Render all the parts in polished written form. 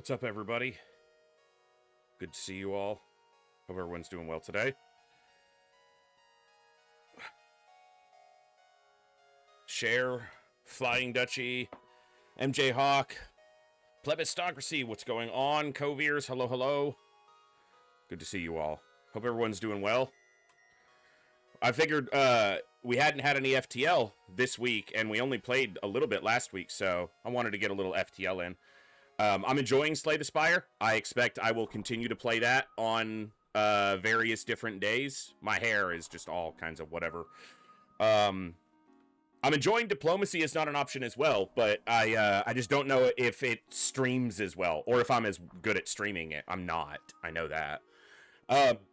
What's up, everybody? Good to see you all. Hope everyone's doing well today. Share, Flying Dutchie, MJ Hawk, Plebistocracy, what's going on? Coviers, hello, hello. Good to see you all. Hope everyone's doing well. I figured we hadn't had any FTL this week, and we only played a little bit last week, so I wanted to get a little FTL in. I'm enjoying Slay the Spire. I expect I will continue to play that on various different days. My hair is just all kinds of whatever. I'm enjoying Diplomacy is not an option as well, but I just don't know if it streams as well, or if I'm as good at streaming it. I'm not. I know that.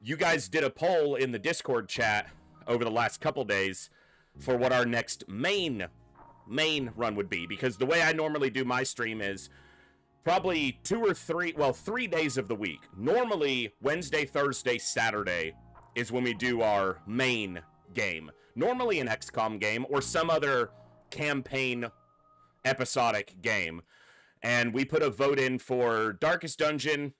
You guys did a poll in the Discord chat over the last couple days for what our next main run would be, because the way I normally do my stream is probably 3 days of the week. Normally, Wednesday, Thursday, Saturday is when we do our main game. Normally an XCOM game or some other campaign episodic game. And we put a vote in for Darkest Dungeon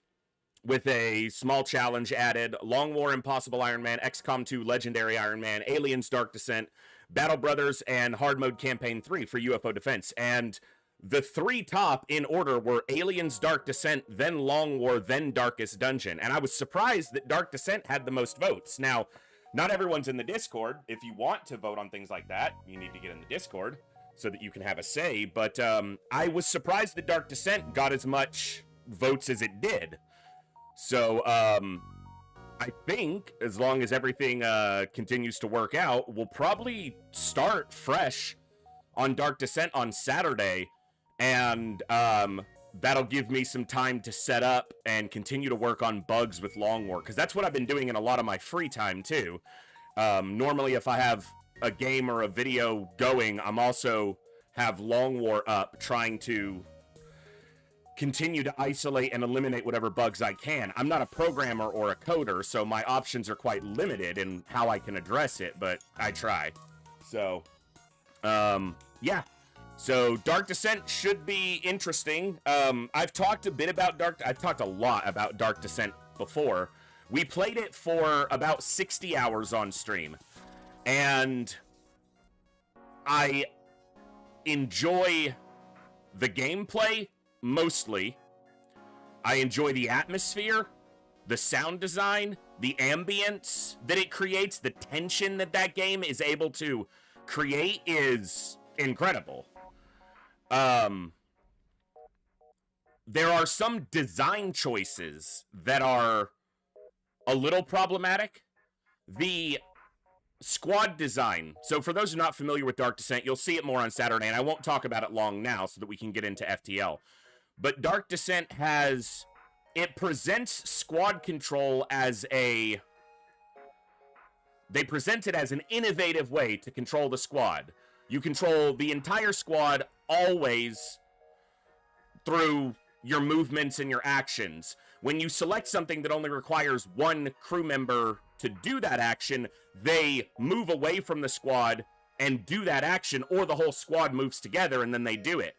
with a small challenge added, Long War Impossible Iron Man, XCOM 2 Legendary Iron Man, Aliens Dark Descent, Battle Brothers, and Hard Mode Campaign 3 for UFO Defense. And the three top in order were Aliens Dark Descent, then Long War, then Darkest Dungeon. And I was surprised that Dark Descent had the most votes. Now, not everyone's in the Discord. If you want to vote on things like that, you need to get in the Discord so that you can have a say. But I was surprised that Dark Descent got as much votes as it did. So I think as long as everything continues to work out, we'll probably start fresh on Dark Descent on Saturday. And that'll give me some time to set up and continue to work on bugs with Long War, because that's what I've been doing in a lot of my free time, too. Normally, if I have a game or a video going, I'm also have Long War up, trying to continue to isolate and eliminate whatever bugs I can. I'm not a programmer or a coder, so my options are quite limited in how I can address it, but I try. So, yeah. So, Dark Descent should be interesting. I've talked a lot about Dark Descent before. We played it for about 60 hours on stream. And I enjoy the gameplay, mostly. I enjoy the atmosphere, the sound design, the ambience that it creates, the tension that game is able to create is incredible. There are some design choices that are a little problematic. The squad design. So for those who are not familiar with Dark Descent, you'll see it more on Saturday, and I won't talk about it long now so that we can get into FTL. But Dark Descent it presents squad control as they present it as an innovative way to control the squad. You control the entire squad always through your movements and your actions. When you select something that only requires one crew member to do that action, they move away from the squad and do that action, or the whole squad moves together and then they do it.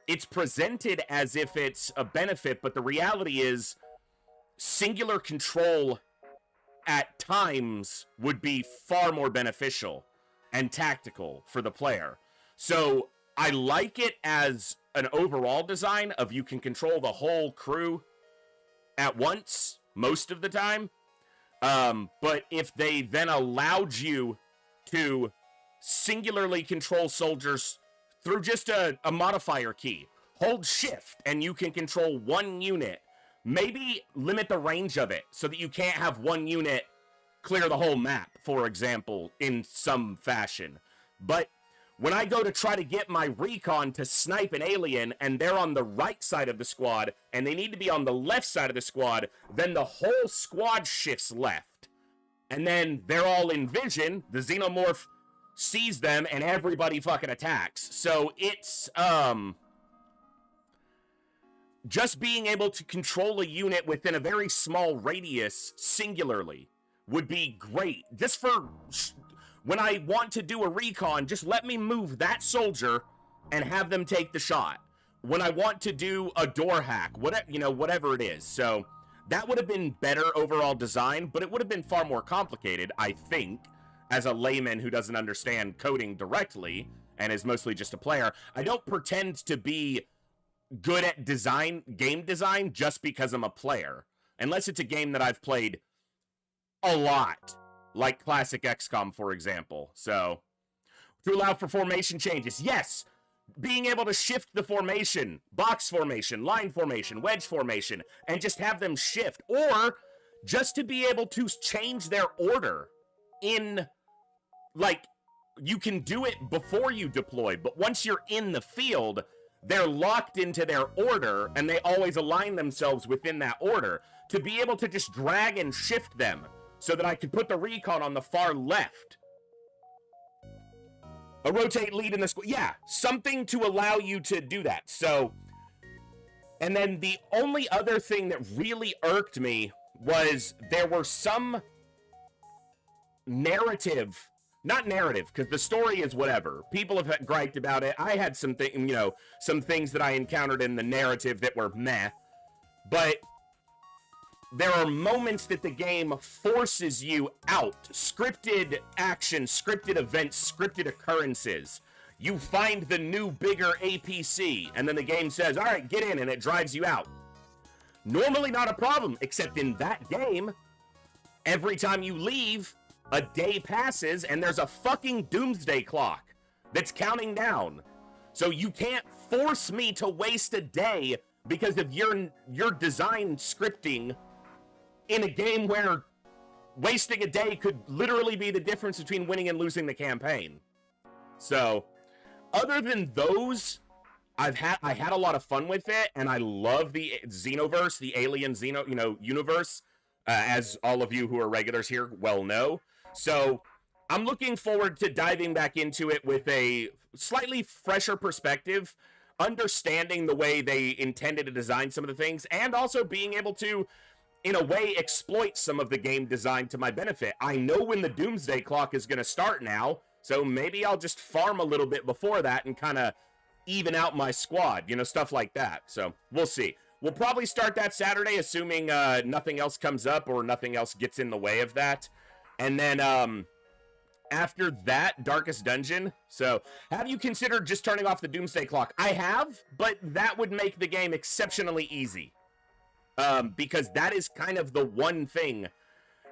It's presented as if it's a benefit, but the reality is singular control at times would be far more beneficial and tactical for the player. So I like it as an overall design of you can control the whole crew at once most of the time. But if they then allowed you to singularly control soldiers through just a modifier key, hold shift and you can control one unit, maybe limit the range of it so that you can't have one unit clear the whole map, for example, in some fashion. But when I go to try to get my recon to snipe an alien and they're on the right side of the squad and they need to be on the left side of the squad, then the whole squad shifts left. And then they're all in vision, the xenomorph sees them, and everybody fucking attacks. So it's, just being able to control a unit within a very small radius singularly would be great. Just for when I want to do a recon, just let me move that soldier and have them take the shot. when I want to do a door hack, whatever it is. So that would have been better overall design, but it would have been far more complicated, I think, as a layman who doesn't understand coding directly and is mostly just a player. I don't pretend to be good at game design just because I'm a player, unless it's a game that I've played a lot, like classic XCOM, for example. So, to allow for formation changes, yes, being able to shift the formation, box formation, line formation, wedge formation, and just have them shift, or just to be able to change their order in, like, you can do it before you deploy, but once you're in the field, they're locked into their order, and they always align themselves within that order. To be able to just drag and shift them so that I could put the recon on the far left. A rotate lead in the squad. Yeah, something to allow you to do that. So, and then the only other thing that really irked me was there were some narrative, not narrative, because the story is whatever. People have griped about it. I had some things that I encountered in the narrative that were meh. But there are moments that the game forces you out. Scripted action, scripted events, scripted occurrences. You find the new, bigger APC, and then the game says, all right, get in, and it drives you out. Normally not a problem, except in that game, every time you leave, a day passes, and there's a fucking doomsday clock that's counting down. So you can't force me to waste a day because of your design scripting in a game where wasting a day could literally be the difference between winning and losing the campaign. So, other than those, I had a lot of fun with it, and I love the Xenoverse, the Alien universe, as all of you who are regulars here well know. So, I'm looking forward to diving back into it with a slightly fresher perspective, understanding the way they intended to design some of the things, and also being able to, in a way, exploit some of the game design to my benefit. I know when the doomsday clock is going to start now, so maybe I'll just farm a little bit before that and kind of even out my squad, stuff like that. So we'll see. We'll probably start that Saturday, assuming nothing else comes up or nothing else gets in the way of that. And then after that, Darkest Dungeon. So have you considered just turning off the doomsday clock? I have, but that would make the game exceptionally easy. Because that is kind of the one thing,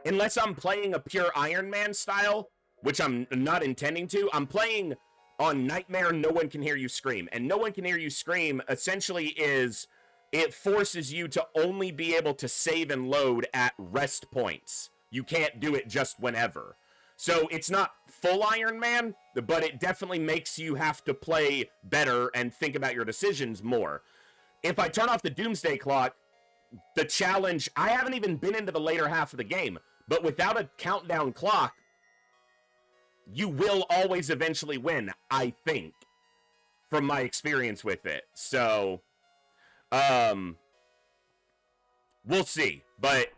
unless I'm playing a pure Iron Man style, which I'm not intending to. I'm playing on Nightmare, No One Can Hear You Scream. And No One Can Hear You Scream essentially is, it forces you to only be able to save and load at rest points. You can't do it just whenever. So it's not full Iron Man, but it definitely makes you have to play better and think about your decisions more. If I turn off the doomsday clock, the challenge, I haven't even been into the later half of the game, but without a countdown clock, you will always eventually win, I think, from my experience with it. So, we'll see, but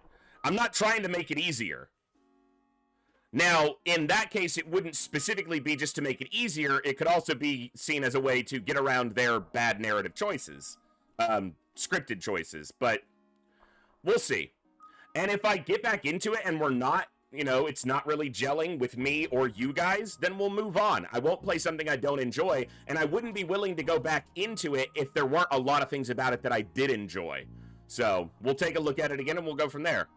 I'm not trying to make it easier. Now, in that case, it wouldn't specifically be just to make it easier. It could also be seen as a way to get around their bad narrative choices, scripted choices, but we'll see. And if I get back into it and we're not, it's not really gelling with me or you guys, then we'll move on. I won't play something I don't enjoy, and I wouldn't be willing to go back into it if there weren't a lot of things about it that I did enjoy. So, we'll take a look at it again and we'll go from there.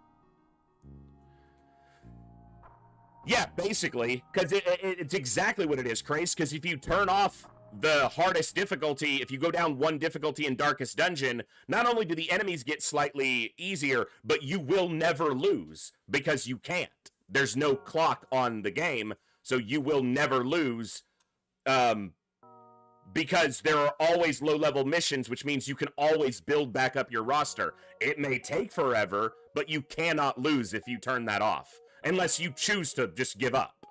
Yeah, basically, because it's exactly what it is, Craze, because if you turn off the hardest difficulty, if you go down one difficulty in Darkest Dungeon, not only do the enemies get slightly easier, but you will never lose, because you can't. There's no clock on the game, so you will never lose, because there are always low-level missions, which means you can always build back up your roster. It may take forever, but you cannot lose if you turn that off, unless you choose to just give up.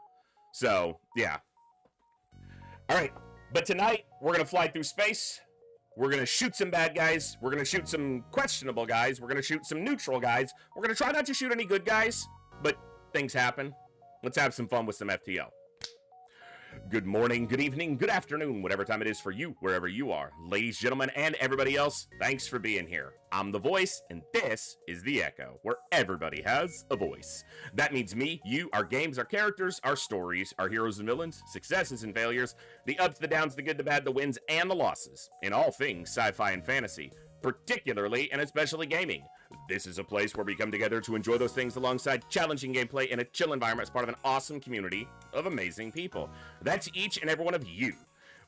So, yeah. Alright. But tonight, we're going to fly through space, we're going to shoot some bad guys, we're going to shoot some questionable guys, we're going to shoot some neutral guys, we're going to try not to shoot any good guys, but things happen. Let's have some fun with some FTL. Good morning, good evening, good afternoon, whatever time it is for you, wherever you are. Ladies, gentlemen, and everybody else, thanks for being here. I'm the voice, and this is the Echo, where everybody has a voice. That means me, you, our games, our characters, our stories, our heroes and villains, successes and failures, the ups, the downs, the good, the bad, the wins, and the losses, in all things sci-fi and fantasy, particularly and especially gaming. This is a place where we come together to enjoy those things alongside challenging gameplay in a chill environment as part of an awesome community of amazing people. That's each and every one of you.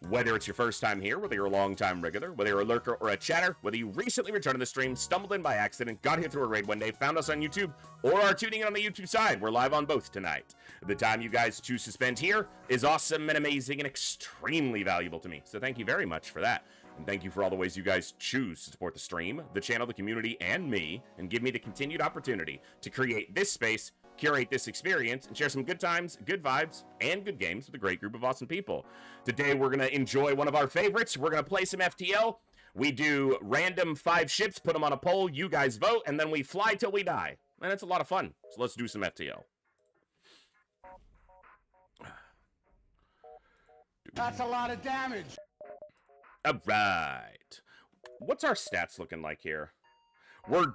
Whether it's your first time here, whether you're a long-time regular, whether you're a lurker or a chatter, whether you recently returned to the stream, stumbled in by accident, got here through a raid one day, found us on YouTube, or are tuning in on the YouTube side, we're live on both tonight. The time you guys choose to spend here is awesome and amazing and extremely valuable to me, so thank you very much for that. And thank you for all the ways you guys choose to support the stream, the channel, the community, and me, and give me the continued opportunity to create this space, curate this experience, and share some good times, good vibes, and good games with a great group of awesome people. Today, we're going to enjoy one of our favorites. We're going to play some FTL. We do random 5 ships, put them on a poll, you guys vote, and then we fly till we die. And it's a lot of fun. So let's do some FTL. That's a lot of damage. Alright. What's our stats looking like here? We're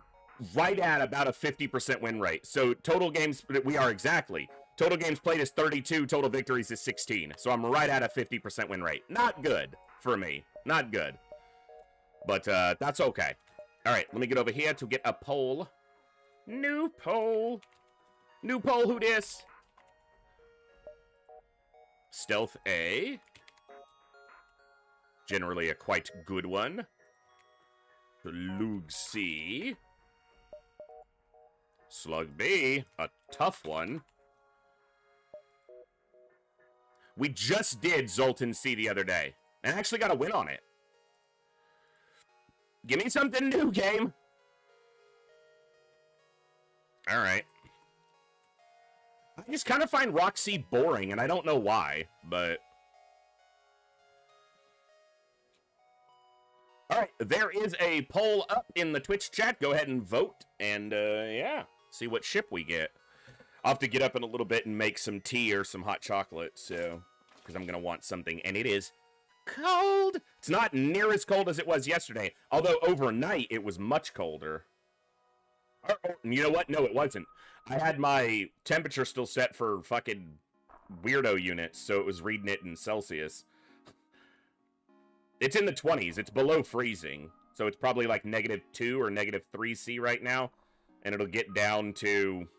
right at about a 50% win rate. So total games, we are exactly. Total games played is 32, total victories is 16. So I'm right at a 50% win rate. Not good for me. Not good. But that's okay. Alright, let me get over here to get a poll. New poll. New poll, who dis? Stealth A. Generally a quite good one. Lug C. Slug B, a tough one. We just did Zoltan C the other day, and actually got a win on it. Give me something new, game. Alright. I just kind of find Roxy boring, and I don't know why, but... Alright, there is a poll up in the Twitch chat. Go ahead and vote, and, yeah, see what ship we get. I'll have to get up in a little bit and make some tea or some hot chocolate, so, because I'm going to want something, and it is cold. It's not near as cold as it was yesterday, although overnight it was much colder. You know what? No, it wasn't. I had my temperature still set for fucking weirdo units, so it was reading it in Celsius. It's in the 20s. It's below freezing. So it's probably like -2 or -3C right now. And it'll get down to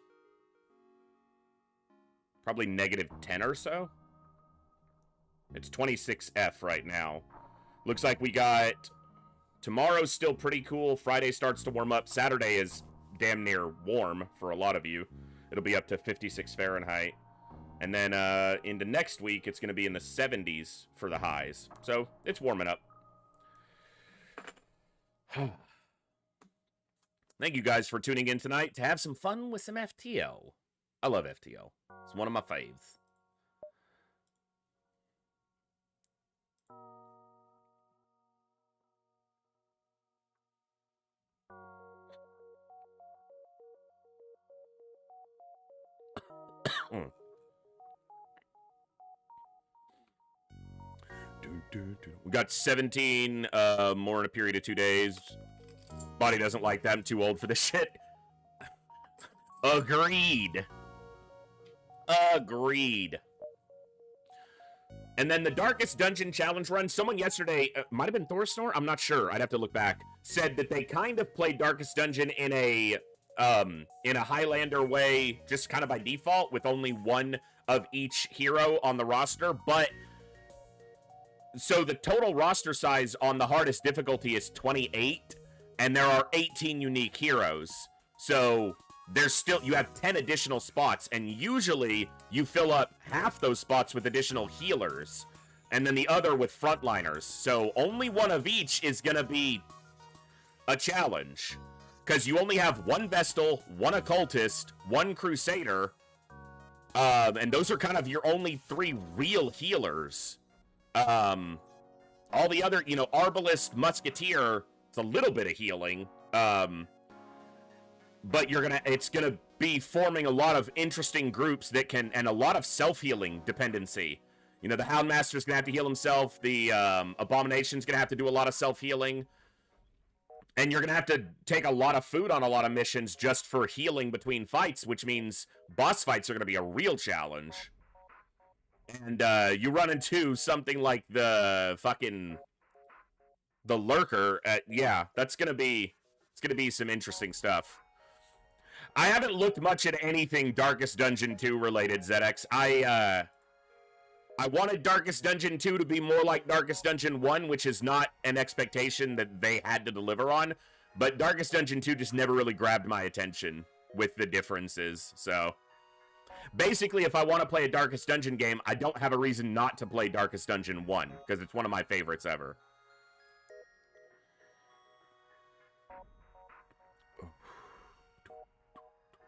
probably -10 or so. It's 26F right now. Looks like we got... Tomorrow's still pretty cool. Friday starts to warm up. Saturday is damn near warm for a lot of you. It'll be up to 56 Fahrenheit. And then into next week, it's going to be in the 70s for the highs. So, it's warming up. Thank you guys for tuning in tonight to have some fun with some FTL. I love FTL. It's one of my faves. We got 17 more in a period of 2 days. Body doesn't like that. I'm too old for this shit. Agreed. Agreed. And then the Darkest Dungeon Challenge run. Someone yesterday, might have been Thorsnor, I'm not sure. I'd have to look back. Said that they kind of played Darkest Dungeon in a Highlander way, just kind of by default, with only one of each hero on the roster, but... So the total roster size on the hardest difficulty is 28, and there are 18 unique heroes. So there's still, you have 10 additional spots, and usually you fill up half those spots with additional healers, and then the other with frontliners. So only one of each is gonna be a challenge, because you only have one Vestal, one Occultist, one Crusader, and those are kind of your only 3 real healers. All the other, you know, Arbalist, Musketeer, it's a little bit of healing, but it's gonna be forming a lot of interesting groups that can, and a lot of self-healing dependency. You know, the Houndmaster's gonna have to heal himself. The Abomination's gonna have to do a lot of self-healing. And you're gonna have to take a lot of food on a lot of missions just for healing between fights, which means boss fights are gonna be a real challenge. And you run into something like the Lurker. Yeah, it's gonna be some interesting stuff. I haven't looked much at anything Darkest Dungeon 2 related, ZX. I wanted Darkest Dungeon 2 to be more like Darkest Dungeon 1, which is not an expectation that they had to deliver on, but Darkest Dungeon 2 just never really grabbed my attention with the differences, so... Basically, if I want to play a Darkest Dungeon game, I don't have a reason not to play Darkest Dungeon 1, because it's one of my favorites ever.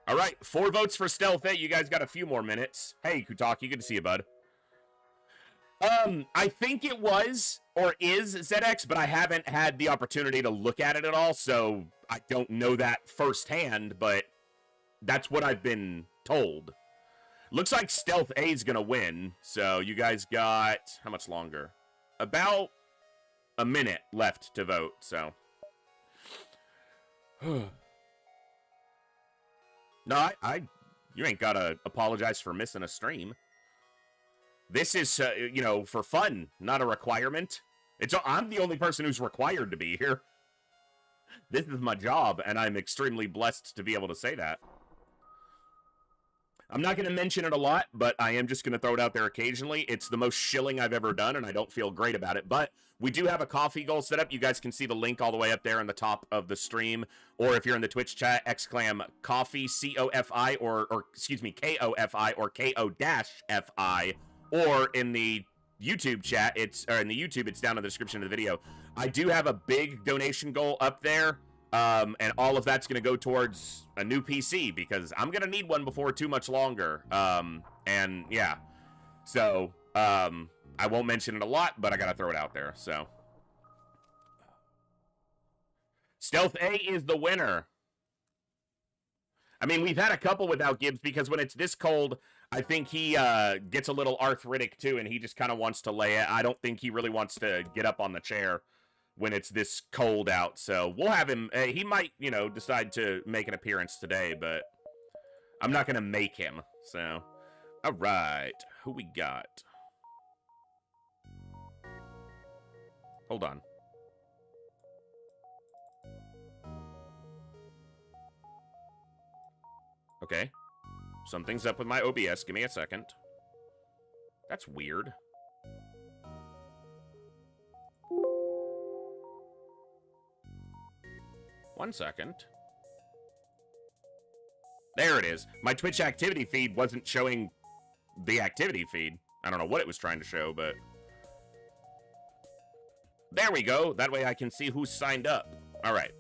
Alright, 4 votes for Stealth 8. You guys got a few more minutes. Hey, Kutaki, good to see you, bud. I think it was, or is, ZX, but I haven't had the opportunity to look at it at all, so I don't know that firsthand, but that's what I've been told. Looks like Stealth A is gonna win, so you guys got, how much longer? About a minute left to vote, so. No, you ain't gotta apologize for missing a stream. This is, you know, for fun, not a requirement. I'm the only person who's required to be here. This is my job, and I'm extremely blessed to be able to say that. I'm not going to mention it a lot, but I am just going to throw it out there occasionally. It's the most shilling I've ever done, and I don't feel great about it. But we do have a coffee goal set up. You guys can see the link all the way up there in the top of the stream. Or if you're in the Twitch chat, xclam coffee, C-O-F-I, or excuse me, K-O-F-I, or K-O-F-I. Or in the YouTube chat, it's down in the description of the video. I do have a big donation goal up there, and all of that's going to go towards a new PC, because I'm going to need one before too much longer. And yeah, so I won't mention it a lot, but I got to throw it out there. So Stealth A is the winner. I mean, we've had a couple without Gibbs, because when it's this cold, I think he gets a little arthritic too, and he just kind of wants to lay it. I don't think he really wants to get up on the chair when it's this cold out, so we'll have him. He might, you know, decide to make an appearance today, but I'm not gonna make him. So, all right, who we got? Hold on. Okay. Something's up with my OBS. Give me a second. That's weird. One second. There it is. My Twitch activity feed wasn't showing the activity feed. I don't know what it was trying to show, but... There we go. That way I can see who's signed up. All right.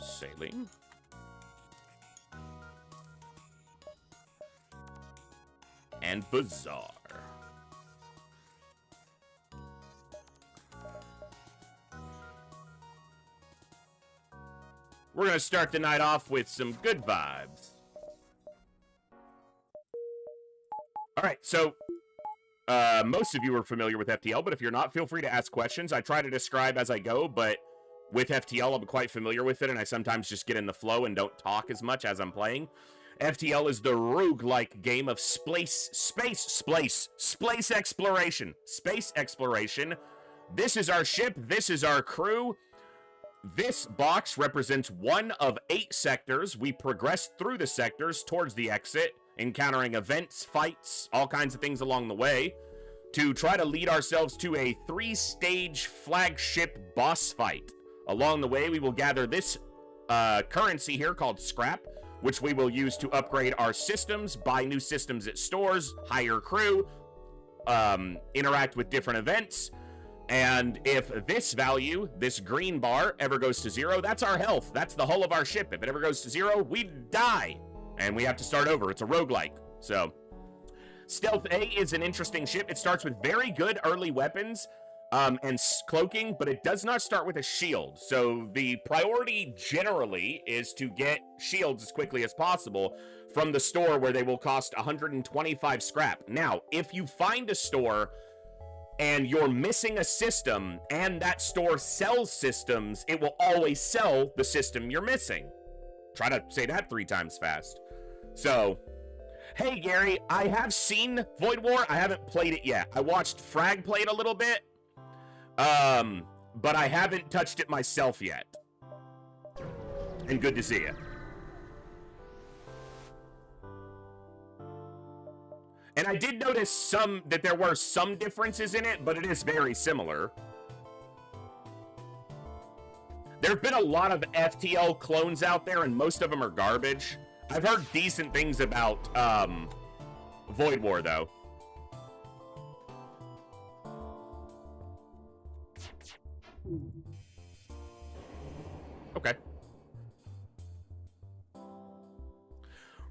Sailing. And Bazaar. We're going to start the night off with some good vibes. All right, so most of you are familiar with FTL, but if you're not, feel free to ask questions. I try to describe as I go, but with FTL, I'm quite familiar with it, and I sometimes just get in the flow and don't talk as much as I'm playing. FTL is the roguelike game of space exploration. Space exploration. This is our ship. This is our crew. This box represents one of 8 sectors. We progress through the sectors towards the exit, encountering events, fights, all kinds of things along the way, to try to lead ourselves to a 3-stage flagship boss fight. Along the way, we will gather this currency here called scrap, which we will use to upgrade our systems, buy new systems at stores, hire crew, interact with different events. And if this value, this green bar, ever goes to 0, that's our health. That's the hull of our ship. If it ever goes to 0, we die. And we have to start over. It's a roguelike. So, Stealth A is an interesting ship. It starts with very good early weapons. and cloaking, but it does not start with a shield. So the priority generally is to get shields as quickly as possible from the store, where they will cost 125 scrap. Now, if you find a store and you're missing a system and that store sells systems, it will always sell the system you're missing. Try to say that 3 times fast. So, hey Gary, I have seen Void War. I haven't played it yet. I watched Frag play it a little bit. But I haven't touched it myself yet. And good to see you. And I did notice that there were some differences in it, but it is very similar. There have been a lot of FTL clones out there, and most of them are garbage. I've heard decent things about Void War, though. Okay.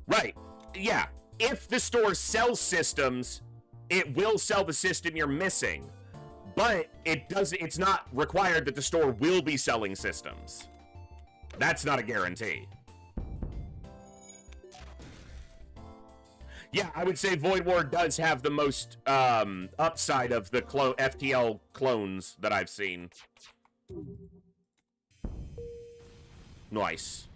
Right. Yeah. If the store sells systems, it will sell the system you're missing. But it's not required that the store will be selling systems. That's not a guarantee. Yeah, I would say Void War does have the most upside of the FTL clones that I've seen. Nice.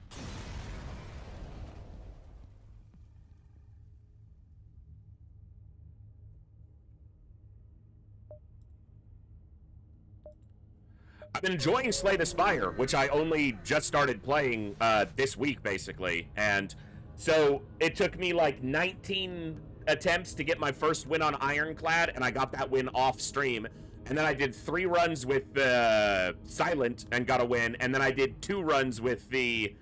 I've been enjoying Slay the Spire, which I only just started playing this week, basically. And so it took me like 19 attempts to get my first win on Ironclad, and I got that win off stream. And then I did 3 runs with Silent and got a win. And then I did 2 runs with the,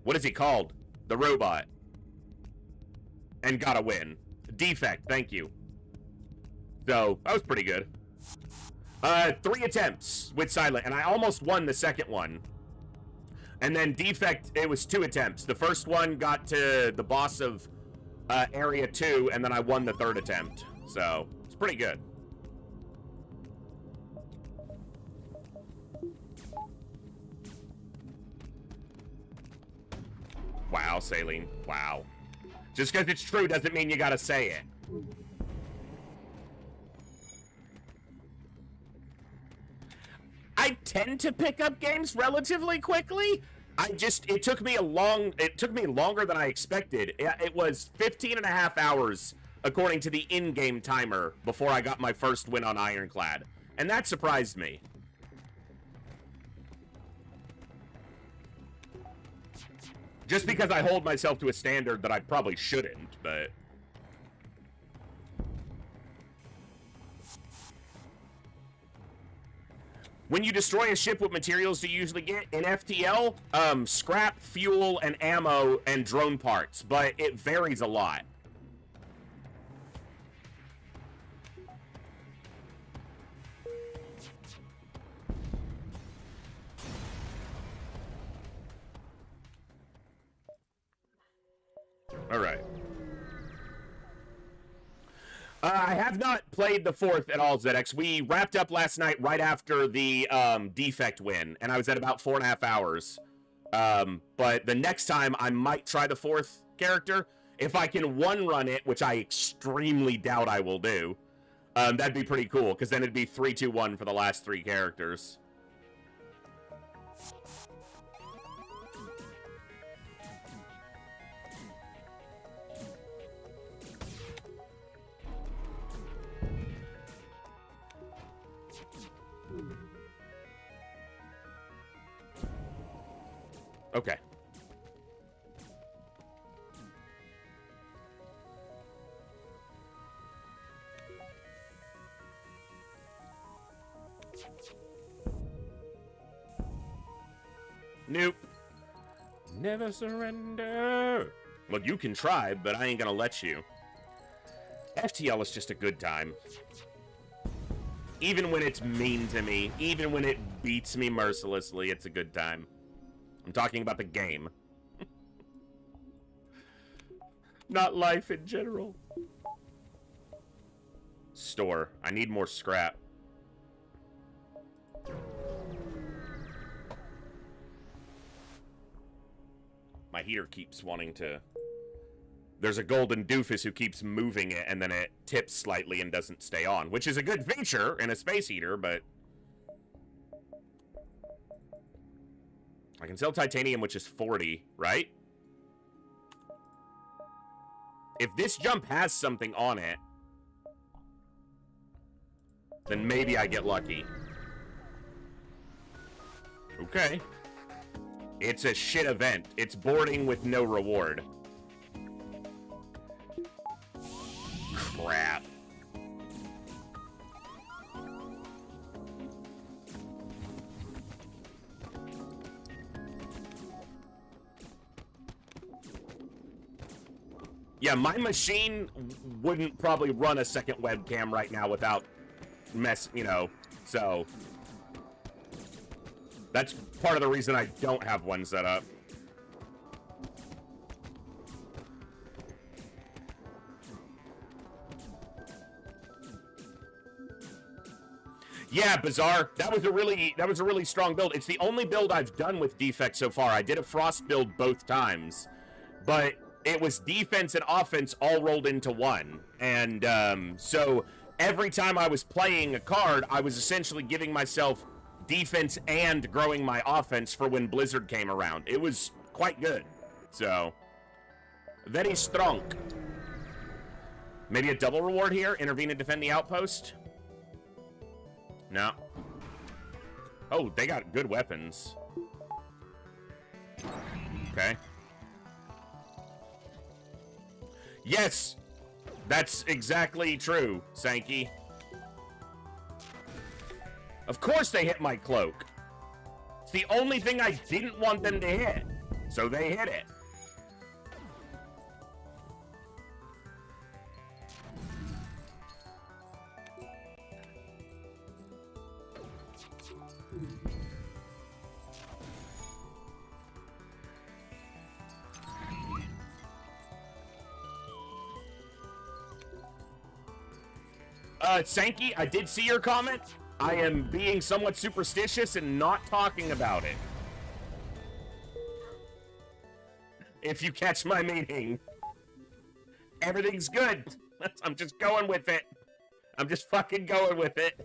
what is he called? The robot. And got a win. Defect, thank you. So, that was pretty good. 3 attempts with Silent, and I almost won the second one. And then Defect, it was 2 attempts. The first one got to the boss of Area 2, and then I won the 3rd attempt. So, it's pretty good. Wow, Saline. Wow. Just because it's true doesn't mean you gotta say it. I tend to pick up games relatively quickly. It took me longer than I expected. It was 15 and a half hours, according to the in-game timer, before I got my first win on Ironclad. And that surprised me. Just because I hold myself to a standard that I probably shouldn't, but... When you destroy a ship, what materials do you usually get? In FTL, scrap, fuel, and ammo, and drone parts, but it varies a lot. All right. I have not played the 4th at all, ZX. We wrapped up last night right after the Defect win, and I was at about 4.5 hours. But the next time, I might try the 4th character. If I can one-run it, which I extremely doubt I will do, that'd be pretty cool, because then it'd be 3-2-1 for the last 3 characters. Okay. Nope. Never surrender. Well, you can try, but I ain't gonna let you. FTL is just a good time. Even when it's mean to me, even when it beats me mercilessly, it's a good time. I'm talking about the game. Not life in general. Store. I need more scrap. My heater keeps wanting to... There's a golden doofus who keeps moving it, and then it tips slightly and doesn't stay on, which is a good feature in a space heater, but... I can sell titanium, which is 40, right? If this jump has something on it, then maybe I get lucky. Okay. It's a shit event. It's boarding with no reward. Crap. Yeah, my machine wouldn't probably run a second webcam right now without so that's part of the reason I don't have one set up. Yeah, Bizarre. That was a really strong build. It's the only build I've done with defects so far. I did a frost build both times, but it was defense and offense all rolled into one. And so every time I was playing a card, I was essentially giving myself defense and growing my offense for when Blizzard came around. It was quite good. So, very strong. Maybe a double reward here? Intervene and defend the outpost? No. Oh, they got good weapons. Okay. Yes! That's exactly true, Sankey. Of course they hit my cloak. It's the only thing I didn't want them to hit. So they hit it. Sankey, I did see your comment. I am being somewhat superstitious and not talking about it. If you catch my meaning. Everything's good. I'm just going with it. I'm just fucking going with it.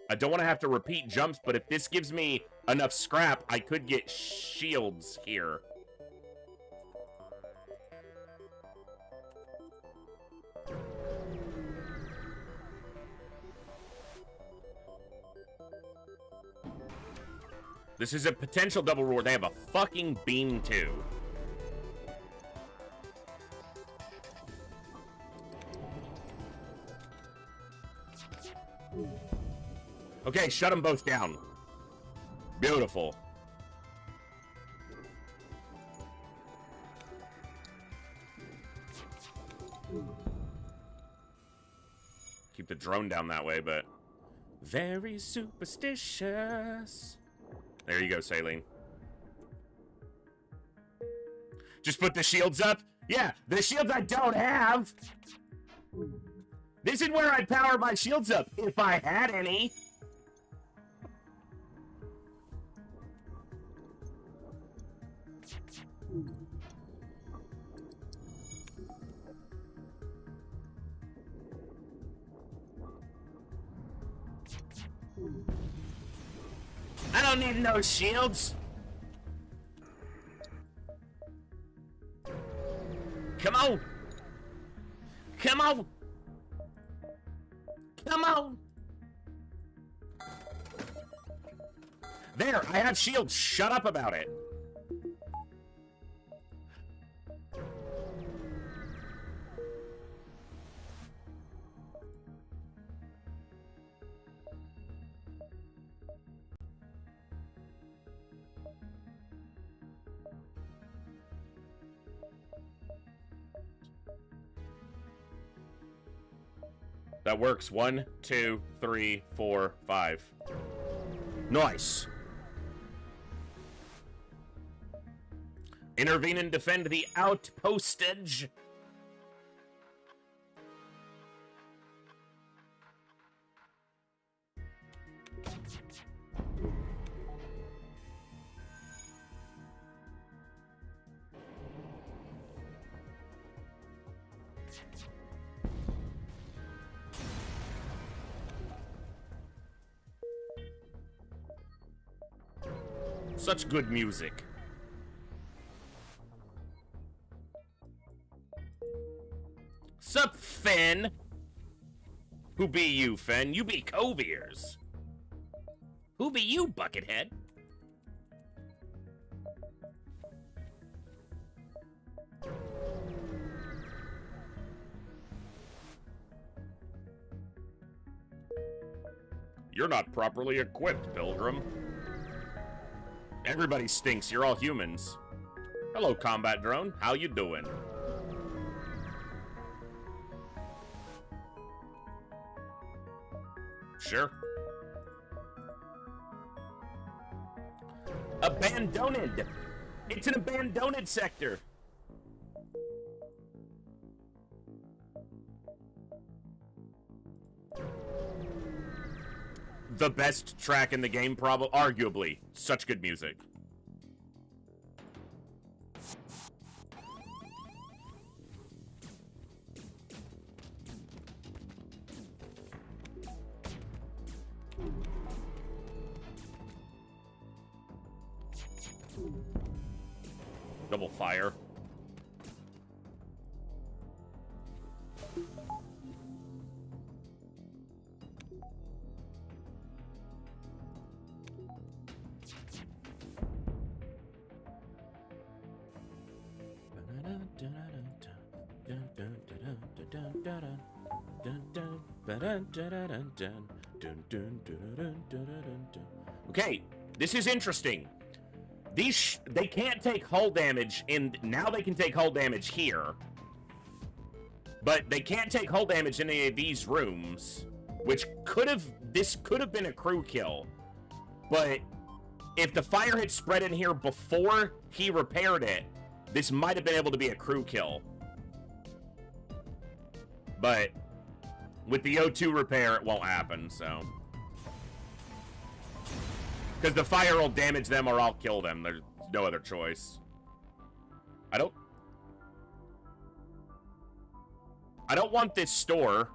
I don't want to have to repeat jumps, but if this gives me enough scrap, I could get shields here. This is a potential double reward. They have a fucking beam too. Okay, shut them both down. Beautiful. Keep the drone down that way, but very superstitious. There you go, Saline. Just put the shields up? Yeah, the shields I don't have. This is where I'd power my shields up, if I had any. I don't need no shields. Come on. Come on. Come on. There, I have shields. Shut up about it. That works. 1, 2, 3, 4, 5. Nice. Intervene and defend the outpostage. Such good music. Sup, Fen? Who be you, Fen? You be Coviers. Who be you, Buckethead? You're not properly equipped, Pilgrim. Everybody stinks. You're all humans. Hello, combat drone. How you doing? Sure. Abandoned. It's an abandoned sector. The best track in the game, probably, arguably. Such good music. Double fire. Okay, this is interesting. They can't take hull damage, and now they can take hull damage here. But they can't take hull damage in any of these rooms, which this could have been a crew kill. But if the fire had spread in here before he repaired it, this might have been able to be a crew kill. But with the O2 repair, it won't happen, so. Because the fire will damage them or I'll kill them. There's no other choice. I don't want this store.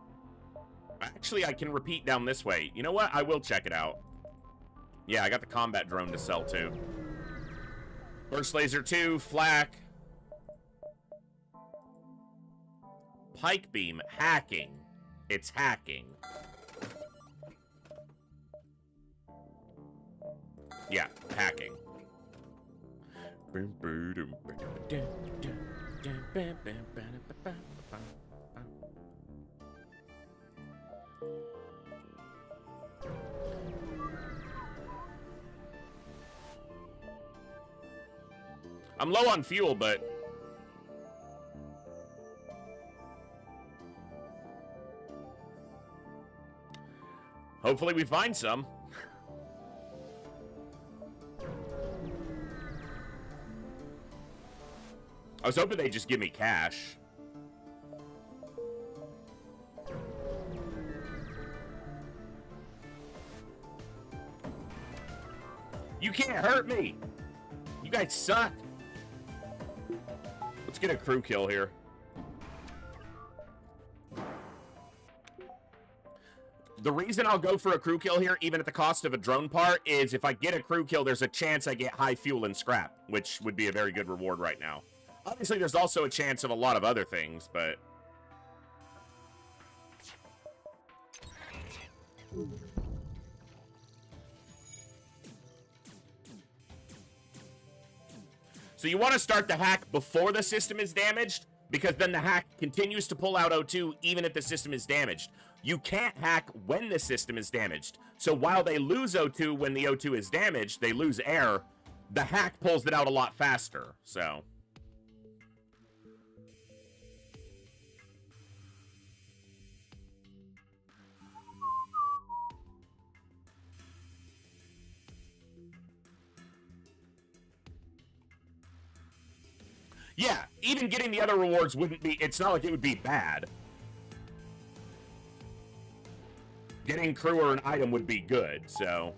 Actually, I can repeat down this way. You know what? I will check it out. Yeah, I got the combat drone to sell too. Burst laser 2, flak. Pike beam, hacking. It's hacking. Yeah, hacking. I'm low on fuel, but hopefully we find some. I was hoping they'd just give me cash. You can't hurt me! You guys suck! Let's get a crew kill here. The reason I'll go for a crew kill here, even at the cost of a drone part, is if I get a crew kill, there's a chance I get high fuel and scrap, which would be a very good reward right now. Obviously, there's also a chance of a lot of other things, but... So you want to start the hack before the system is damaged, because then the hack continues to pull out O2 even if the system is damaged. You can't hack when the system is damaged. So while they lose O2 when the O2 is damaged, they lose air, the hack pulls it out a lot faster, so... Yeah, even getting the other rewards wouldn't be, it's not like it would be bad. Getting crew or an item would be good, so.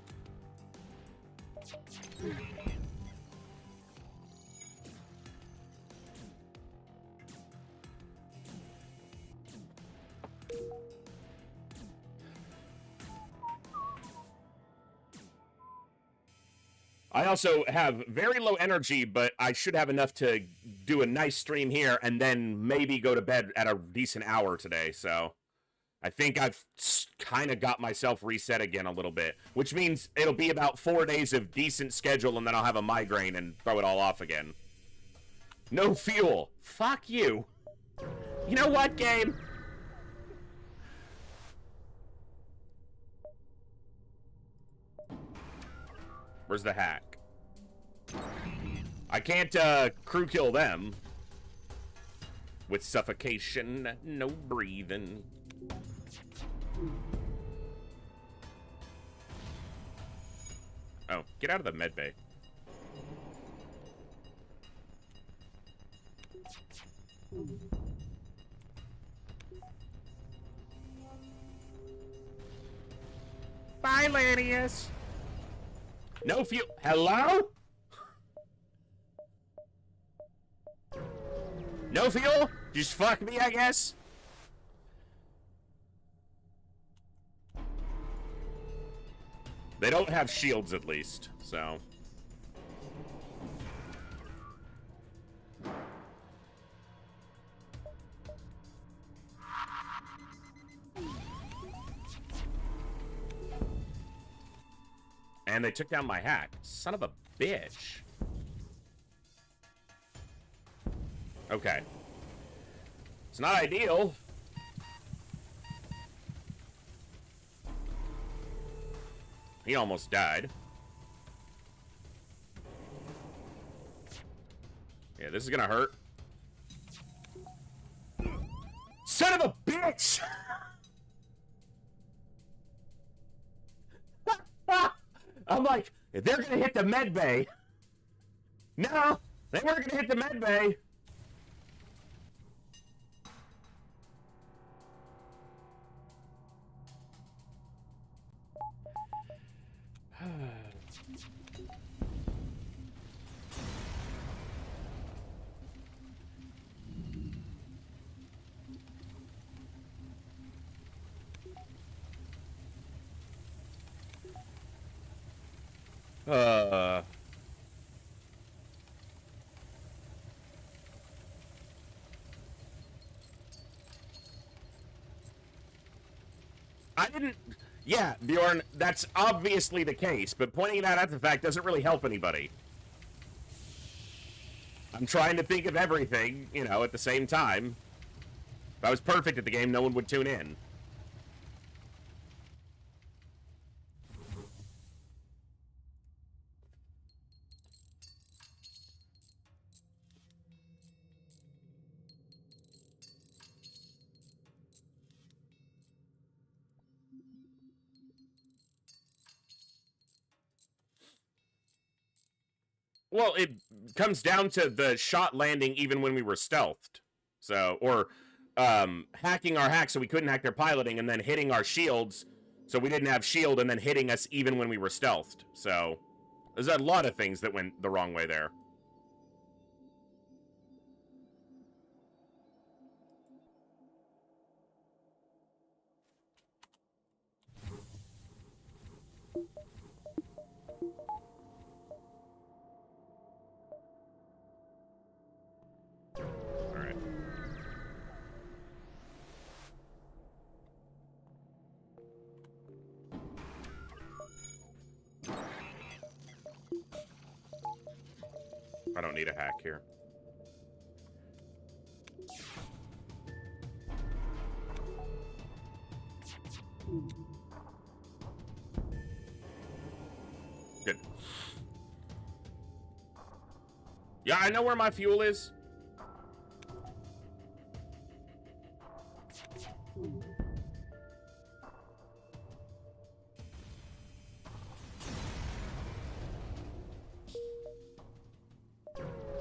I also have very low energy, but I should have enough to do a nice stream here and then maybe go to bed at a decent hour today, so I think I've kind of got myself reset again a little bit, which means it'll be about 4 days of decent schedule and then I'll have a migraine and throw it all off again. No fuel. Fuck you. You know what, game? Where's the hack? I can't, crew kill them. With suffocation, no breathing. Oh, get out of the medbay. Bye, Lanius. No fuel. Hello? No fuel? Just fuck me, I guess? They don't have shields, at least, so. And they took down my hack. Son of a bitch. Okay. It's not ideal. He almost died. Yeah, this is gonna hurt. Son of a bitch! I'm like, they're gonna hit the med bay. No, they weren't gonna hit the med bay. I didn't... Yeah, Bjorn, that's obviously the case, but pointing that out the fact doesn't really help anybody. I'm trying to think of everything, you know, at the same time. If I was perfect at the game, no one would tune in. Well, it comes down to the shot landing even when we were stealthed. So, or hacking our hack so we couldn't hack their piloting, and then hitting our shields so we didn't have shield, and then hitting us even when we were stealthed. So, there's a lot of things that went the wrong way there. I don't need a hack here. Good. Yeah, I know where my fuel is.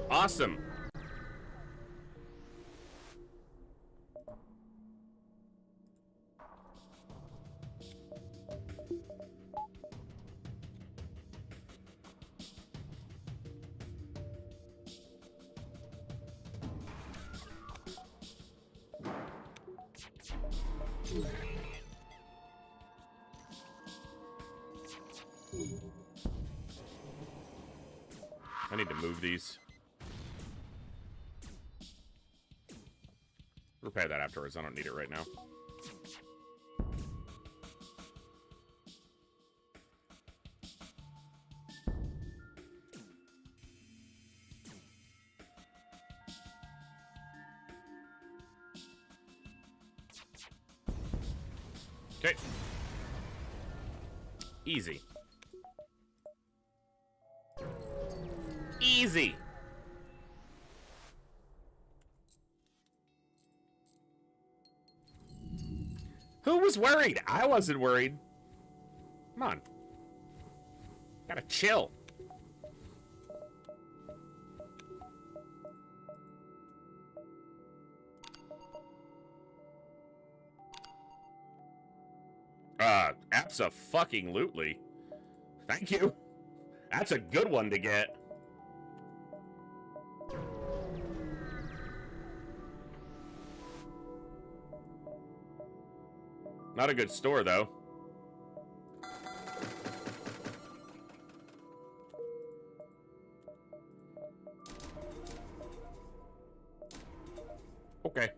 Awesome. I need to move these. Repair that afterwards. I don't need it right now. Okay. Easy. Easy. Who was worried? I wasn't worried. Come on. Gotta chill. Abso-fucking-lutely. Thank you. That's a good one to get. Not a good store, though. Okay.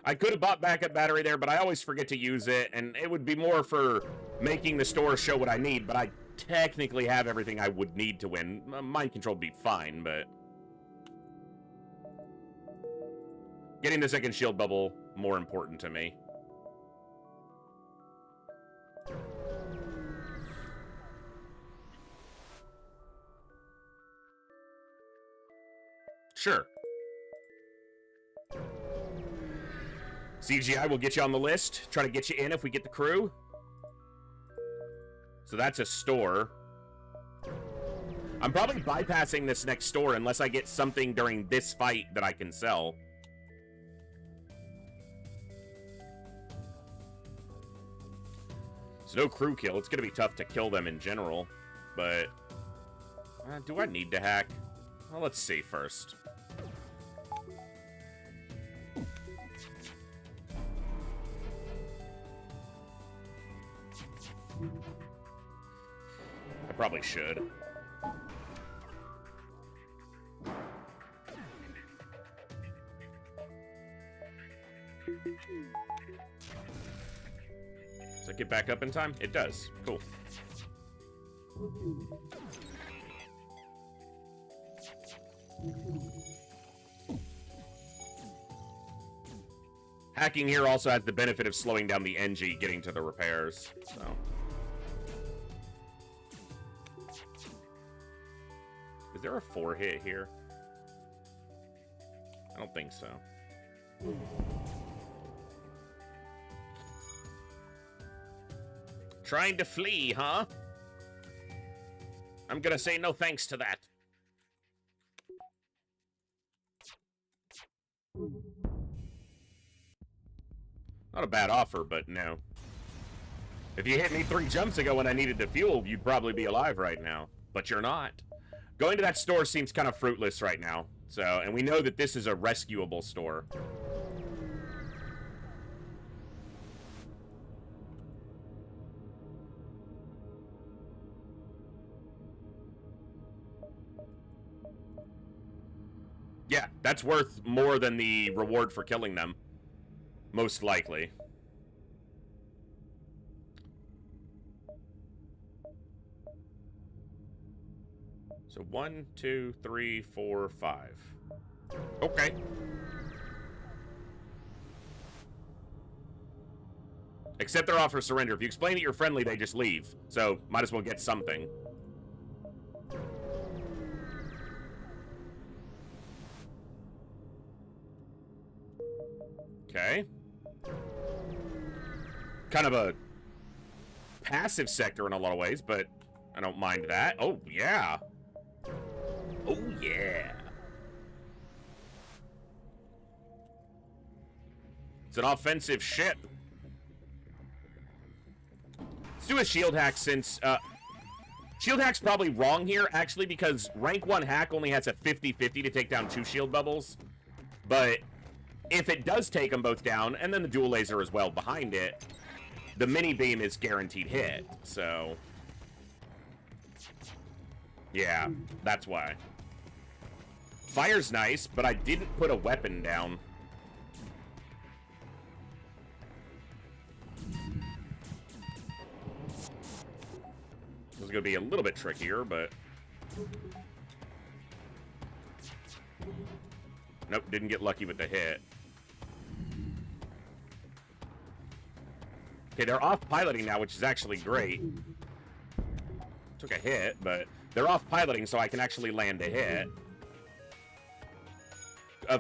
I could have bought backup battery there, but I always forget to use it, and it would be more for making the store show what I need, but I technically have everything I would need to win. Mind control would be fine, but... getting the second shield bubble, more important to me. Sure. CGI will get you on the list. Try to get you in if we get the crew. So that's a store. I'm probably bypassing this next store unless I get something during this fight that I can sell. So no crew kill. It's going to be tough to kill them in general. But do I need to hack? Well, let's see first. I probably should. Does it get back up in time? It does. Cool. Hacking here also has the benefit of slowing down the NG getting to the repairs, so... Is there a 4-hit here? I don't think so. Trying to flee, huh? I'm gonna say no thanks to that. Not a bad offer, but no. If you hit me 3 jumps ago when I needed to fuel, you'd probably be alive right now. But you're not. Going to that store seems kind of fruitless right now. So, and we know that this is a rescuable store. Yeah, that's worth more than the reward for killing them. Most likely. So 1, 2, 3, 4, 5. Okay. Accept their offer of surrender. If you explain that you're friendly, they just leave. So, might as well get something. Okay. Kind of a passive sector in a lot of ways, but I don't mind that. Oh, yeah. Oh, yeah. It's an offensive ship. Let's do a shield hack since, shield hack's probably wrong here, actually, because rank 1 hack only has a 50-50 to take down 2 shield bubbles. But if it does take them both down, and then the dual laser as well behind it, the mini beam is guaranteed hit, so... Yeah, that's why. Fire's nice, but I didn't put a weapon down. This is going to be a little bit trickier, but... Nope, didn't get lucky with the hit. Okay, they're off piloting now, which is actually great. Took a hit, but they're off piloting, so I can actually land a hit.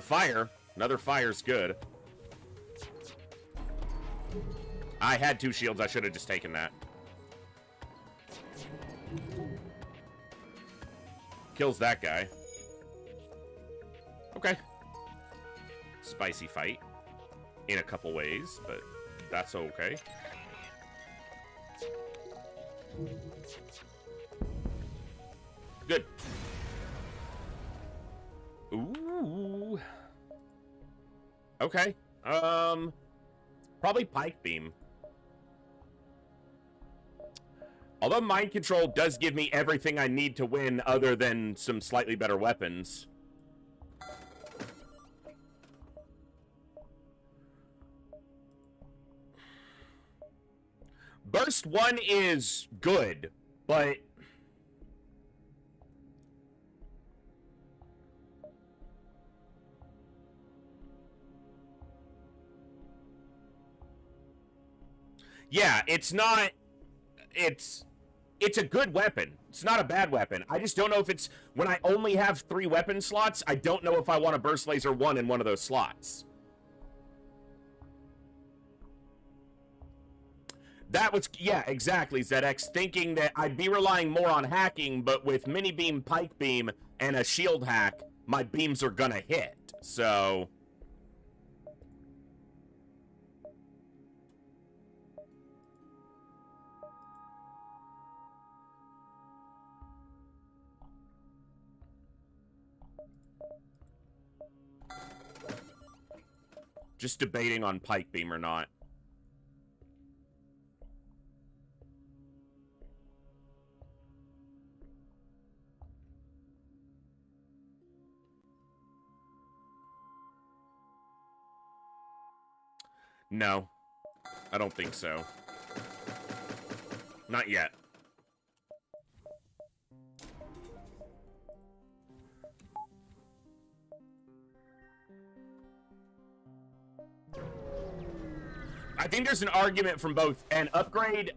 Fire. Another fire's good. I had 2 shields. I should have just taken that. Kills that guy. Okay. Spicy fight. In a couple ways, but that's okay. Good. Ooh. Okay. Probably Pike Beam. Although Mind Control does give me everything I need to win other than some slightly better weapons. Burst 1 is good, but... Yeah, it's not... It's a good weapon. It's not a bad weapon. I just don't know if it's... When I only have 3 weapon slots, I don't know if I want to Burst Laser 1 in one of those slots. That was... Yeah, exactly, ZX. Thinking that I'd be relying more on hacking, but with Mini Beam, Pike Beam, and a shield hack, my beams are gonna hit. So... Just debating on Pike Beam or not. No. I don't think so. Not yet. I think there's an argument from both. And upgrade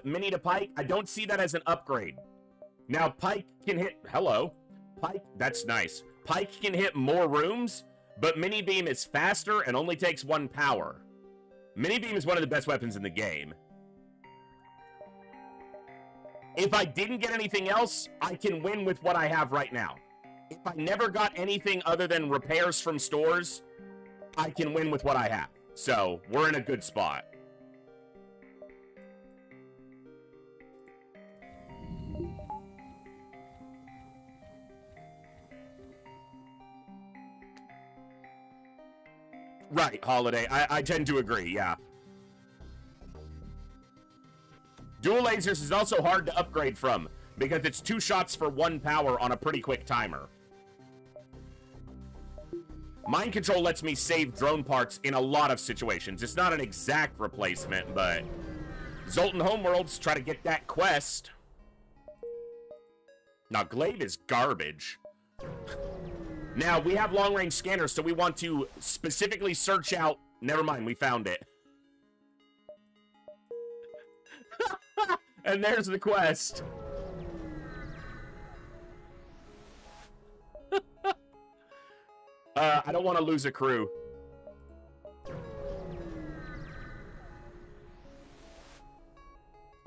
Mini to Pike, I don't see that as an upgrade. Now, Pike can hit... Hello. Pike, that's nice. Pike can hit more rooms, but Mini Beam is faster and only takes 1 power. Mini Beam is one of the best weapons in the game. If I didn't get anything else, I can win with what I have right now. If I never got anything other than repairs from stores, I can win with what I have. So, we're in a good spot. Right, Holiday. I tend to agree, yeah. Dual lasers is also hard to upgrade from, because it's 2 shots for 1 power on a pretty quick timer. Mind Control lets me save drone parts in a lot of situations. It's not an exact replacement, but... Zoltan Homeworlds, try to get that quest. Now, Glaive is garbage. Now, we have long-range scanners, so we want to specifically search out... Never mind, we found it. And there's the quest. I don't want to lose a crew.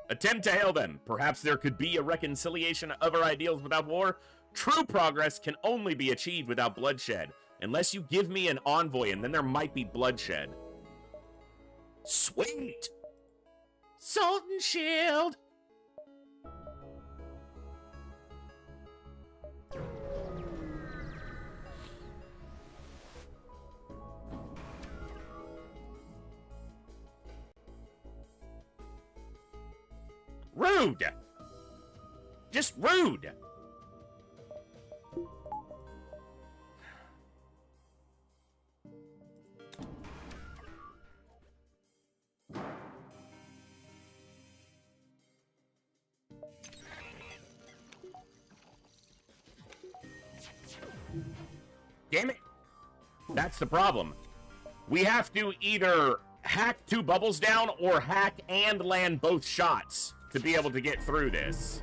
Attempt to hail them. Perhaps there could be a reconciliation of our ideals without war. True progress can only be achieved without bloodshed. Unless you give me an envoy, and then there might be bloodshed. Sweet! Salt and shield! rude! Just rude! Damn it. That's the problem. We have to either hack 2 bubbles down or hack and land both shots to be able to get through this.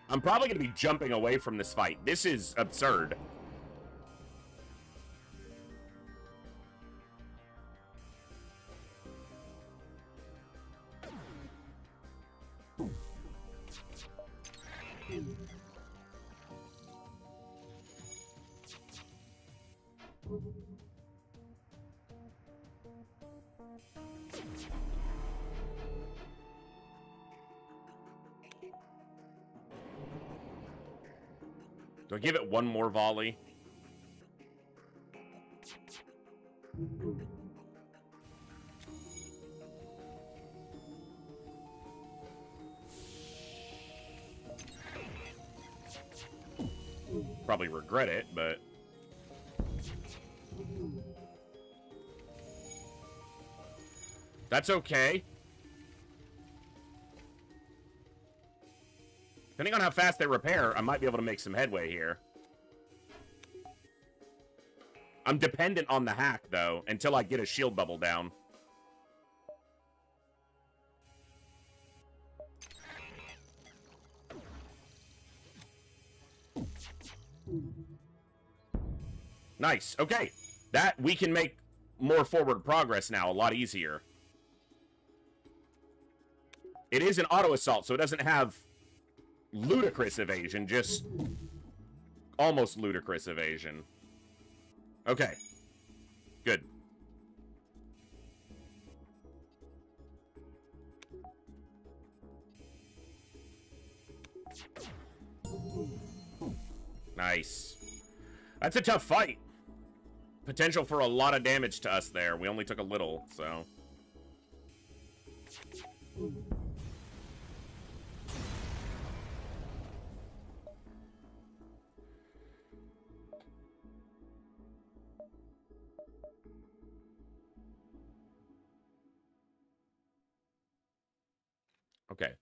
I'm probably going to be jumping away from this fight. This is absurd. Do I give it one more volley? Probably regret it, but... That's okay. Depending on how fast they repair, I might be able to make some headway here. I'm dependent on the hack, though, until I get a shield bubble down. Nice. Okay. That, we can make more forward progress now, a lot easier. It is an auto assault, so it doesn't have ludicrous evasion, just almost ludicrous evasion. Okay. Good. Nice. That's a tough fight. Potential for a lot of damage to us there. We only took a little, so... Okay.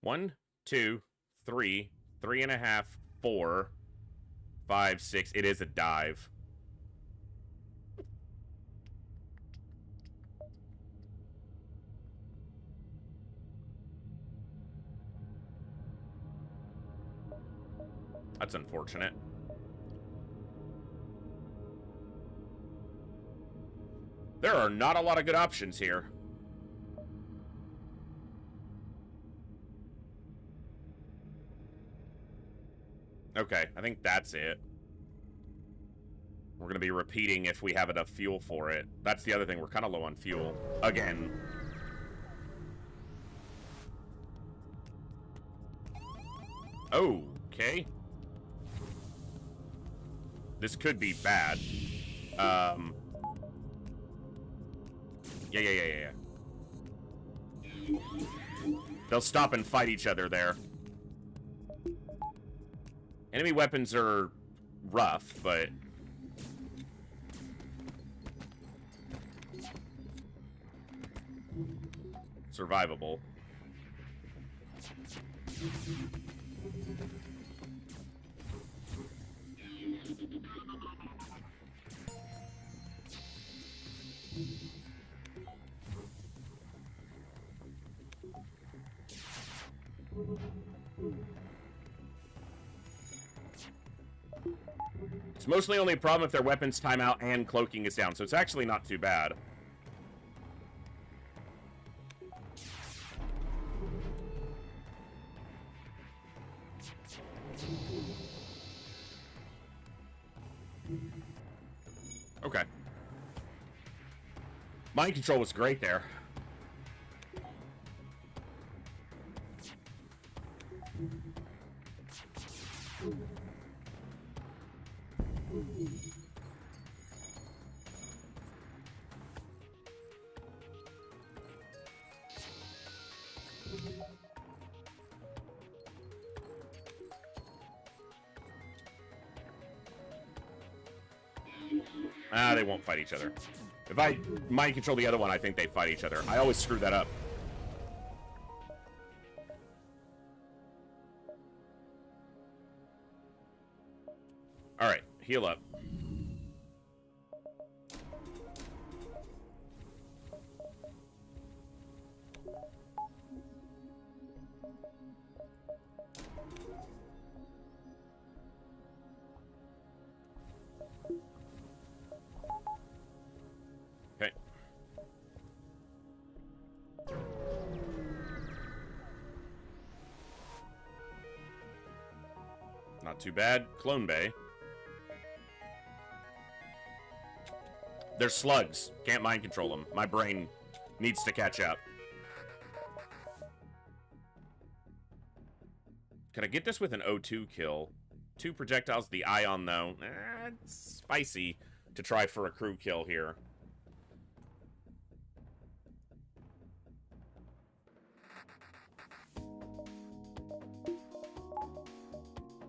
1, 2, 3, 3.5, 4, 5, 6. It is a dive. That's unfortunate. There are not a lot of good options here. Okay, I think that's it. We're going to be repeating if we have enough fuel for it. That's the other thing. We're kind of low on fuel. Again. Okay. This could be bad. Yeah. They'll stop and fight each other there. Enemy weapons are rough, but... survivable. It's mostly only a problem if their weapons time out and cloaking is down, so it's actually not too bad. Okay. Mind control was great there. Ah, they won't fight each other. If I mind control the other one, I think they fight each other. I always screw that up. Alright, heal up. Okay. Not too bad. Clone Bay. They're slugs. Can't mind control them. My brain needs to catch up. Could I get this with an O2 kill? 2 projectiles, the ion though. It's spicy to try for a crew kill here.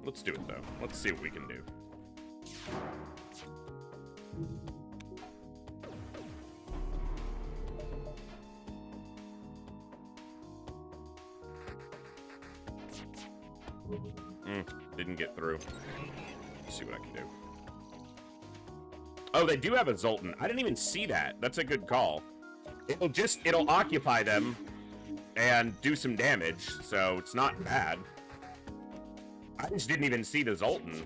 Let's do it though. Let's see what we can do. Didn't get through. Let's see what I can do. Oh, they do have a Zoltan. I didn't even see that. That's a good call. It'll occupy them and do some damage, so it's not bad. I just didn't even see the Zoltan.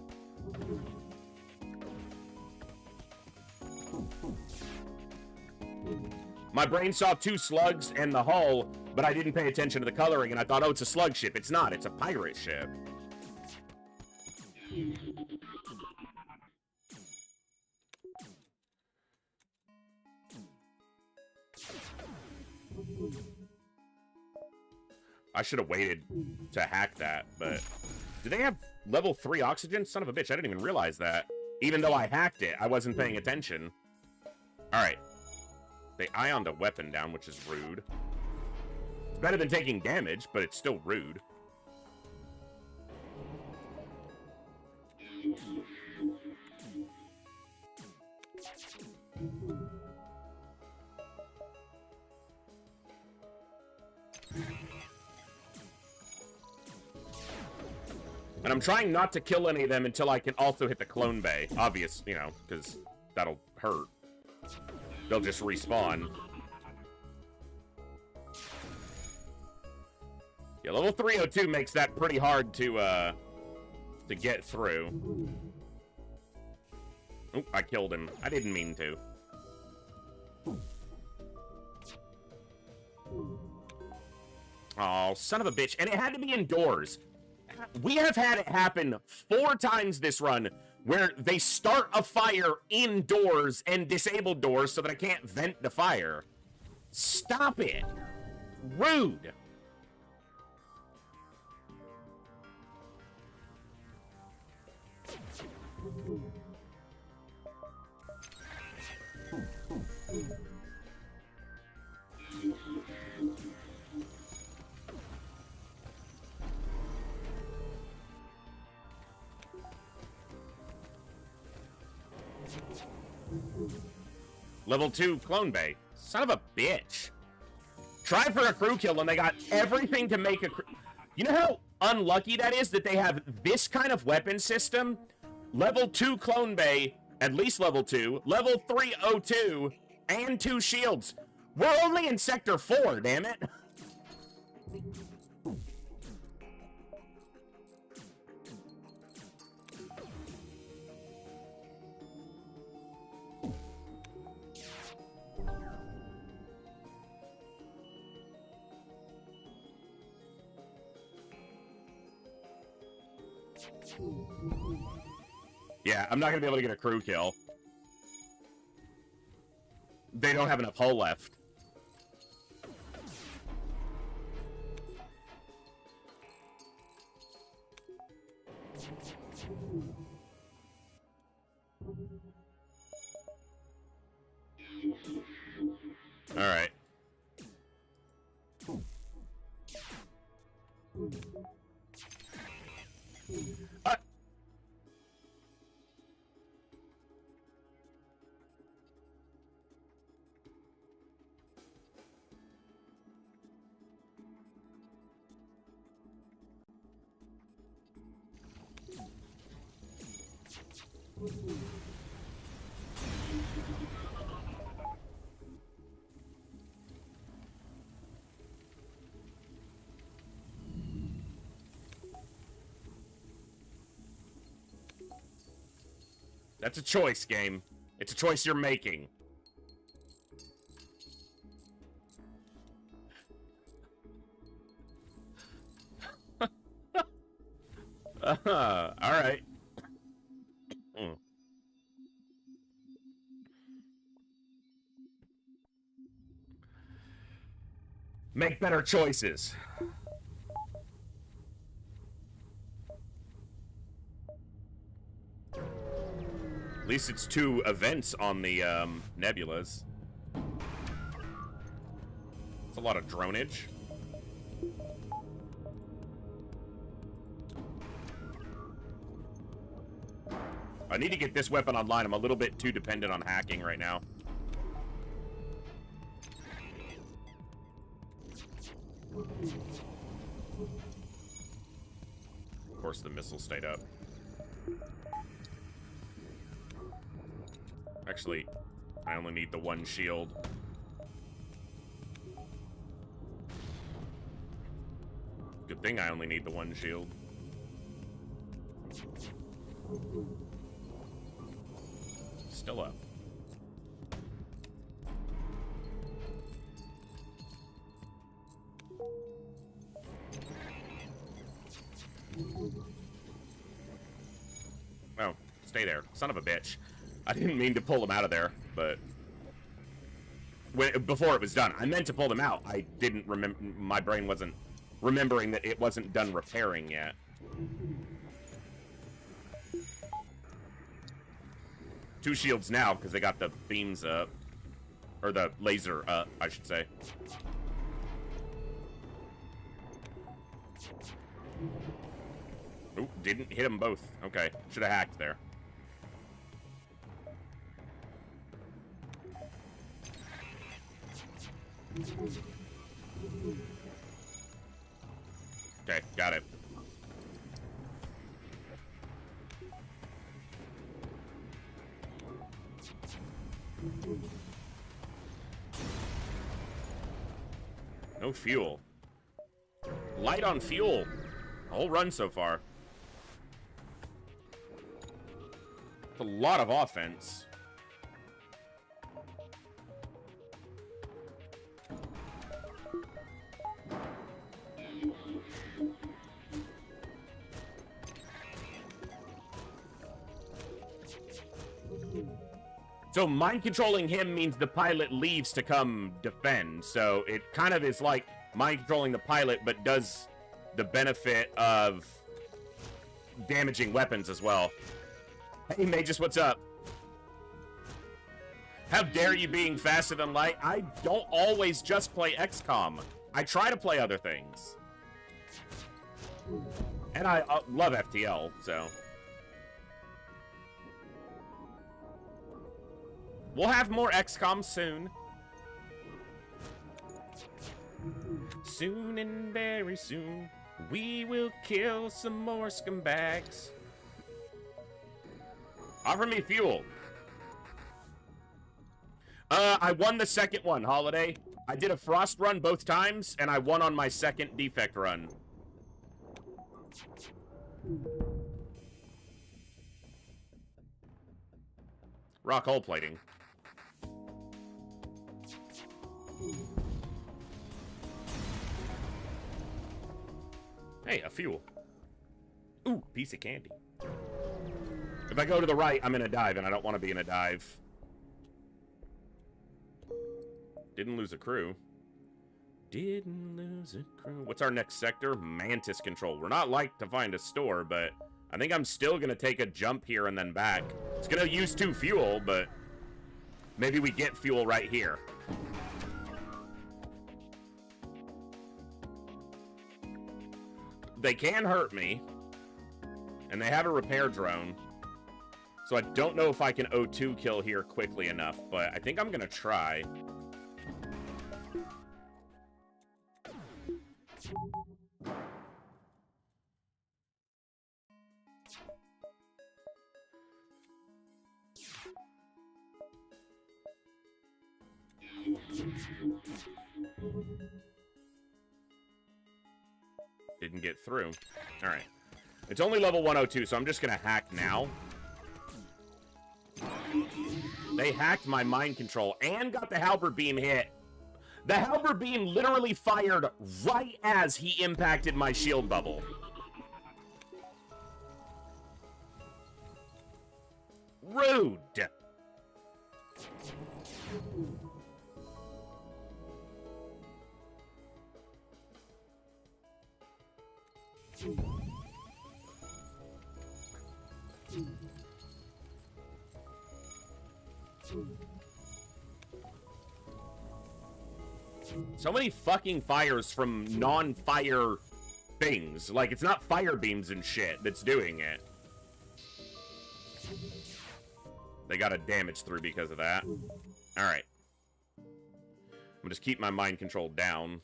My brain saw 2 slugs and the hull, but I didn't pay attention to the coloring, and I thought, oh, it's a slug ship. It's not. It's a pirate ship. I should have waited to hack that, but... Do they have level 3 oxygen? Son of a bitch, I didn't even realize that. Even though I hacked it, I wasn't paying attention. Alright. They ioned a weapon down, which is rude. It's better than taking damage, but it's still rude. And I'm trying not to kill any of them until I can also hit the clone bay. Obvious, you know, because that'll hurt. They'll just respawn. Yeah, level 302 makes that pretty hard to get through. Oh, I killed him. I didn't mean to. Oh, son of a bitch. And it had to be indoors. We have had it happen 4 times this run where they start a fire indoors and disable doors so that I can't vent the fire. Stop it. Rude. Level 2 clone bay. Son of a bitch. Try for a crew kill and they got everything to make a crew... You know how unlucky that is that they have this kind of weapon system? Level 2 clone bay, at least level 2, level 3 O2, and 2 shields. We're only in sector 4, damn it. Yeah, I'm not gonna be able to get a crew kill. They don't have enough hull left. All right. That's a choice, game. It's a choice you're making. Alright. Make better choices. At least it's 2 events on the nebulas. It's a lot of dronage. I need to get this weapon online. I'm a little bit too dependent on hacking right now. Of course, the missile stayed up. Actually, I only need the 1 shield. Good thing I only need the 1 shield. Still up. Oh, stay there. Son of a bitch. I didn't mean to pull him out of there, but... before it was done. I meant to pull them out. I didn't remember... My brain wasn't remembering that it wasn't done repairing yet. Two shields now, because they got the beams up. Or the laser up, I should say. Oop, didn't hit them both. Okay, should have hacked there. Okay, got it. No fuel. Light on fuel. Whole run so far. It's a lot of offense. So mind controlling him means the pilot leaves to come defend. So it kind of is like mind controlling the pilot, but does the benefit of damaging weapons as well. Hey, Magus, what's up? How dare you being faster than light? I don't always just play XCOM. I try to play other things. And I love FTL, so... We'll have more XCOM soon. Soon and very soon, we will kill some more scumbags. Offer me fuel. I won the second one, Holiday. I did a frost run both times, and I won on my second defect run. Rock hull plating. Hey, a fuel. Ooh, piece of candy. If I go to the right, I'm in a dive, and I don't want to be in a dive. Didn't lose a crew. Didn't lose a crew. What's our next sector? Mantis control. We're not like to find a store, but I think I'm still going to take a jump here and then back. It's going to use 2 fuel, but maybe we get fuel right here. They can hurt me, and they have a repair drone, so I don't know if I can O2 kill here quickly enough, but I think I'm going to try. Didn't get through. Alright. It's only level 102, so I'm just gonna hack now. They hacked my mind control and got the halberd beam hit. The halberd beam literally fired right as he impacted my shield bubble. Rude. So many fucking fires from non-fire things. Like, it's not fire beams and shit that's doing it. They got a damage through because of that. Alright. I'm gonna just keep my mind control down.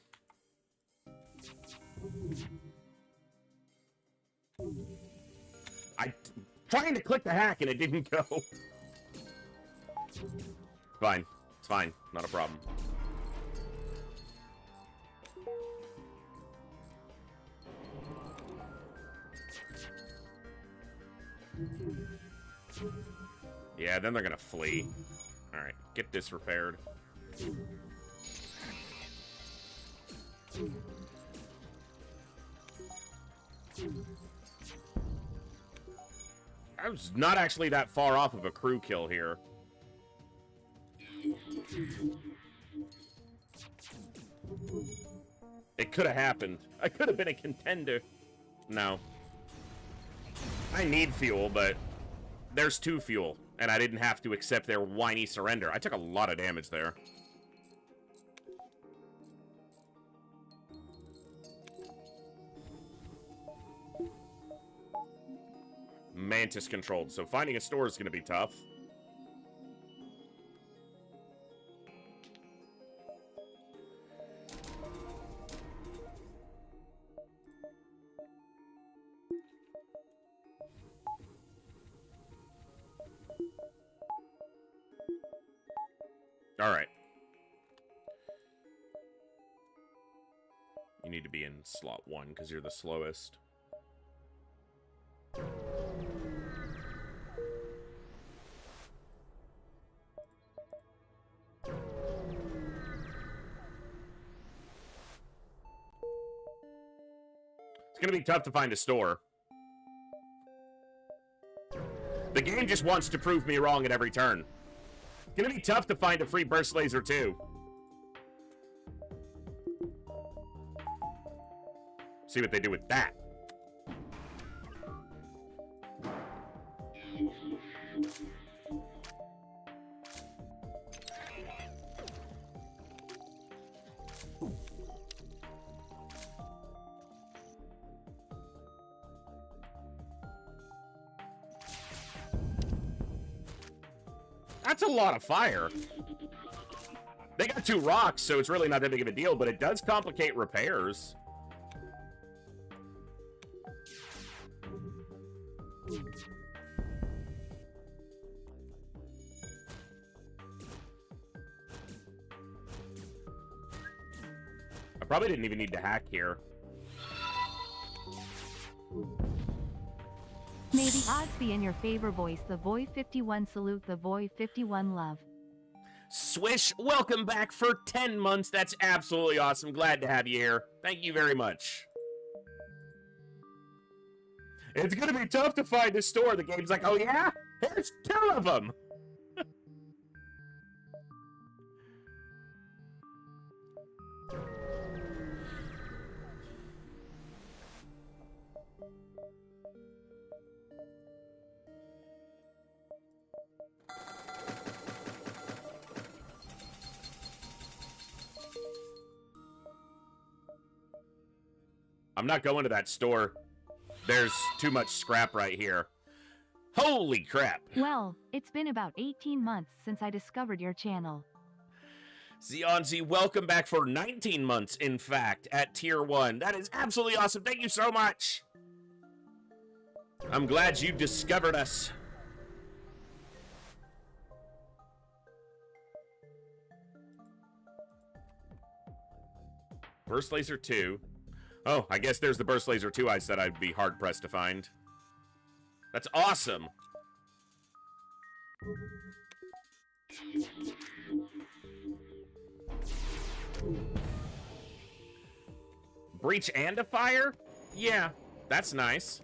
I'm trying to click the hack and it didn't go. Fine. It's fine. Not a problem. Yeah, then they're gonna flee. Alright, get this repaired. I was not actually that far off of a crew kill here. It could have happened. I could have been a contender. No. I need fuel, but there's 2 fuel, and I didn't have to accept their whiny surrender. I took a lot of damage there. Mantis controlled, so finding a store is going to be tough. Alright. You need to be in slot 1, because you're the slowest. It's gonna be tough to find a store. The game just wants to prove me wrong at every turn. It's gonna be tough to find a free burst laser too. See what they do with that. That's a lot of fire. They got 2 rocks, so it's really not that big of a deal, but it does complicate repairs. I probably didn't even need to hack here. May the odds be in your favor, voice. The Void 51 salute. The Void 51 love. Swish, welcome back for 10 months. That's absolutely awesome. Glad to have you here. Thank you very much. It's gonna be tough to find a store. The game's like, oh yeah? There's 2 of them! I'm not going to that store. There's too much scrap right here. Holy crap. Well, it's been about 18 months since I discovered your channel. Zionzi, welcome back for 19 months, in fact, at Tier 1. That is absolutely awesome. Thank you so much. I'm glad you discovered us. Burst Laser 2. Oh, I guess there's the Burst Laser 2 I said I'd be hard-pressed to find. That's awesome! Breach and a fire? Yeah, that's nice.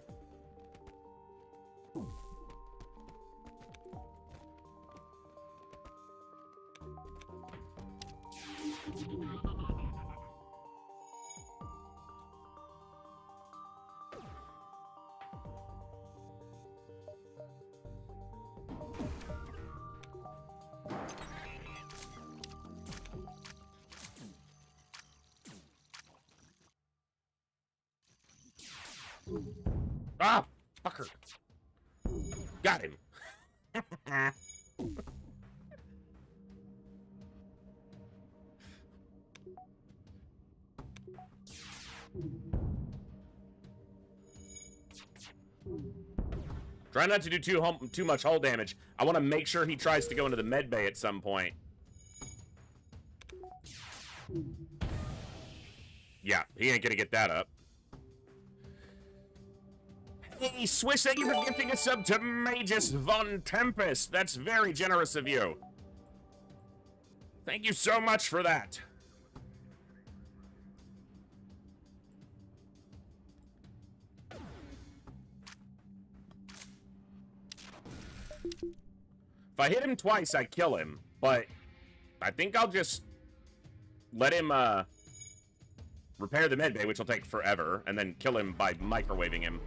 Ah, fucker. Got him. Try not to do too much hull damage. I want to make sure he tries to go into the med bay at some point. Yeah, he ain't gonna get that up. Hey, Swiss, thank you for gifting a sub to Magus Von Tempest. That's very generous of you. Thank you so much for that. If I hit him twice, I kill him, but I think I'll just let him repair the medbay, which will take forever, and then kill him by microwaving him.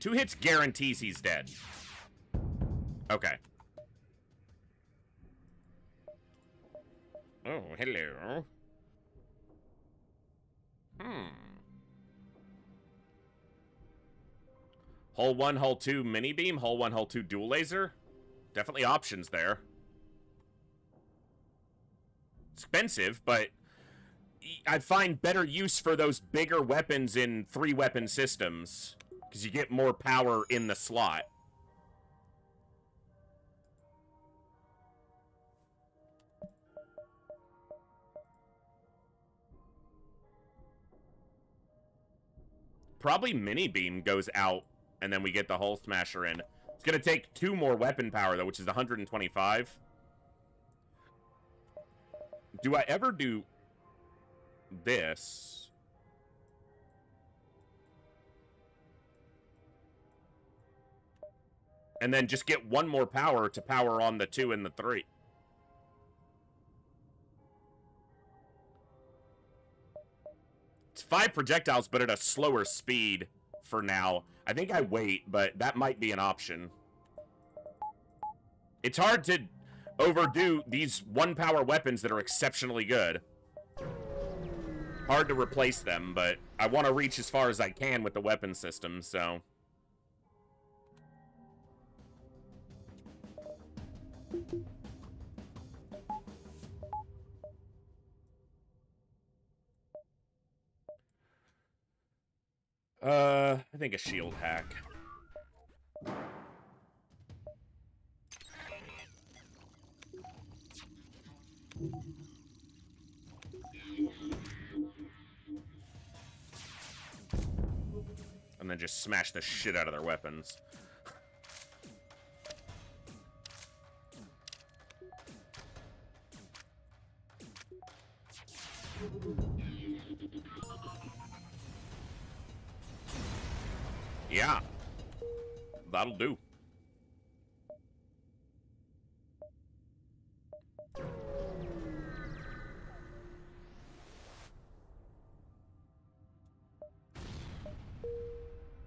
Two hits guarantees he's dead. Okay. Oh, hello. Hull 1, Hull 2 mini beam, Hull 1, Hull 2 dual laser. Definitely options there. Expensive, but I find better use for those bigger weapons in 3-weapon systems, because you get more power in the slot. Probably mini beam goes out, and then we get the hull smasher in. It's gonna take 2 more weapon power, though, which is 125. Do I ever do this? And then just get 1 more power to power on the 2 and the 3. It's 5 projectiles, but at a slower speed for now. I think I wait, but that might be an option. It's hard to overdo these 1-power weapons that are exceptionally good. Hard to replace them, but I want to reach as far as I can with the weapon system, so... I think a shield hack. And then just smash the shit out of their weapons. Yeah. That'll do.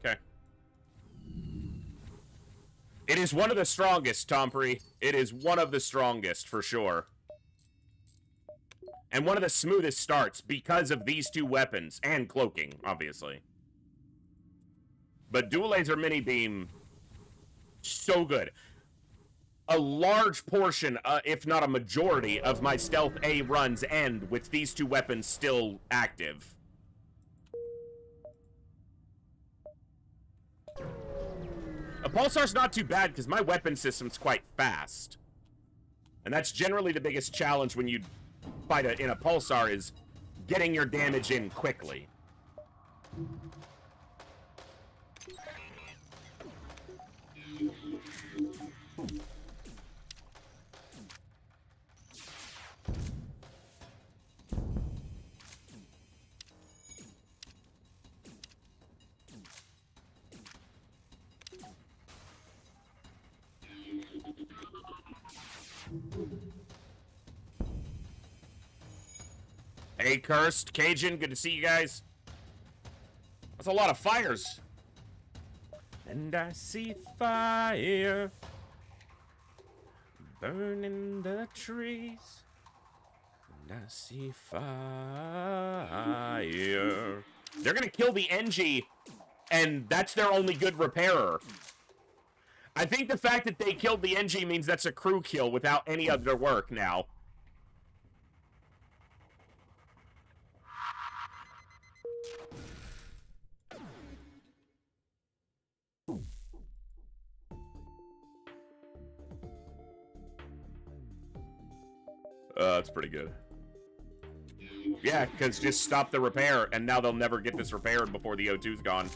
Okay. It is one of the strongest, Tompree. It is one of the strongest, for sure. And one of the smoothest starts because of these 2 weapons. And cloaking, obviously. But dual laser mini beam, so good. A large portion, if not a majority, of my stealth A runs end with these 2 weapons still active. A pulsar's not too bad because my weapon system's quite fast. And that's generally the biggest challenge when you fight in a pulsar is getting your damage in quickly. Hey, Cursed, Cajun, good to see you guys. That's a lot of fires. And I see fire burning the trees. And I see fire. They're gonna kill the NG, and that's their only good repairer. I think the fact that they killed the NG means that's a crew kill without any other work now. That's pretty good. Yeah, because just stop the repair, and now they'll never get this repaired before the O2's gone.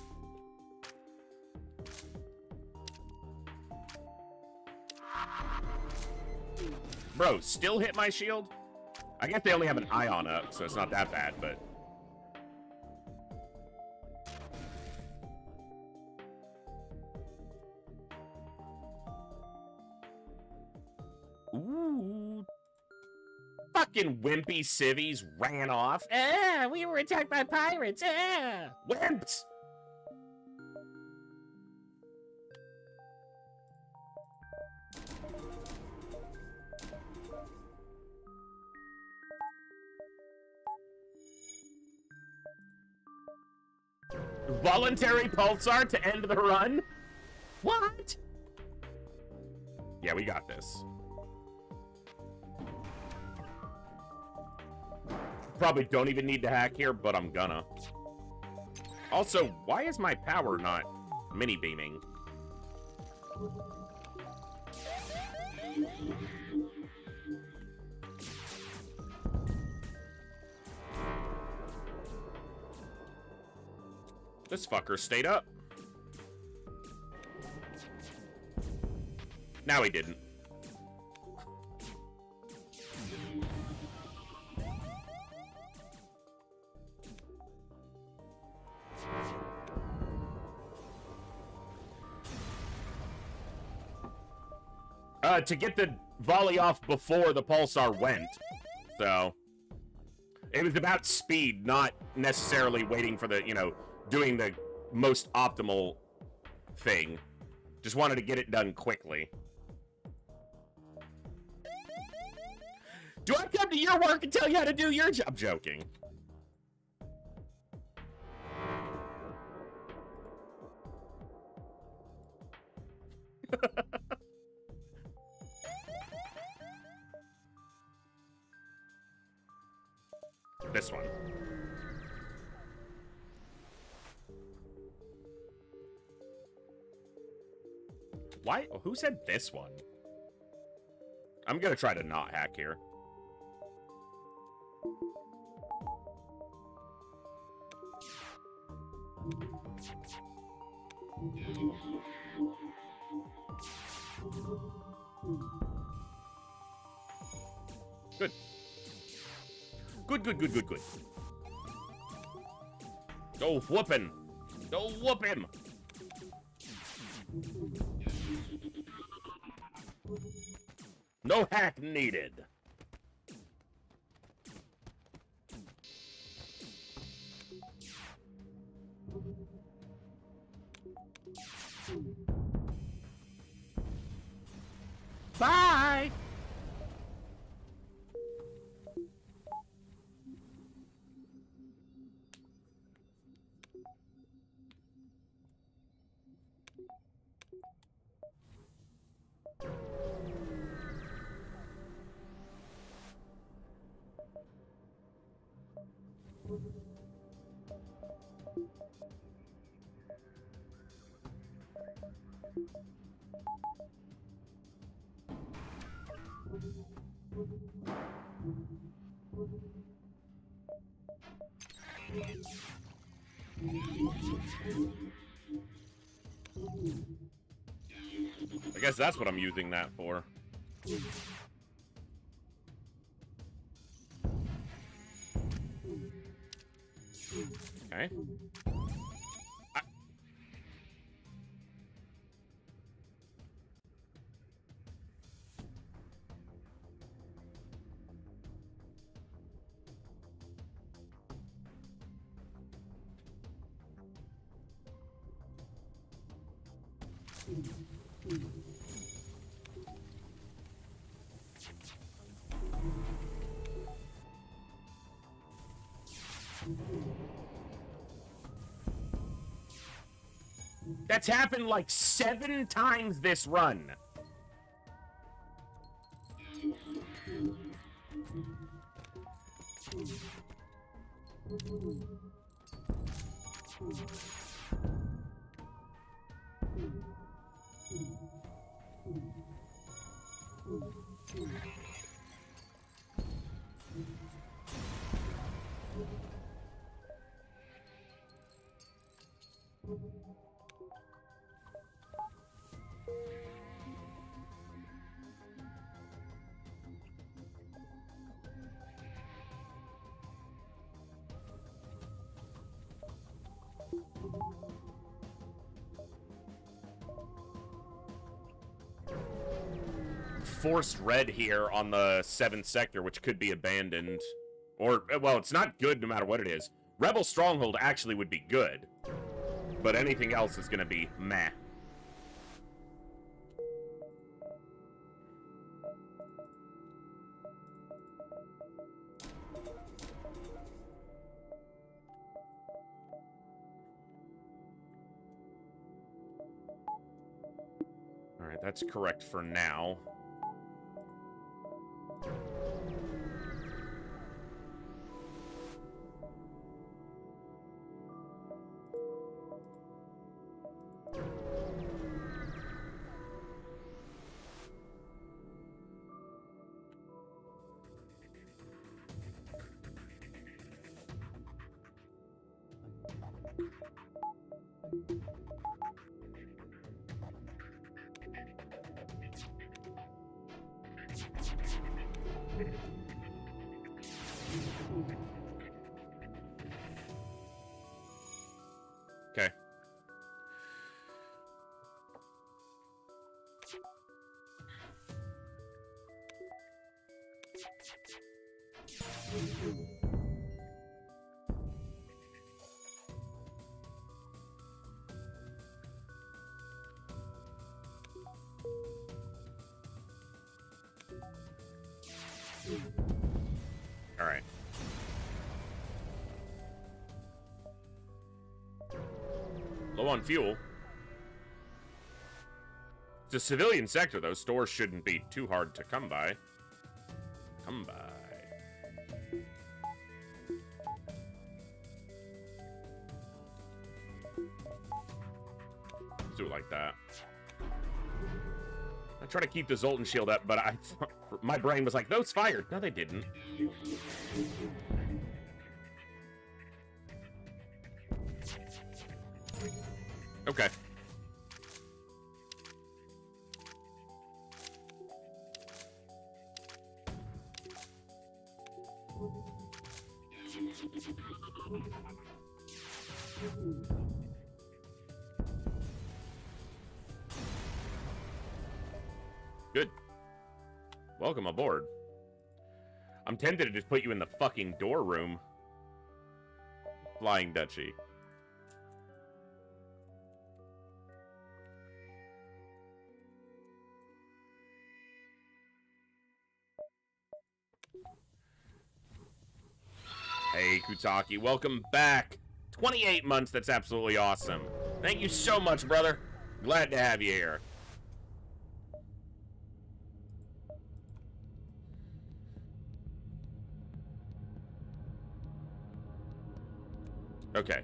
Bro, still hit my shield? I guess they only have an ion up, so it's not that bad, but... Ooh. Fucking wimpy civvies ran off. Ah, we were attacked by pirates. Ah, wimps. Voluntary pulsar to end the run? What? Yeah, we got this. Probably don't even need to hack here, but I'm gonna. Also, why is my power not mini beaming? This fucker stayed up. Now he didn't. To get the volley off before the pulsar went. So, it was about speed, not necessarily waiting for the, you know, doing the most optimal thing. Just wanted to get it done quickly. Do I come to your work and tell you how to do your job? I'm joking. This one. Why? Who said this one? I'm gonna try to not hack here. Good. Good, good, good, good, good. Go whoop him. Go whoop him. No hack needed. Bye. I guess that's what I'm using that for. Okay. That's happened like 7 times this run. Forced red here on the 7th sector, which could be abandoned. Or, well, it's not good no matter what it is. Rebel Stronghold actually would be good. But anything else is going to be meh. Alright, that's correct for now. Okay. All right. Low on fuel. It's a civilian sector, though. Stores shouldn't be too hard to come by. Come by. Let's do it like that. I try to keep the Zoltan shield up, but my brain was like, those fired. No, they didn't. Okay. Good. Welcome aboard. I'm tempted to just put you in the fucking door room. Flying Duchy. Hey, Kutaki, welcome back. 28 months, that's absolutely awesome. Thank you so much, brother. Glad to have you here. Okay.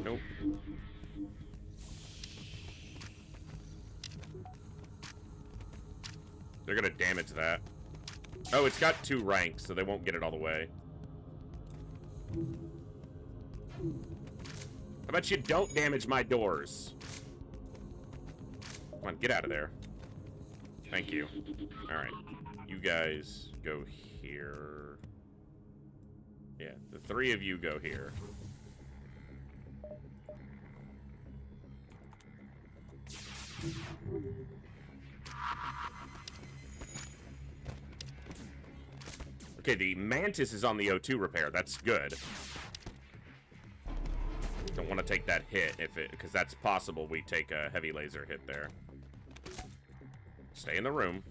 Nope. They're gonna damage that. Oh, it's got 2 ranks, so they won't get it all the way. How about you don't damage my doors? Come on, get out of there. Thank you. Alright. You guys go here. Yeah, the 3 of you go here. Okay, the Mantis is on the O2 repair. That's good. Don't want to take that hit because that's possible we take a heavy laser hit there. Stay in the room.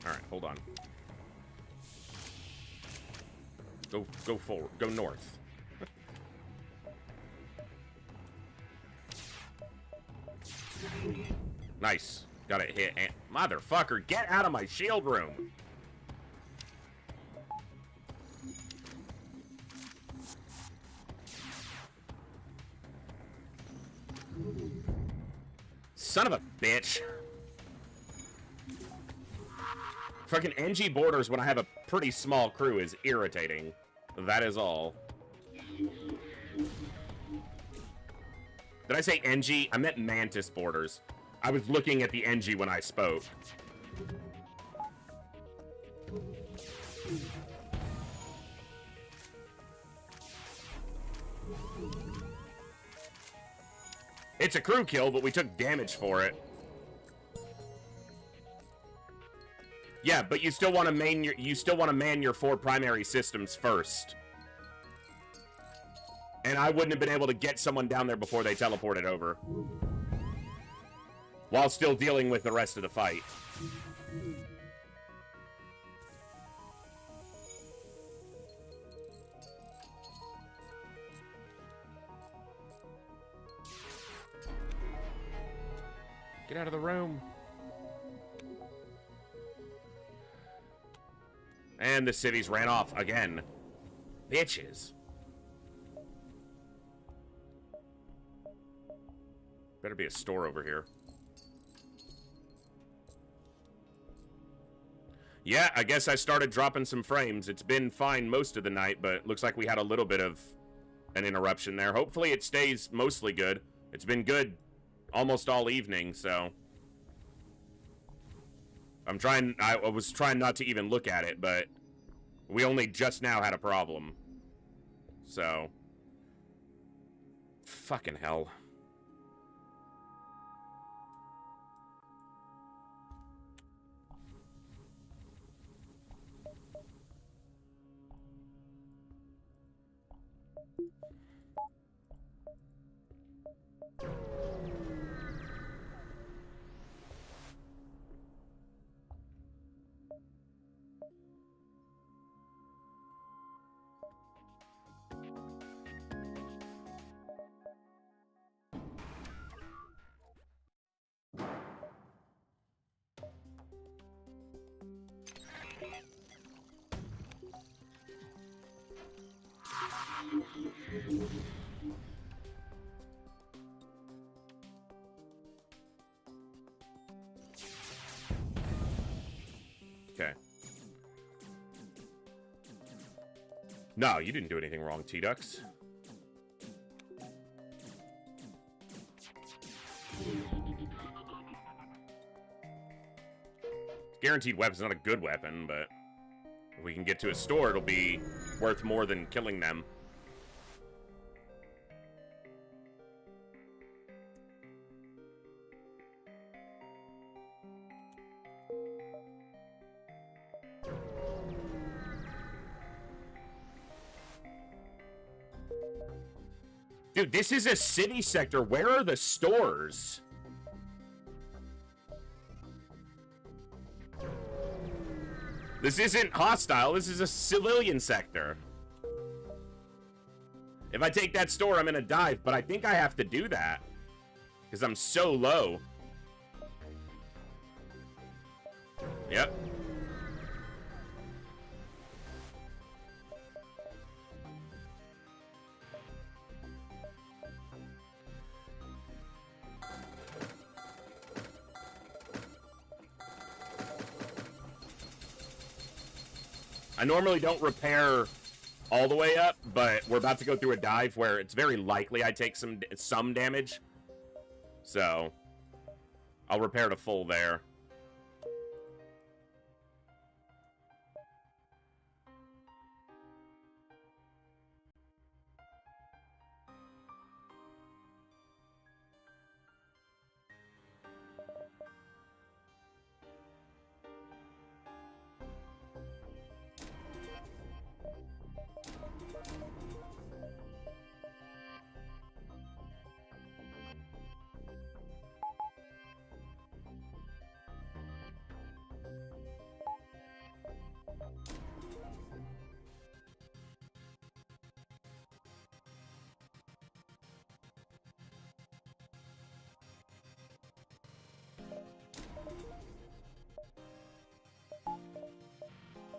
Alright, hold on. Go forward. Go north. Nice. Got it hit. And motherfucker, get out of my shield room. Son of a bitch. Fucking NG borders when I have a pretty small crew is irritating. That is all. Did I say NG? I meant Mantis borders. I was looking at the NG when I spoke. It's a crew kill, but we took damage for it. Yeah, but you still want to man your 4 primary systems first. And I wouldn't have been able to get someone down there before they teleported over. While still dealing with the rest of the fight. Get out of the room. And the civvies ran off again. Bitches. Better be a store over here. Yeah, I guess I started dropping some frames. It's been fine most of the night, but looks like we had a little bit of an interruption there. Hopefully it stays mostly good. It's been good almost all evening, so... I was trying not to even look at it, but we only just now had a problem. So... Fucking hell. Okay. No, you didn't do anything wrong, T-Ducks. Guaranteed weapon's not a good weapon, but if we can get to a store, it'll be worth more than killing them. Dude, this is a city sector. Where are the stores? This isn't hostile. This is a civilian sector. If I take that store, I'm gonna dive, but I think I have to do that because I'm so low. Yep. I normally don't repair all the way up, but we're about to go through a dive where it's very likely I take some damage. So, I'll repair to full there.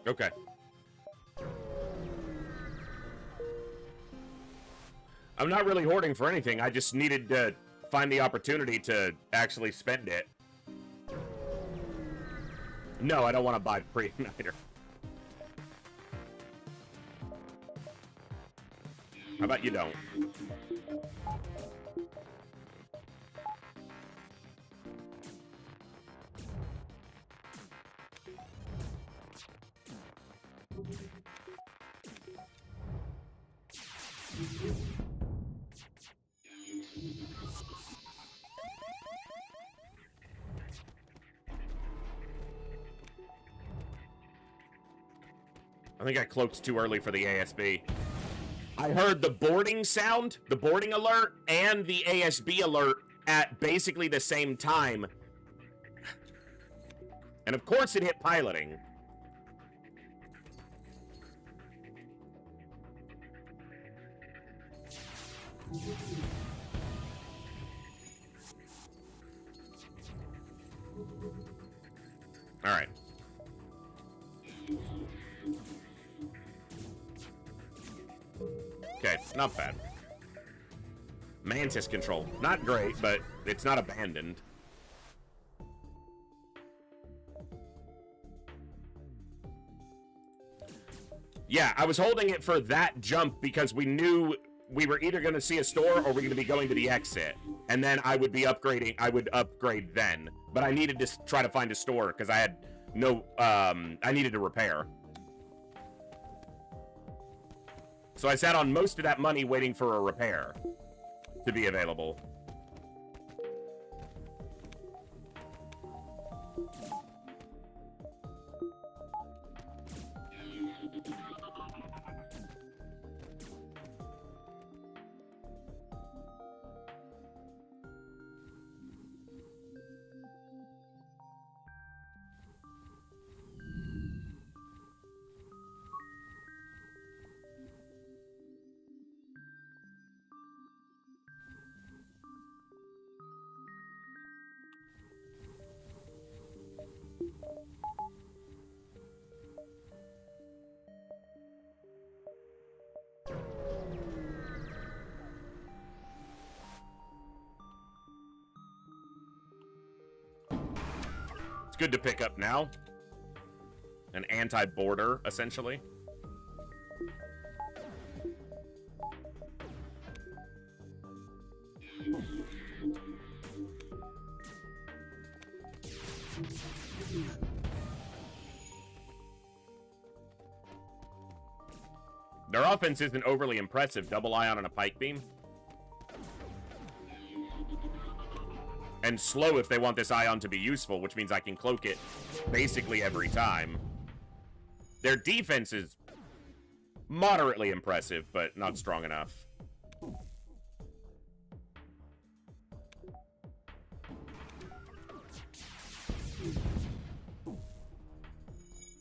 Okay. I'm not really hoarding for anything. I just needed to find the opportunity to actually spend it. No, I don't want to buy pre-igniter. How about you don't? I think I cloaked too early for the ASB. I heard the boarding sound, the boarding alert, and the ASB alert at basically the same time. And of course it hit piloting. All right. Okay, not bad. Mantis control. Not great, but it's not abandoned. Yeah, I was holding it for that jump because we knew we were either going to see a store or we're going to be going to the exit. And then I would be upgrading. I would upgrade then. But I needed to try to find a store because I had no, I needed to repair. So I sat on most of that money waiting for a repair to be available. It's good to pick up now. An anti-border, essentially. Their offense isn't overly impressive. Double ion on a pike beam. And slow if they want this ion to be useful, which means I can cloak it basically every time. Their defense is moderately impressive, but not strong enough.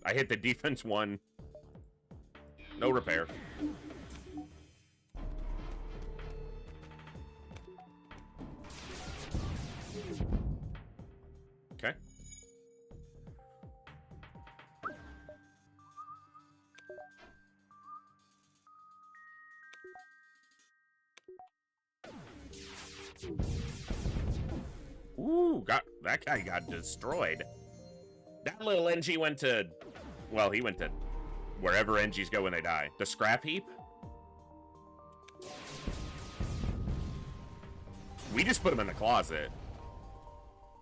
I hit the defense one. No repair. Okay. Ooh, that guy got destroyed. That little NG went to... Well, he went to wherever NGs go when they die. The scrap heap? We just put him in the closet.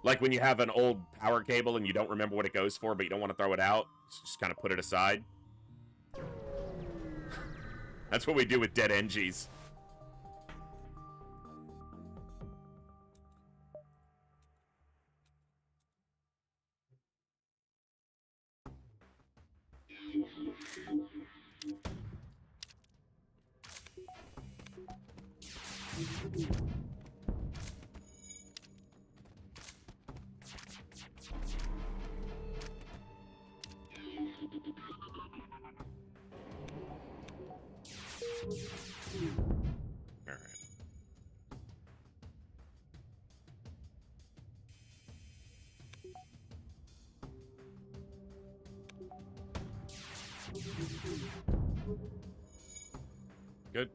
Like when you have an old power cable and you don't remember what it goes for, but you don't want to throw it out. Just kind of put it aside. That's what we do with dead NGs. All right. Good.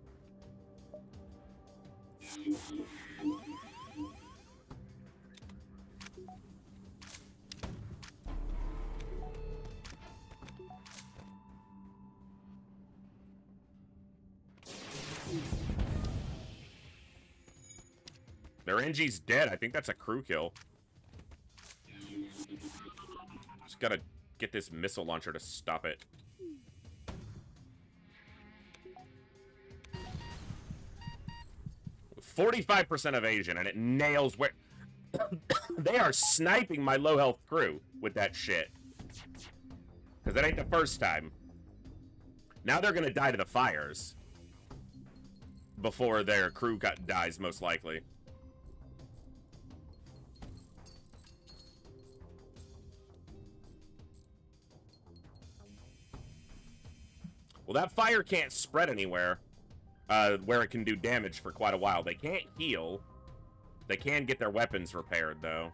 Their NG's dead. I think that's a crew kill. Just gotta get this missile launcher to stop it. With 45% evasion, and it nails where... They are sniping my low-health crew with that shit. Because that ain't the first time. Now they're gonna die to the fires. Before their crew dies, most likely. Well, that fire can't spread anywhere where it can do damage for quite a while. They can't heal. They can get their weapons repaired, though.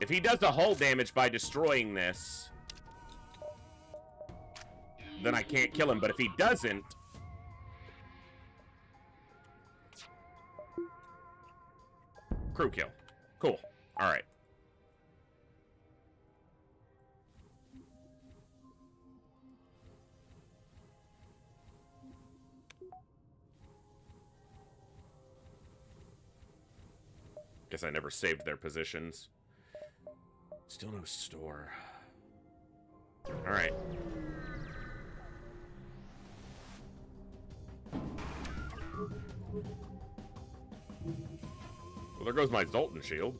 If he does the hull damage by destroying this, then I can't kill him. But if he doesn't... Crew kill. Cool. Alright. Guess I never saved their positions. Still no store. Alright. Well, there goes my Zoltan shield.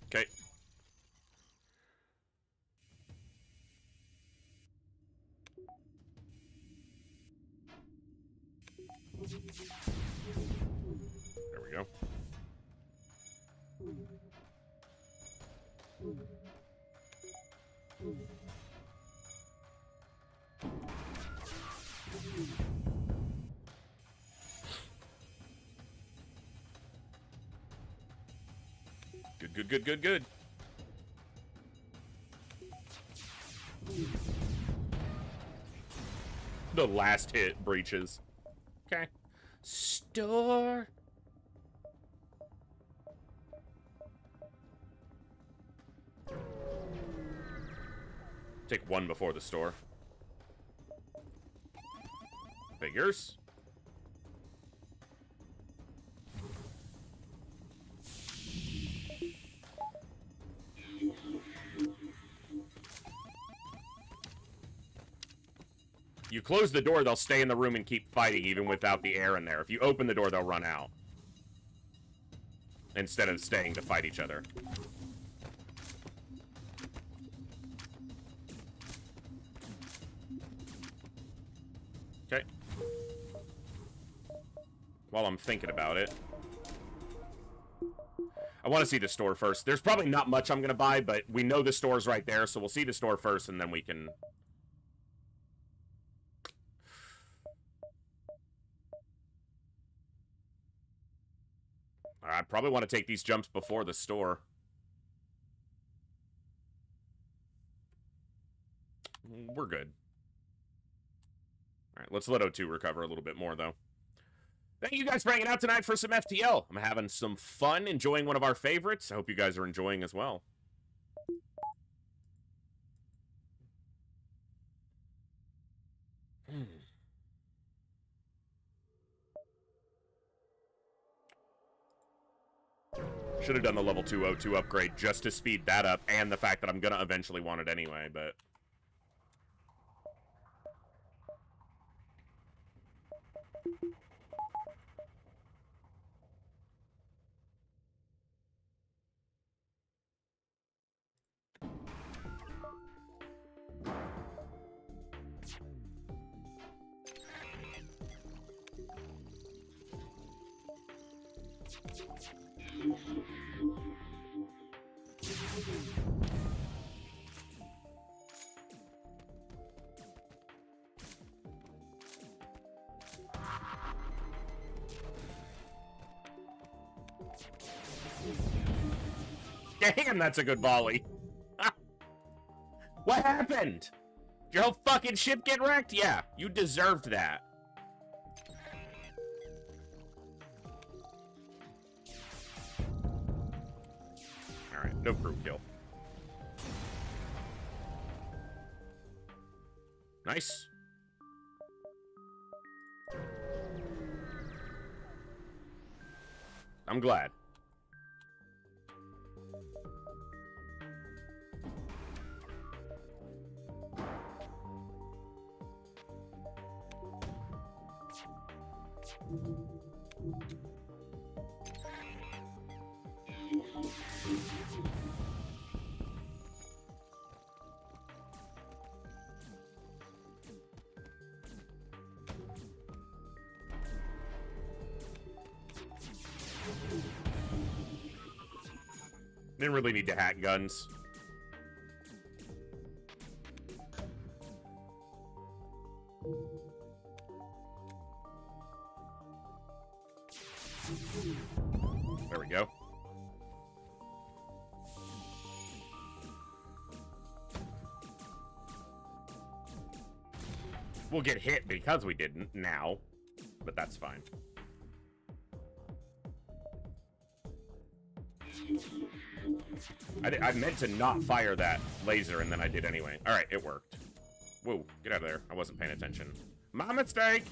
Okay. There we go. Good. The last hit breaches. Okay. Store. Take one before the store. Figures. You close the door, they'll stay in the room and keep fighting even without the air in there. If you open the door, they'll run out. Instead of staying to fight each other. Okay. While I'm thinking about it. I want to see the store first. There's probably not much I'm going to buy, but we know the store's right there, so we'll see the store first, and then we can... I probably want to take these jumps before the store. We're good. Alright, let's let O2 recover a little bit more, though. Thank you guys for hanging out tonight for some FTL. I'm having some fun enjoying one of our favorites. I hope you guys are enjoying as well. Should have done the level 2 O2 upgrade just to speed that up, and the fact that I'm going to eventually want it anyway, but... Damn, that's a good volley. What happened? Did your whole fucking ship get wrecked? Yeah, you deserved that. Alright, no crew kill. Nice. I'm glad. Didn't really need to hack guns. There we go. We'll get hit because we didn't now, but that's fine. I meant to not fire that laser, and then I did anyway. Alright, it worked. Whoa, get out of there. I wasn't paying attention. My mistake!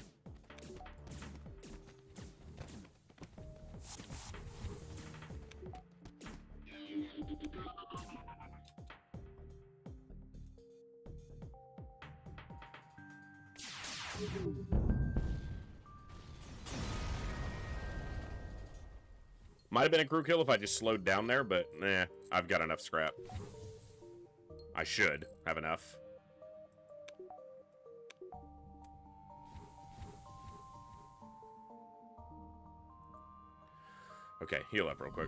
Might have been a crew kill if I just slowed down there, but nah, I've got enough scrap. I should have enough. Okay, heal up real quick.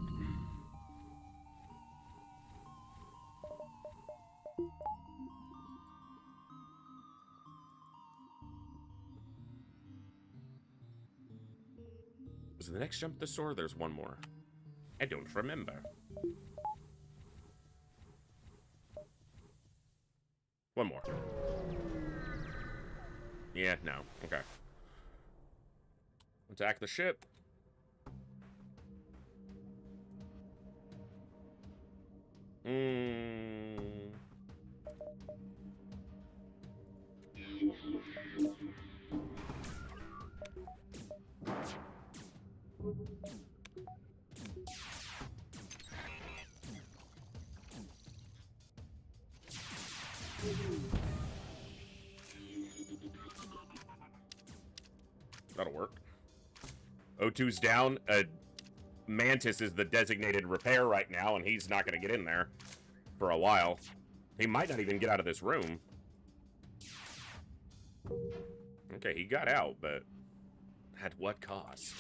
Was the next jump at the store? There's one more. I don't remember. One more. Yeah, no. Okay. Attack the ship. That'll work. O2's down. Mantis is the designated repair right now, and he's not going to get in there for a while. He might not even get out of this room. Okay, he got out, but at what cost?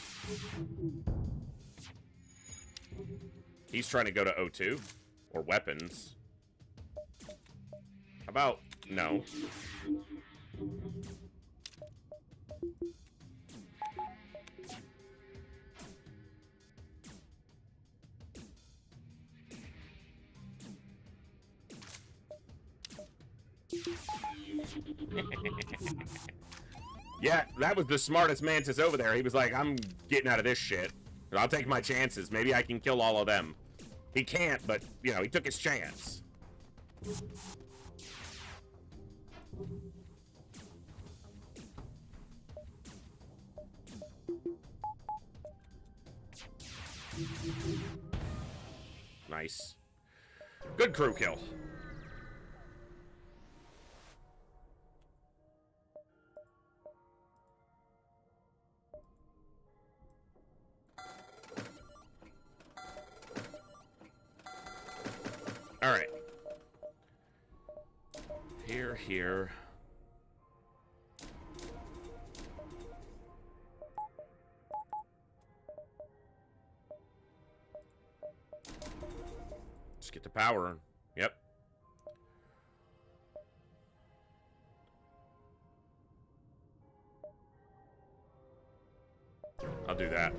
He's trying to go to O2 or weapons. How about no? Yeah, that was the smartest mantis over there. He was like, I'm getting out of this shit. I'll take my chances. Maybe I can kill all of them. He can't, but, you know, he took his chance. Nice. Good crew kill. All right. Here. Just get the power. Yep. I'll do that.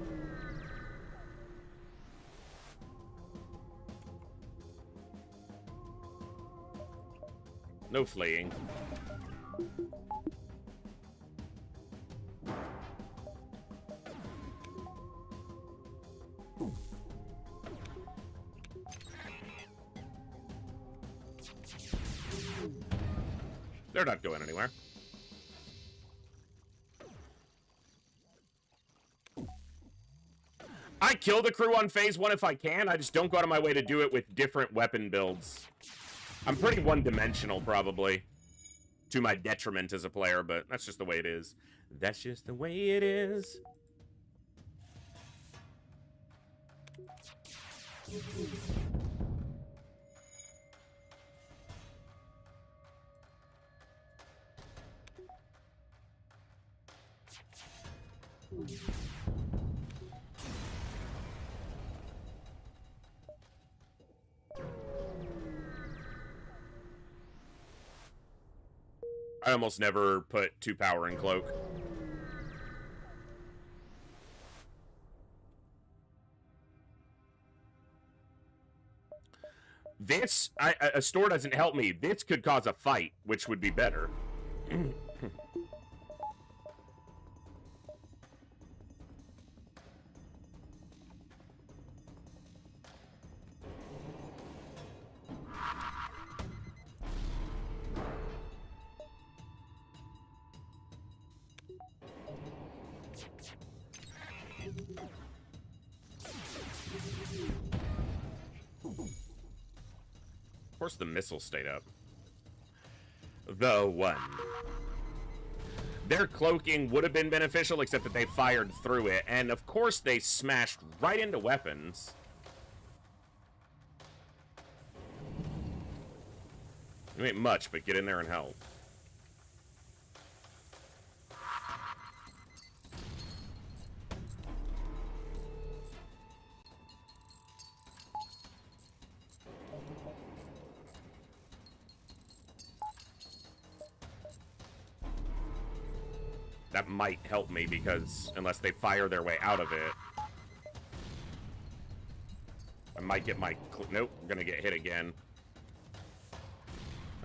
No fleeing. They're not going anywhere. I kill the crew on phase 1 if I can. I just don't go out of my way to do it with different weapon builds. I'm pretty one-dimensional, probably. To my detriment as a player, but that's just the way it is. That's just the way it is. I almost never put 2 power in cloak. This, a store doesn't help me. This could cause a fight, which would be better. Of course the missile stayed up. The one. Their cloaking would have been beneficial, except that they fired through it. And of course they smashed right into weapons. You ain't much, but get in there and help. That might help me, because unless they fire their way out of it, I might get my... Nope, I'm gonna get hit again.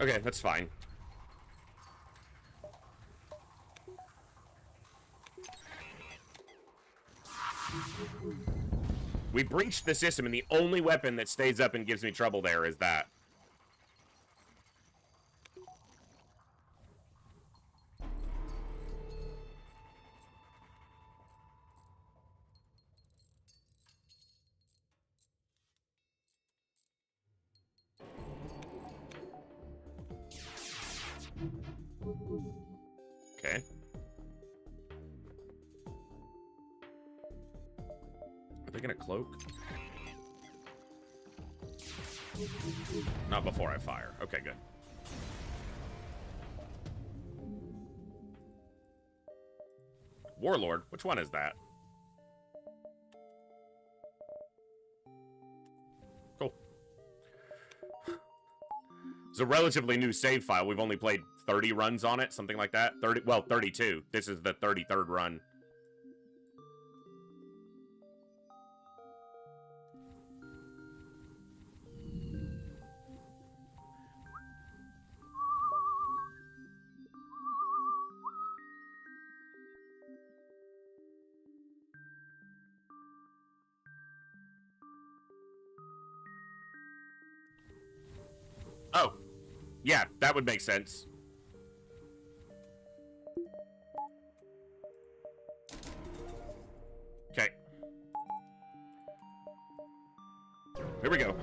Okay, that's fine. We breached the system, and the only weapon that stays up and gives me trouble there is that. Okay. Are they gonna cloak? Not before I fire. Okay, good. Warlord? Which one is that? It's a relatively new save file. We've only played 30 runs on it, something like that. 30, well, 32. This is the 33rd run. Oh, yeah, that would make sense. Okay. Here we go.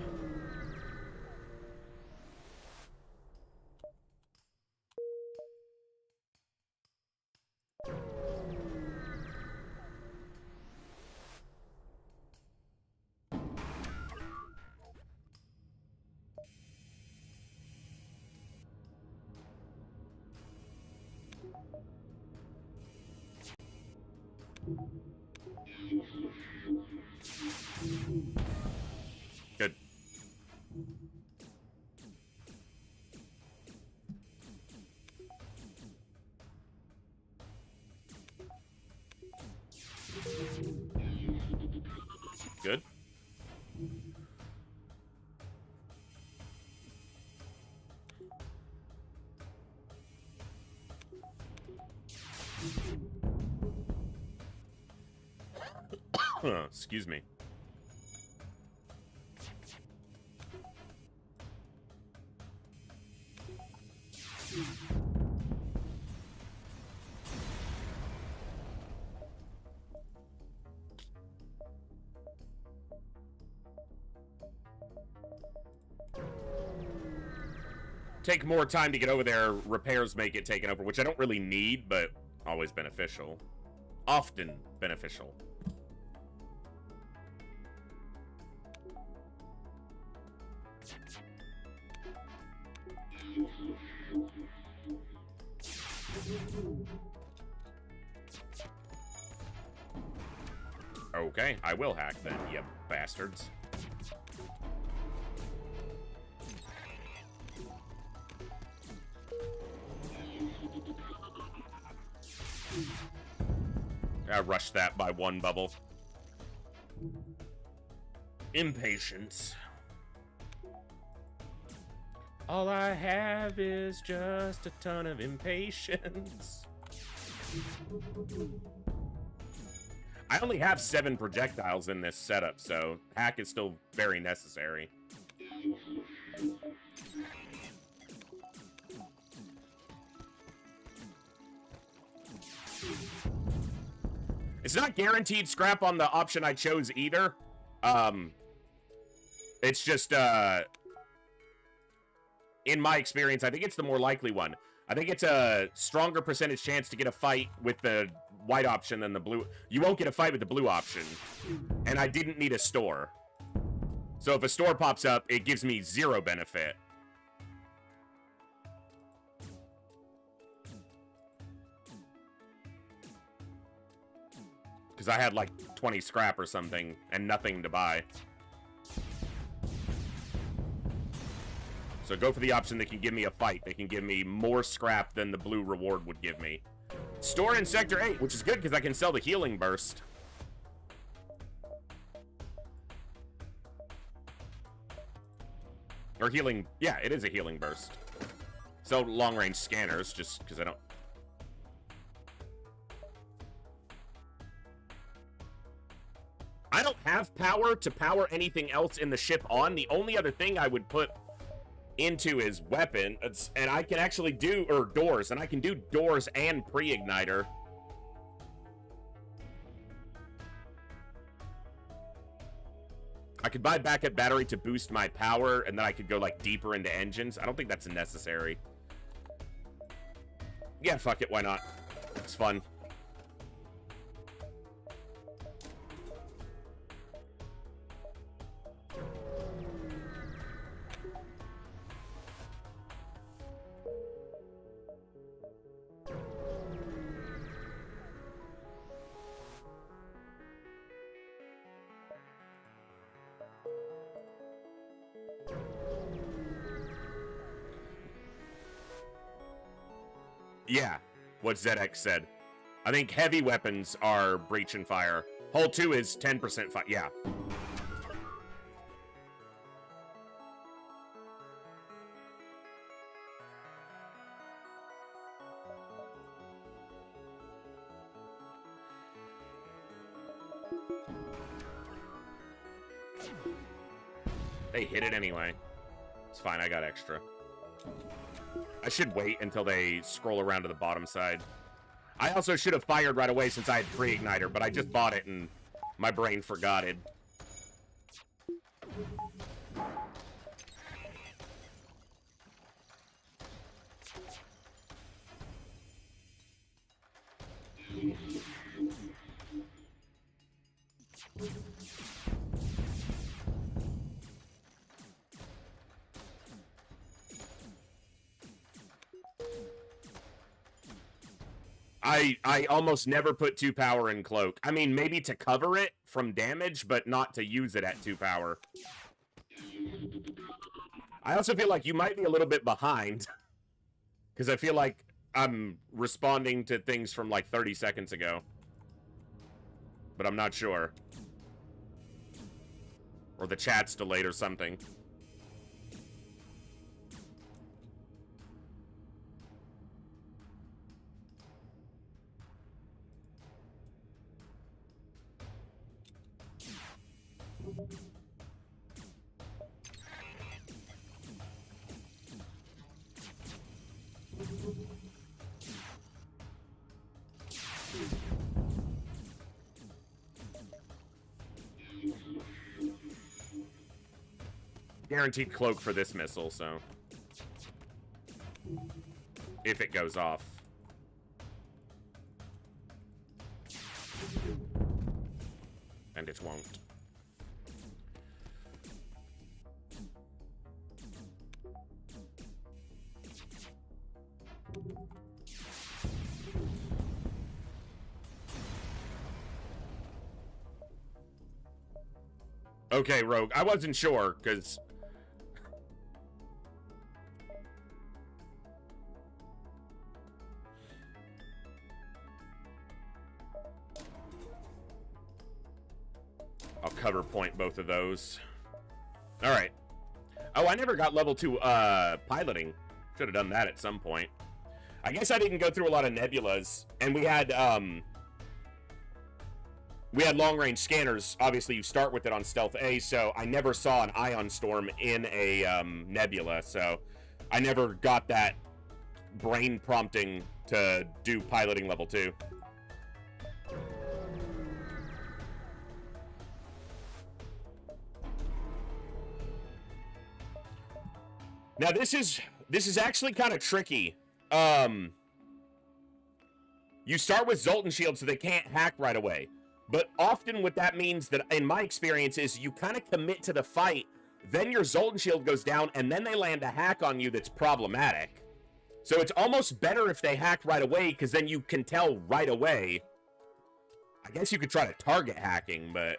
Good. Good. Excuse me. Take more time to get over there. Repairs make it taken over, which I don't really need, but always beneficial. Often beneficial. Okay, I will hack then, you bastards. I rushed that by one bubble. Impatience. All I have is just a ton of impatience. I only have 7 projectiles in this setup, so hack is still very necessary. It's not guaranteed scrap on the option I chose either. It's just, in my experience, I think it's the more likely one. I think it's a stronger percentage chance to get a fight with the white option than the blue. You won't get a fight with the blue option. And I didn't need a store. So if a store pops up, it gives me 0 benefit. Because I had like 20 scrap or something and nothing to buy. So go for the option that can give me a fight. That can give me more scrap than the blue reward would give me. Store in Sector 8, which is good because I can sell the healing burst. Or healing... Yeah, it is a healing burst. So long-range scanners, just because I don't... I don't have power to power anything else in the ship on. The only other thing I would put into his weapon, and I can actually do, or doors, and I can do doors and pre-igniter. I could buy backup battery to boost my power, and then I could go like deeper into engines. I don't think that's necessary. Yeah, fuck it, why not? It's fun. Yeah, what ZX said. I think heavy weapons are breach and fire. Hull 2 is 10% fire. Yeah. They hit it anyway. It's fine, I got extra. I should wait until they scroll around to the bottom side. I also should have fired right away since I had pre-igniter, but I just bought it and my brain forgot it. I almost never put 2 power in cloak. I mean, maybe to cover it from damage, but not to use it at 2 power. I also feel like you might be a little bit behind. Because I feel like I'm responding to things from like 30 seconds ago. But I'm not sure. Or the chat's delayed or something. Guaranteed cloak for this missile, so if it goes off. And it won't. Okay, Rogue. I wasn't sure, because... I'll cover point both of those. Alright. Oh, I never got level 2 piloting. Should have done that at some point. I guess I didn't go through a lot of nebulas, and we had long-range scanners. Obviously, you start with it on Stealth A, so I never saw an ion storm in a nebula, so I never got that brain prompting to do piloting level 2. Now, this is actually kind of tricky. You start with Zoltan Shield, so they can't hack right away. But often what that means, that in my experience, is you kind of commit to the fight, then your Zoltan Shield goes down, and then they land a hack on you that's problematic. So it's almost better if they hack right away, because then you can tell right away. I guess you could try to target hacking, but...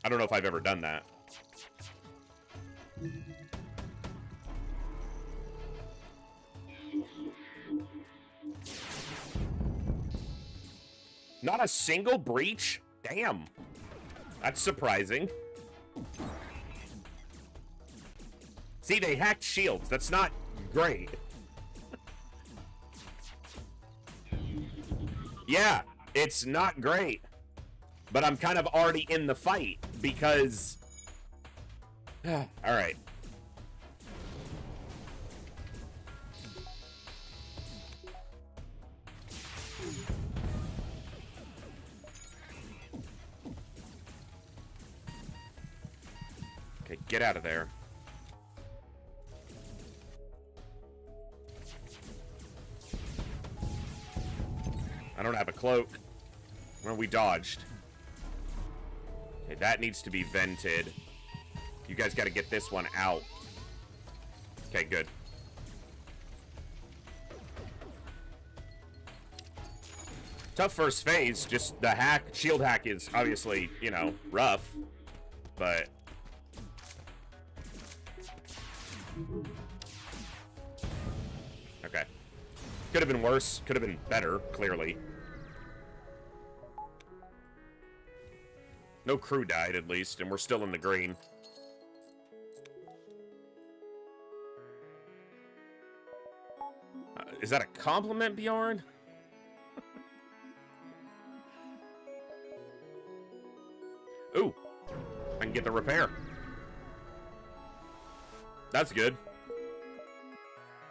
I don't know if I've ever done that. Not a single breach? Damn. That's surprising. See, they hacked shields. That's not great. Yeah, it's not great. But I'm kind of already in the fight because... Alright. Okay, get out of there. I don't have a cloak. Well, we dodged. Okay, that needs to be vented. You guys got to get this one out. Okay, good. Tough first phase. Just the hack, shield hack is obviously, you know, rough. But Okay. Could have been worse. Could have been better, clearly. No crew died, at least, and we're still in the green. Is that a compliment, Bjorn? Ooh. I can get the repair. That's good.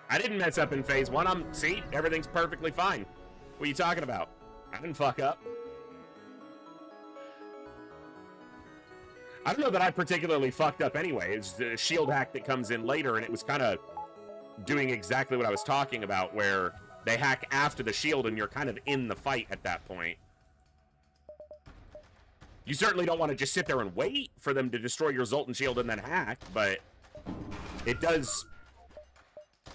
I didn't mess up in phase 1. See, everything's perfectly fine. What are you talking about? I didn't fuck up. I don't know that I particularly fucked up anyway. It's the shield hack that comes in later, and it was kind of doing exactly what I was talking about, where they hack after the shield, and you're kind of in the fight at that point. You certainly don't want to just sit there and wait for them to destroy your Zoltan shield and then hack, but it does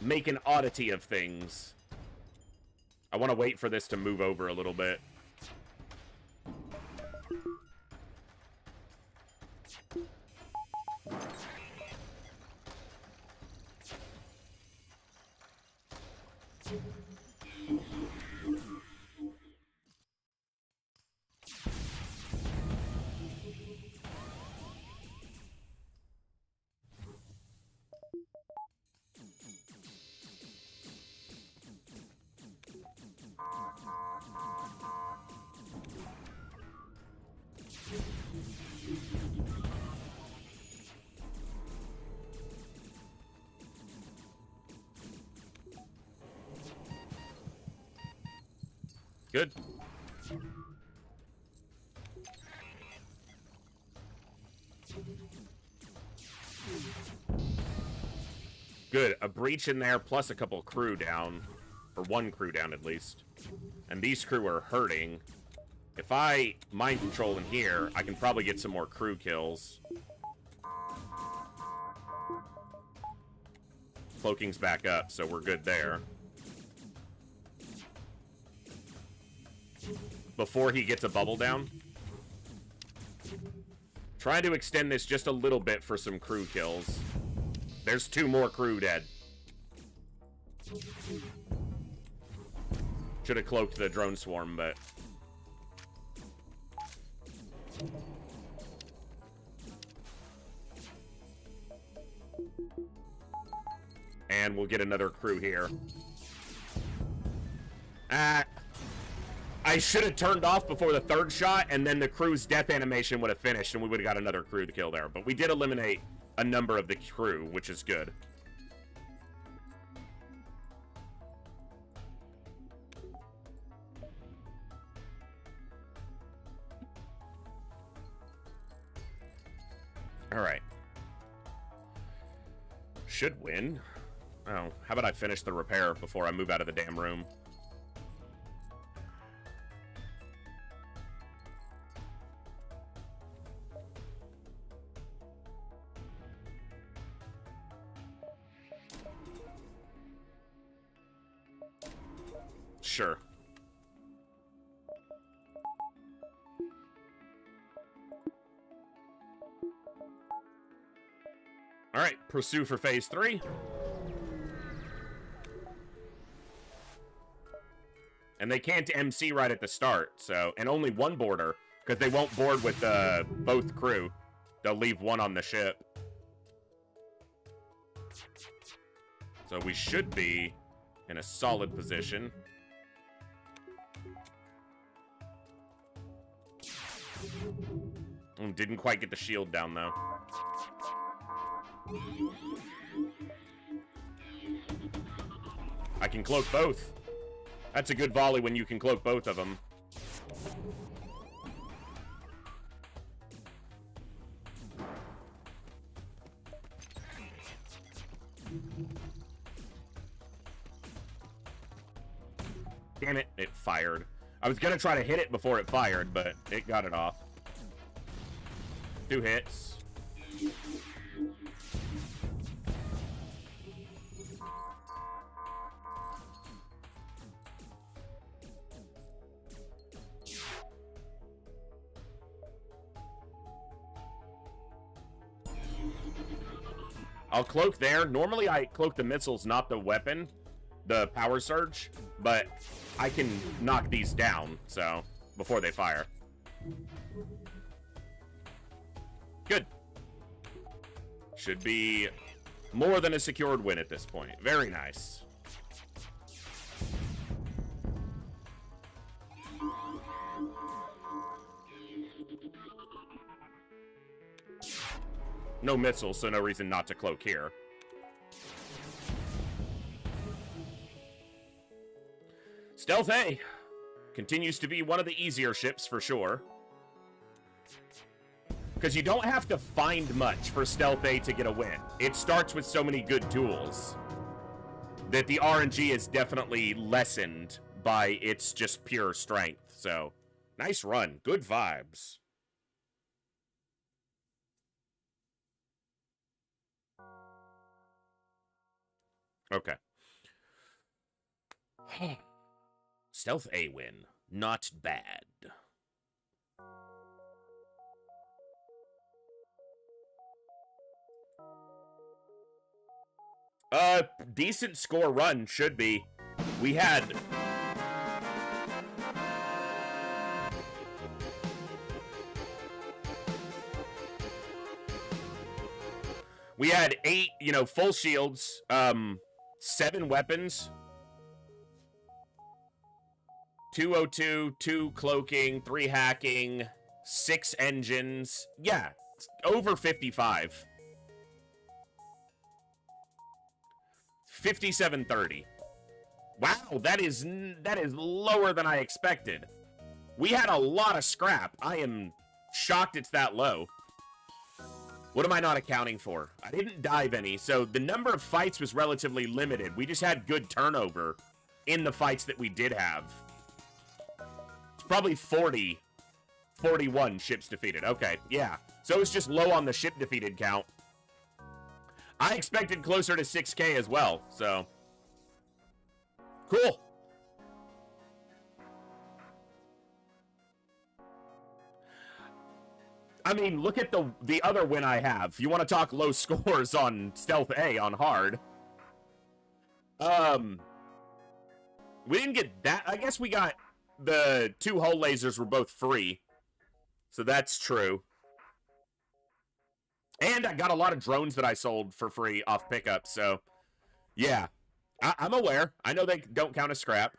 make an oddity of things. I want to wait for this to move over a little bit. Good. Good. A breach in there, plus a couple crew down. Or one crew down, at least. And these crew are hurting. If I mind control in here, I can probably get some more crew kills. Cloaking's back up, so we're good there. Before he gets a bubble down. Try to extend this just a little bit for some crew kills. There's 2 more crew dead. Should have cloaked the drone swarm, but... And we'll get another crew here. I should have turned off before the 3rd shot, and then the crew's death animation would have finished, and we would have got another crew to kill there. But we did eliminate a number of the crew, which is good. Alright. Should win. Oh, how about I finish the repair before I move out of the damn room? Sure. All right, pursue for phase 3. And they can't MC right at the start, so... And only one boarder, because they won't board with both crew. They'll leave one on the ship. So we should be in a solid position. Didn't quite get the shield down, though. I can cloak both. That's a good volley when you can cloak both of them. Damn it, it fired. I was gonna try to hit it before it fired, but it got it off. 2 hits. I'll cloak there. Normally I cloak the missiles, not the weapon, the power surge, but I can knock these down, so, before they fire. Good. Should be more than a secured win at this point. Very nice. No missiles, so no reason not to cloak here. Stealth A continues to be one of the easier ships for sure. Because you don't have to find much for Stealth A to get a win. It starts with so many good tools that the RNG is definitely lessened by its just pure strength. So, nice run. Good vibes. Okay. Stealth A win. Not bad. Decent score run should be. We had... We had 8, full shields, 7 weapons, 202, 2 cloaking, 3 hacking, 6 engines. Yeah, over 55. 5730. Wow, that is lower than I expected. We had a lot of scrap. I am shocked it's that low. What am I not accounting for? I didn't dive any, so the number of fights was relatively limited. We just had good turnover in the fights that we did have. It's probably 41 ships defeated. Okay, yeah. So it's just low on the ship defeated count. I expected closer to 6K as well, so. Cool. I mean, look at the other win I have. You want to talk low scores on Stealth A on hard. We didn't get that. I guess we got the 2 hull lasers were both free. So that's true. And I got a lot of drones that I sold for free off pickup, so yeah. I'm aware. I know they don't count as scrap.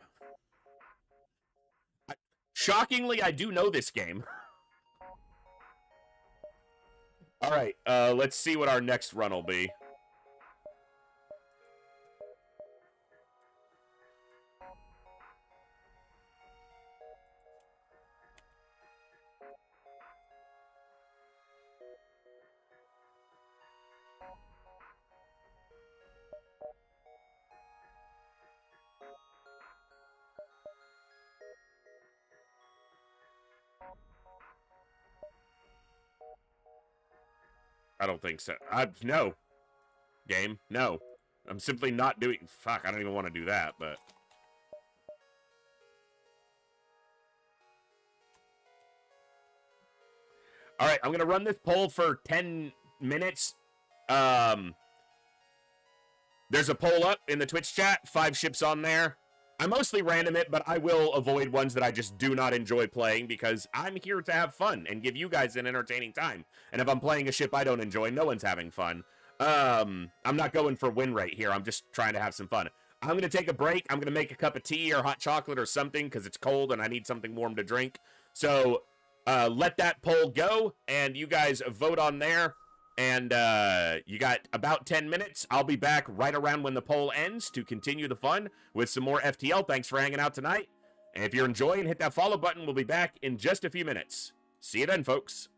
Shockingly, I do know this game. Alright, let's see what our next run will be. I don't think so. No. Game, no. I'm simply not doing... Fuck, I don't even want to do that, but... Alright, I'm going to run this poll for 10 minutes. There's a poll up in the Twitch chat. 5 ships on there. I mostly random it, but I will avoid ones that I just do not enjoy playing because I'm here to have fun and give you guys an entertaining time. And if I'm playing a ship I don't enjoy, no one's having fun. I'm not going for win rate here. I'm just trying to have some fun. I'm going to take a break. I'm going to make a cup of tea or hot chocolate or something because it's cold and I need something warm to drink. So let that poll go and you guys vote on there. And you got about 10 minutes. I'll be back right around when the poll ends to continue the fun with some more FTL. Thanks for hanging out tonight. And if you're enjoying, hit that follow button. We'll be back in just a few minutes. See you then, folks.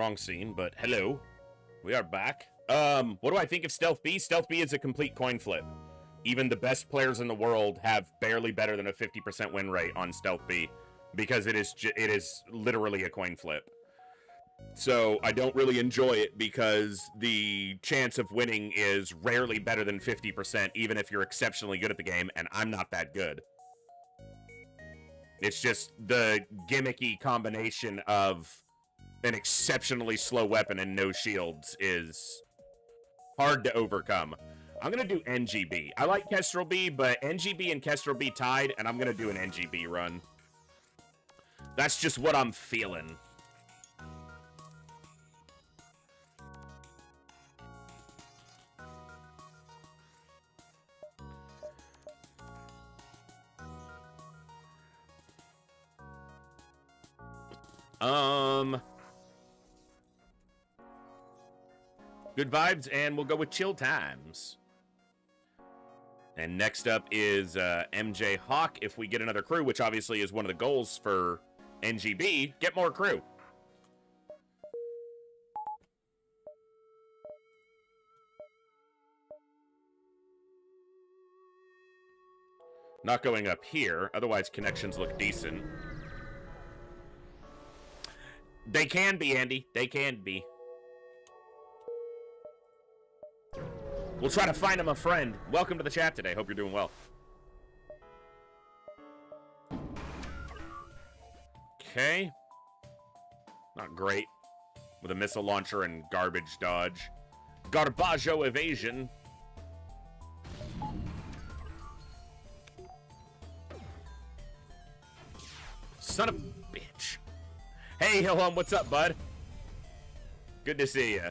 wrong scene, but hello. We are back. What do I think of Stealth B? Stealth B is a complete coin flip. Even the best players in the world have barely better than a 50% win rate on Stealth B, because it is literally a coin flip. So I don't really enjoy it because the chance of winning is rarely better than 50%, even if you're exceptionally good at the game, and I'm not that good. It's just the gimmicky combination of an exceptionally slow weapon and no shields is hard to overcome. I'm going to do NGB. I like Kestrel B, but NGB and Kestrel B tied, and I'm going to do an NGB run. That's just what I'm feeling. Good vibes, and we'll go with chill times. And next up is MJ Hawk. If we get another crew, which obviously is one of the goals for NGB, get more crew. Not going up here, otherwise connections look decent. They can be, Andy. They can be. We'll try to find him a friend. Welcome to the chat today. Hope you're doing well. Okay. Not great. With a missile launcher and garbage dodge. Garbaggio evasion. Son of a bitch. Hey, Hilham, what's up, bud? Good to see you.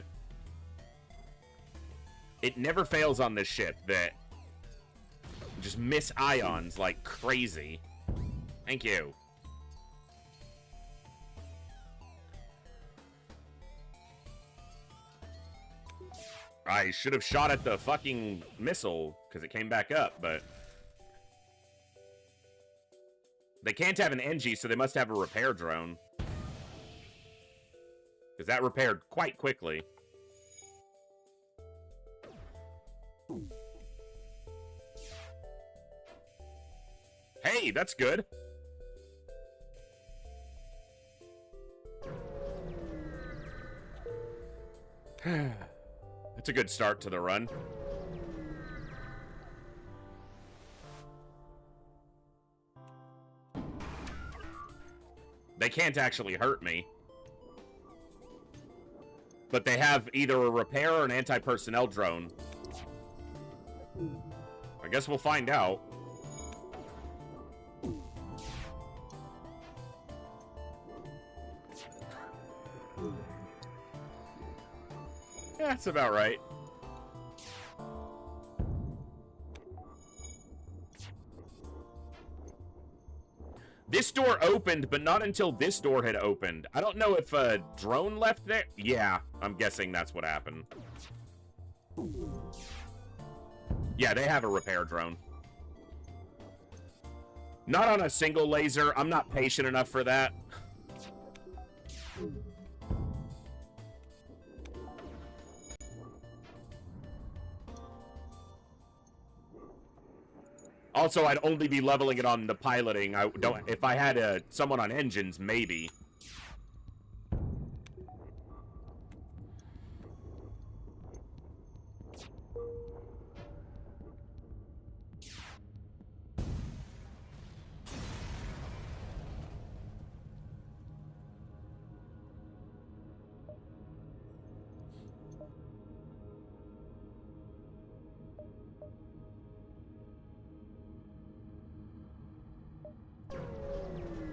It never fails on this ship that just miss ions like crazy. Thank you. I should have shot at the fucking missile because it came back up, but they can't have an NG, so they must have a repair drone. Because that repaired quite quickly. Hey, that's good. That's a good start to the run. They can't actually hurt me. But they have either a repair or an anti-personnel drone. I guess we'll find out. Yeah, that's about right. This door opened, but not until this door had opened. I don't know if a drone left there. Yeah, I'm guessing that's what happened. Yeah, they have a repair drone. Not on a single laser. I'm not patient enough for that. Also, I'd only be leveling it on the piloting. I don't. If I had someone on engines, maybe.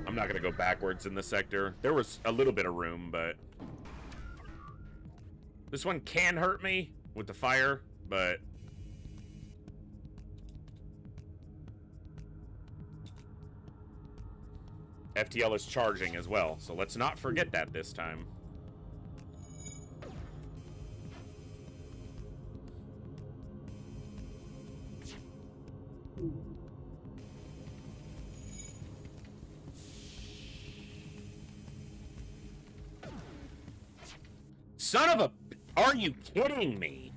I'm not gonna go backwards in the sector. There was a little bit of room, but this one can hurt me with the fire, but FTL is charging as well, so let's not forget that this time. son of a... Are you kidding me?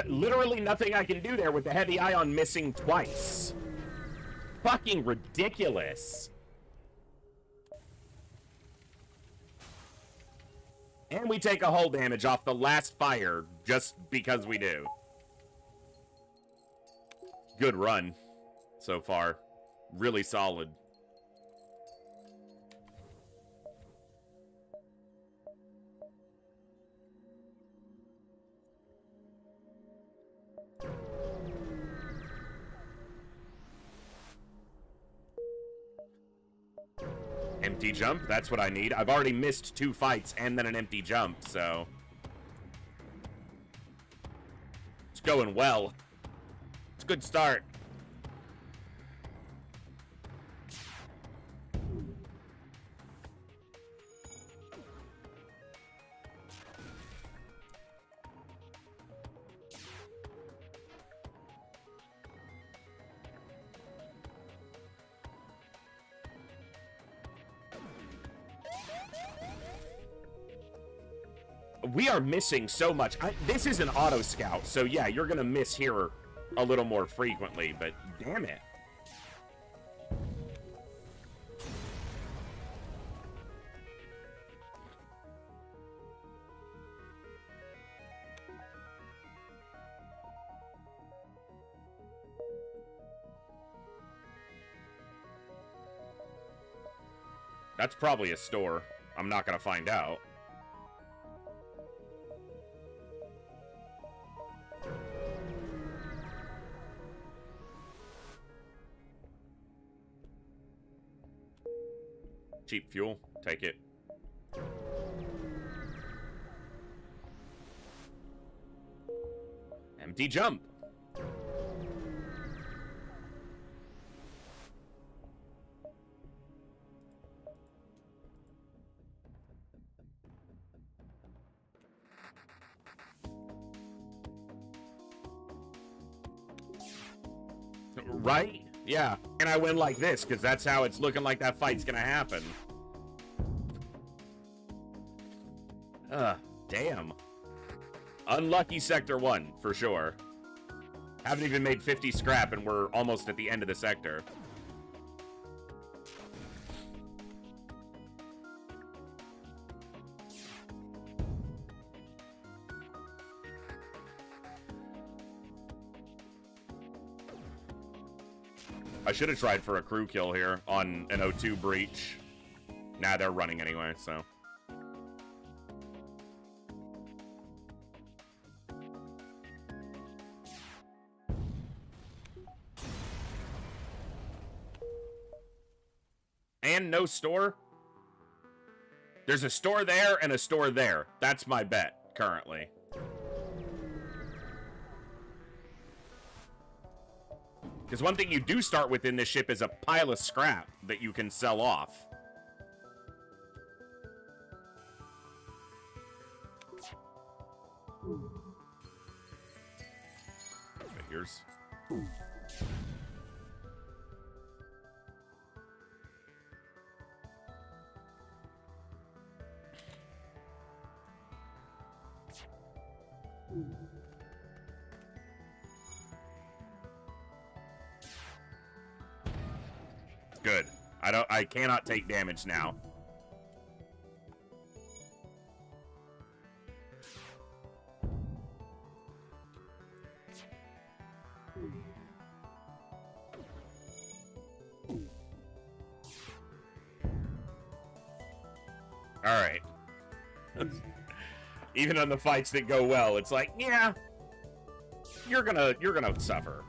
Literally nothing I can do there with the heavy ion missing twice. Fucking ridiculous. And we take a hull damage off the last fire just because we do. Good run so far. Really solid. Empty jump, that's what I need. I've already missed 2 fights and then an empty jump, so... It's going well. It's a good start. We are missing so much. This is an auto scout, so yeah, you're gonna miss here a little more frequently, but damn it. That's probably a store. I'm not gonna find out. Cheap fuel, take it. Empty jump. Right? Yeah. And I win like this, because that's how it's looking like that fight's gonna happen. Damn. Unlucky Sector 1, for sure. Haven't even made 50 scrap, and we're almost at the end of the sector. I should have tried for a crew kill here on an O2 breach. Nah, they're running anyway, so. And no store? There's a store there and a store there. That's my bet, currently. Because one thing you do start with in this ship is a pile of scrap that you can sell off. Figures. Good. I cannot take damage now. All right. Even on the fights that go well, it's like, yeah, you're gonna suffer.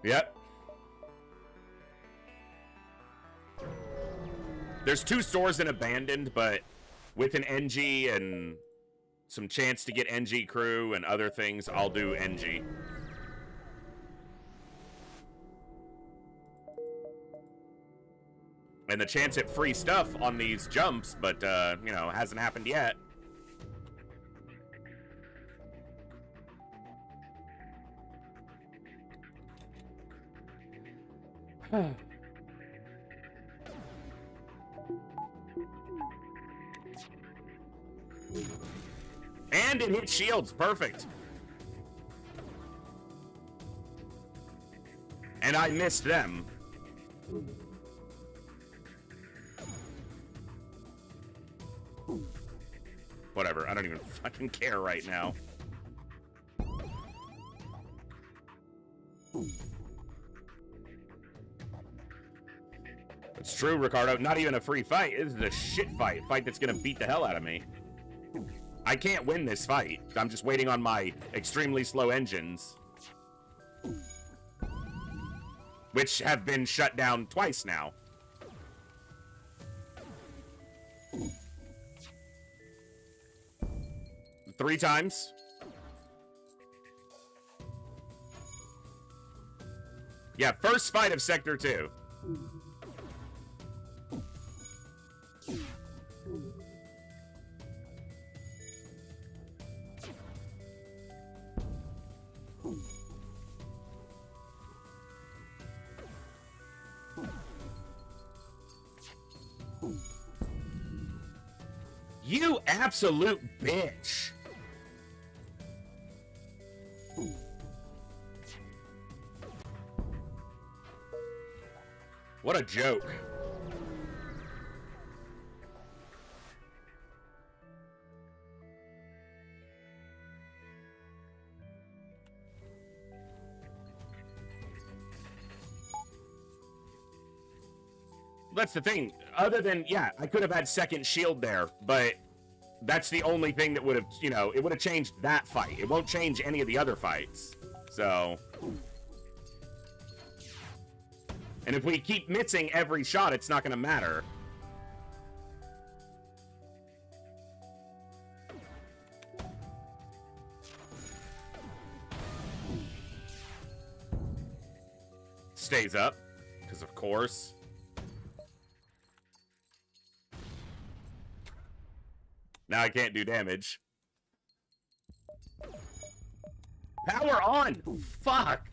Yep. There's 2 stores in Abandoned, but with an NG and some chance to get NG crew and other things, I'll do NG. And the chance at free stuff on these jumps, but, you know, hasn't happened yet. And it hit shields. Perfect. And I missed them. Whatever. I don't even fucking care right now. It's true, Ricardo. Not even a free fight. This is a shit fight. Fight that's gonna beat the hell out of me. I can't win this fight. I'm just waiting on my extremely slow engines. Which have been shut down twice now. Three times. Yeah, first fight of Sector 2. You absolute bitch. What a joke. That's the thing. Other than, yeah, I could have had second shield there, but that's the only thing that would have, you know, it would have changed that fight. It won't change any of the other fights. So. And if we keep missing every shot, it's not going to matter. Stays up, because of course. Now I can't do damage. Power on! Fuck!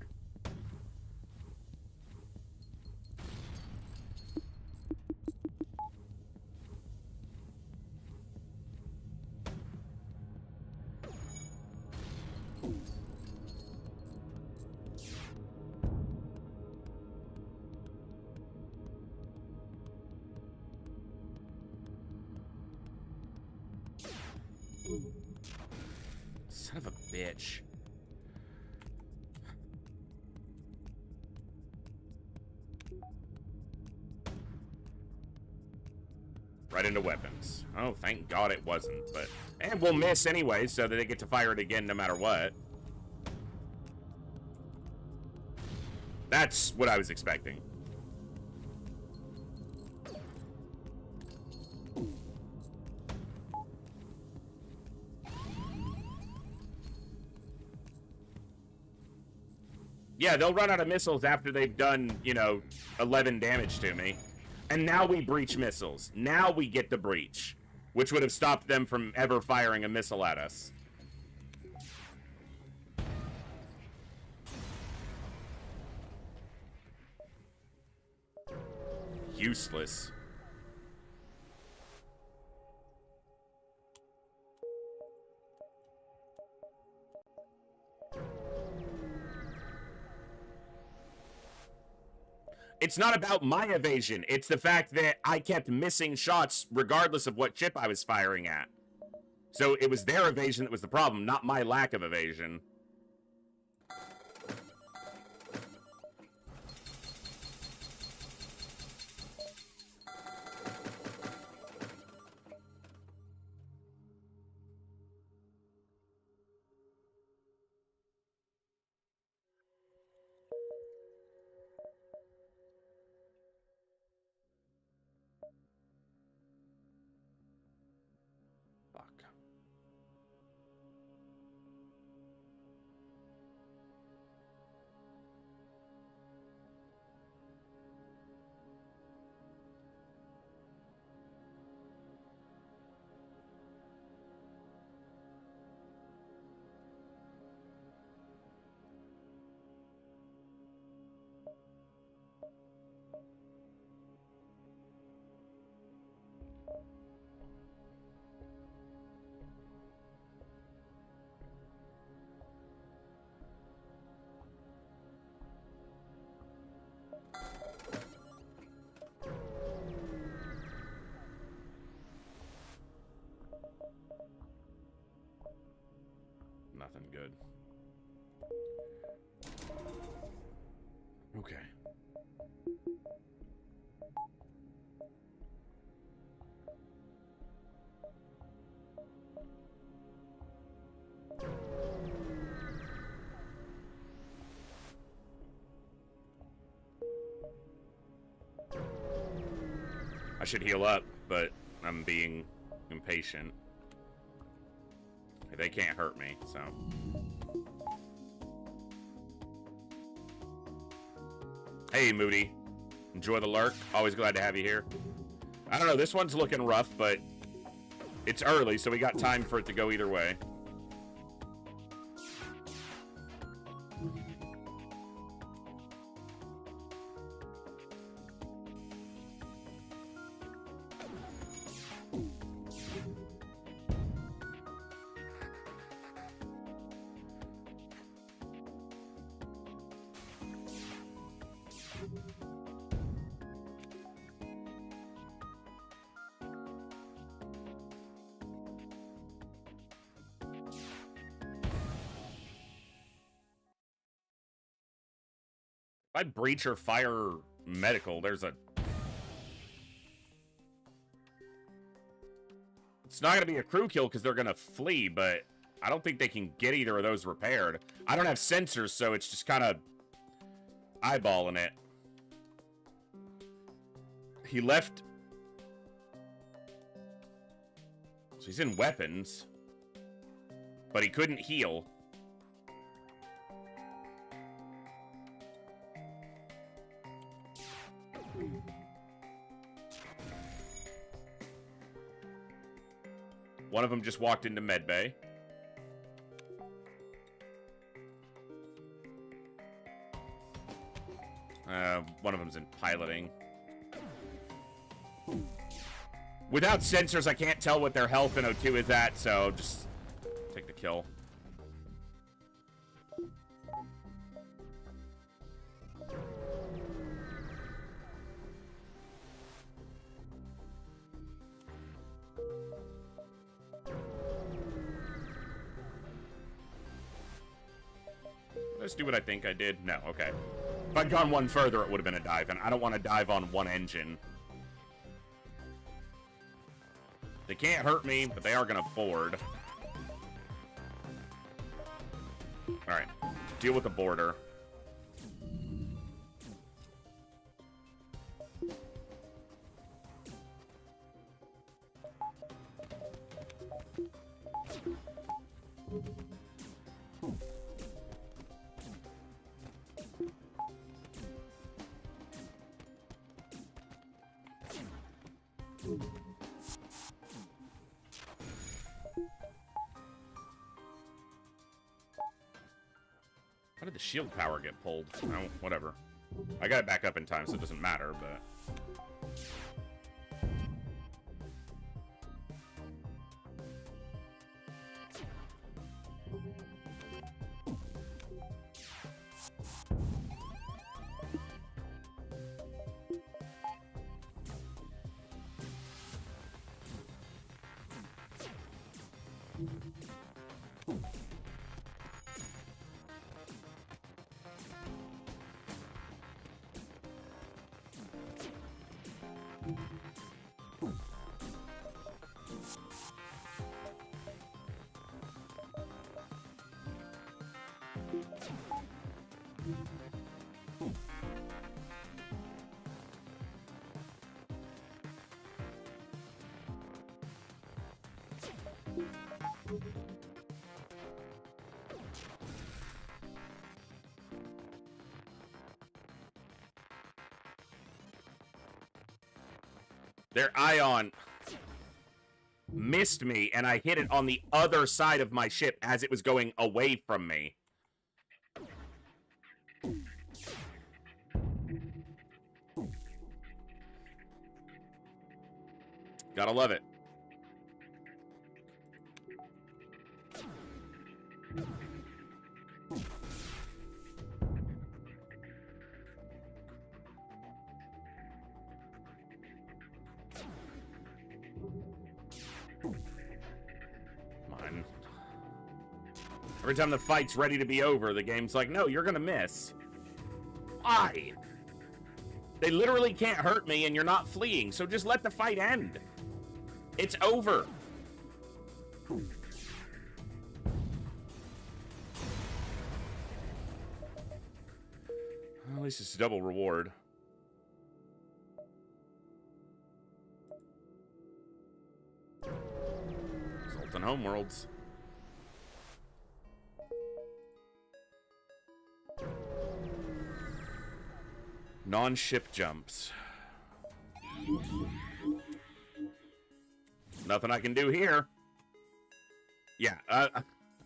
Son of a bitch. Right into weapons. Oh, thank God it wasn't, but... And we'll miss anyway, so that they get to fire it again no matter what. That's what I was expecting. Yeah, they'll run out of missiles after they've done, you know, 11 damage to me. And now we breach missiles. Now we get the breach, which would have stopped them from ever firing a missile at us. Useless. It's not about my evasion. It's the fact that I kept missing shots regardless of what chip I was firing at. So it was their evasion that was the problem, not my lack of evasion. Nothing good. Okay. I should heal up, but I'm being impatient. They can't hurt me, so. Hey, Moody. Enjoy the lurk. Always glad to have you here. I don't know, this one's looking rough, but it's early, so we got time for it to go either way. If I breach or fire medical, there's a... It's not going to be a crew kill because they're going to flee, but I don't think they can get either of those repaired. I don't have sensors, so it's just kind of eyeballing it. He left... So he's in weapons, but he couldn't heal. One of them just walked into medbay. One of them's in piloting. Without sensors, I can't tell what their health in O2 is at, so just take the kill. Let's do what I think I did. No, okay. If I'd gone one further, it would have been a dive, and I don't want to dive on one engine. They can't hurt me, but they are going to board. Alright. Deal with the border. How did the shield power get pulled? Oh, whatever. I got it back up in time, so it doesn't matter, but... Their ion missed me, and I hit it on the other side of my ship as it was going away from me. Gotta love it. Every time the fight's ready to be over, the game's like, no, you're gonna miss. Why? They literally can't hurt me and you're not fleeing, so just let the fight end. It's over. Well, at least it's a double reward. Zoltan Homeworlds. Non-ship jumps. Nothing I can do here. Yeah,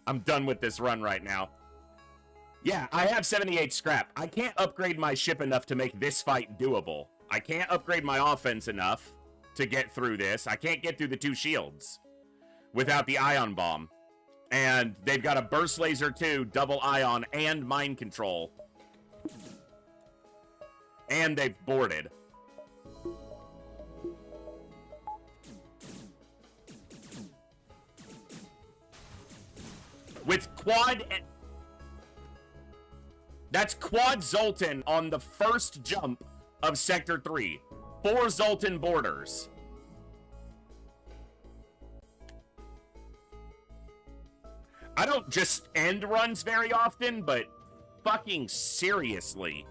I'm done with this run right now. Yeah, I have 78 scrap. I can't upgrade my ship enough to make this fight doable. I can't upgrade my offense enough to get through this. I can't get through the 2 shields without the ion bomb. And they've got a burst laser too, double ion, and mind control. And they've boarded. With quad... That's quad Zoltan on the first jump of Sector 3. 4 Zoltan boarders. I don't just end runs very often, but fucking seriously.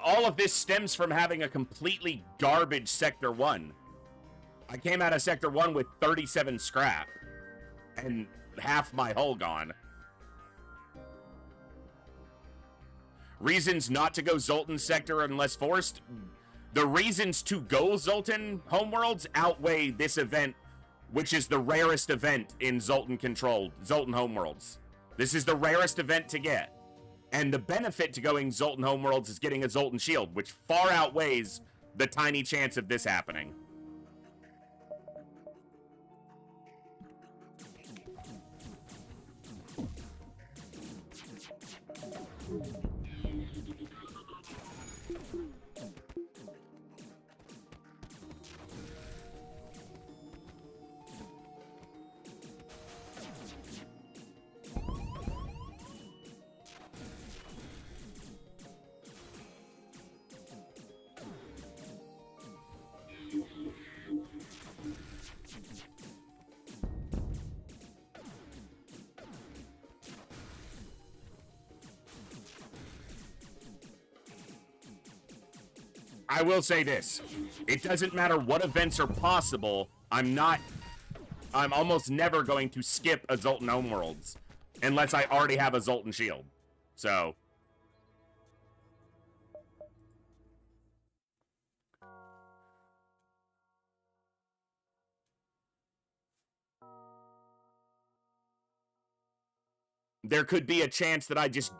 All of this stems from having a completely garbage Sector 1. I came out of Sector 1 with 37 scrap. And half my hull gone. Reasons not to go Zoltan Sector unless forced. The reasons to go Zoltan Homeworlds outweigh this event, which is the rarest event in Zoltan controlled, Zoltan Homeworlds. This is the rarest event to get. And the benefit to going Zoltan Homeworlds is getting a Zoltan Shield, which far outweighs the tiny chance of this happening. I will say this. It doesn't matter what events are possible. I'm almost never going to skip a Zoltan Homeworlds unless I already have a Zoltan Shield. So. There could be a chance that I just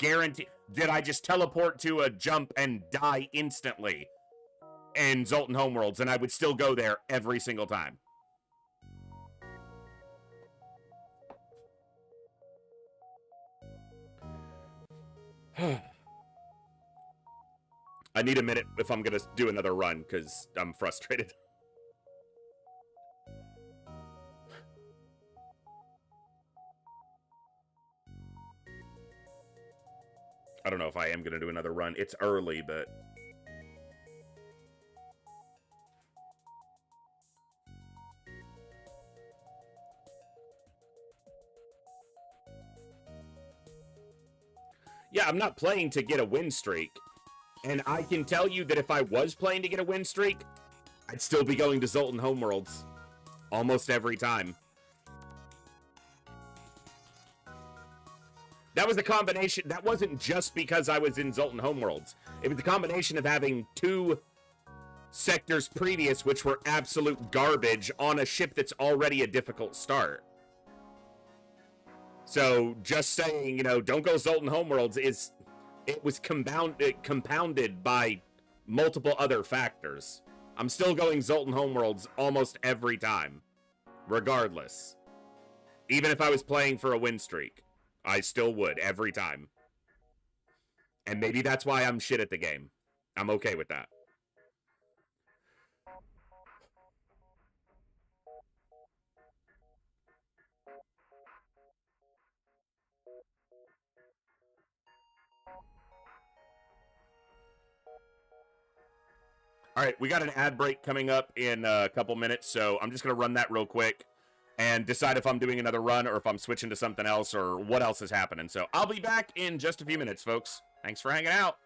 teleport to a jump and die instantly in Zoltan Homeworlds, and I would still go there every single time. I need a minute if I'm gonna do another run, because I'm frustrated. I don't know if I am gonna do another run. It's early, but... yeah, I'm not playing to get a win streak. And I can tell you that if I was playing to get a win streak, I'd still be going to Zoltan Homeworlds almost every time. That was a combination. That wasn't just because I was in Zoltan Homeworlds. It was a combination of having 2 sectors previous, which were absolute garbage, on a ship that's already a difficult start. So just saying, you know, don't go Zoltan Homeworlds it was compounded by multiple other factors. I'm still going Zoltan Homeworlds almost every time, regardless. Even if I was playing for a win streak, I still would every time. And maybe that's why I'm shit at the game. I'm okay with that. All right, we got an ad break coming up in a couple minutes, so I'm just going to run that real quick and decide if I'm doing another run or if I'm switching to something else or what else is happening. So I'll be back in just a few minutes, folks. Thanks for hanging out.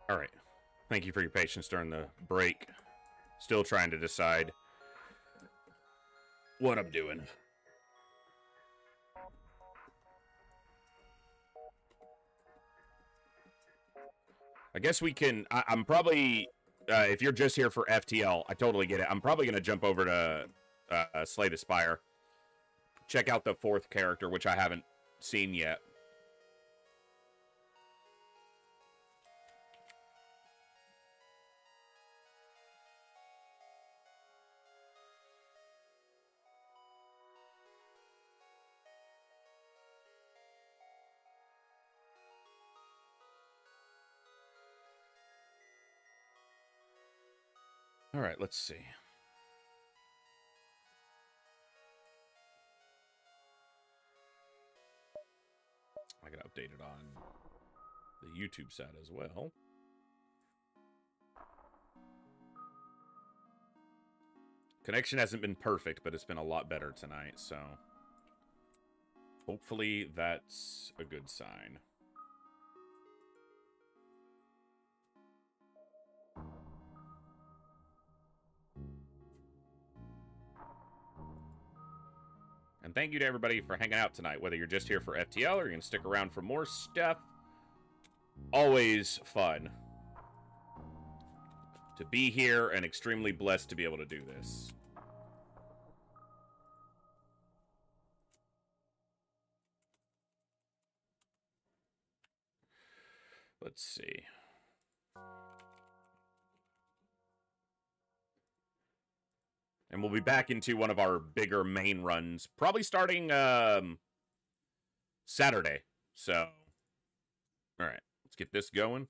All right. Thank you for your patience during the break. Still trying to decide what I'm doing. I guess we can... I'm probably... if you're just here for FTL, I totally get it. I'm probably going to jump over to Slay the Spire. Check out the 4th character, which I haven't seen yet. All right, let's see. I got to update it on the YouTube side as well. Connection hasn't been perfect, but it's been a lot better tonight, so hopefully that's a good sign. And thank you to everybody for hanging out tonight, whether you're just here for FTL or you're going to stick around for more stuff. Always fun to be here and extremely blessed to be able to do this. Let's see. And we'll be back into one of our bigger main runs, probably starting Saturday. So, all right, let's get this going.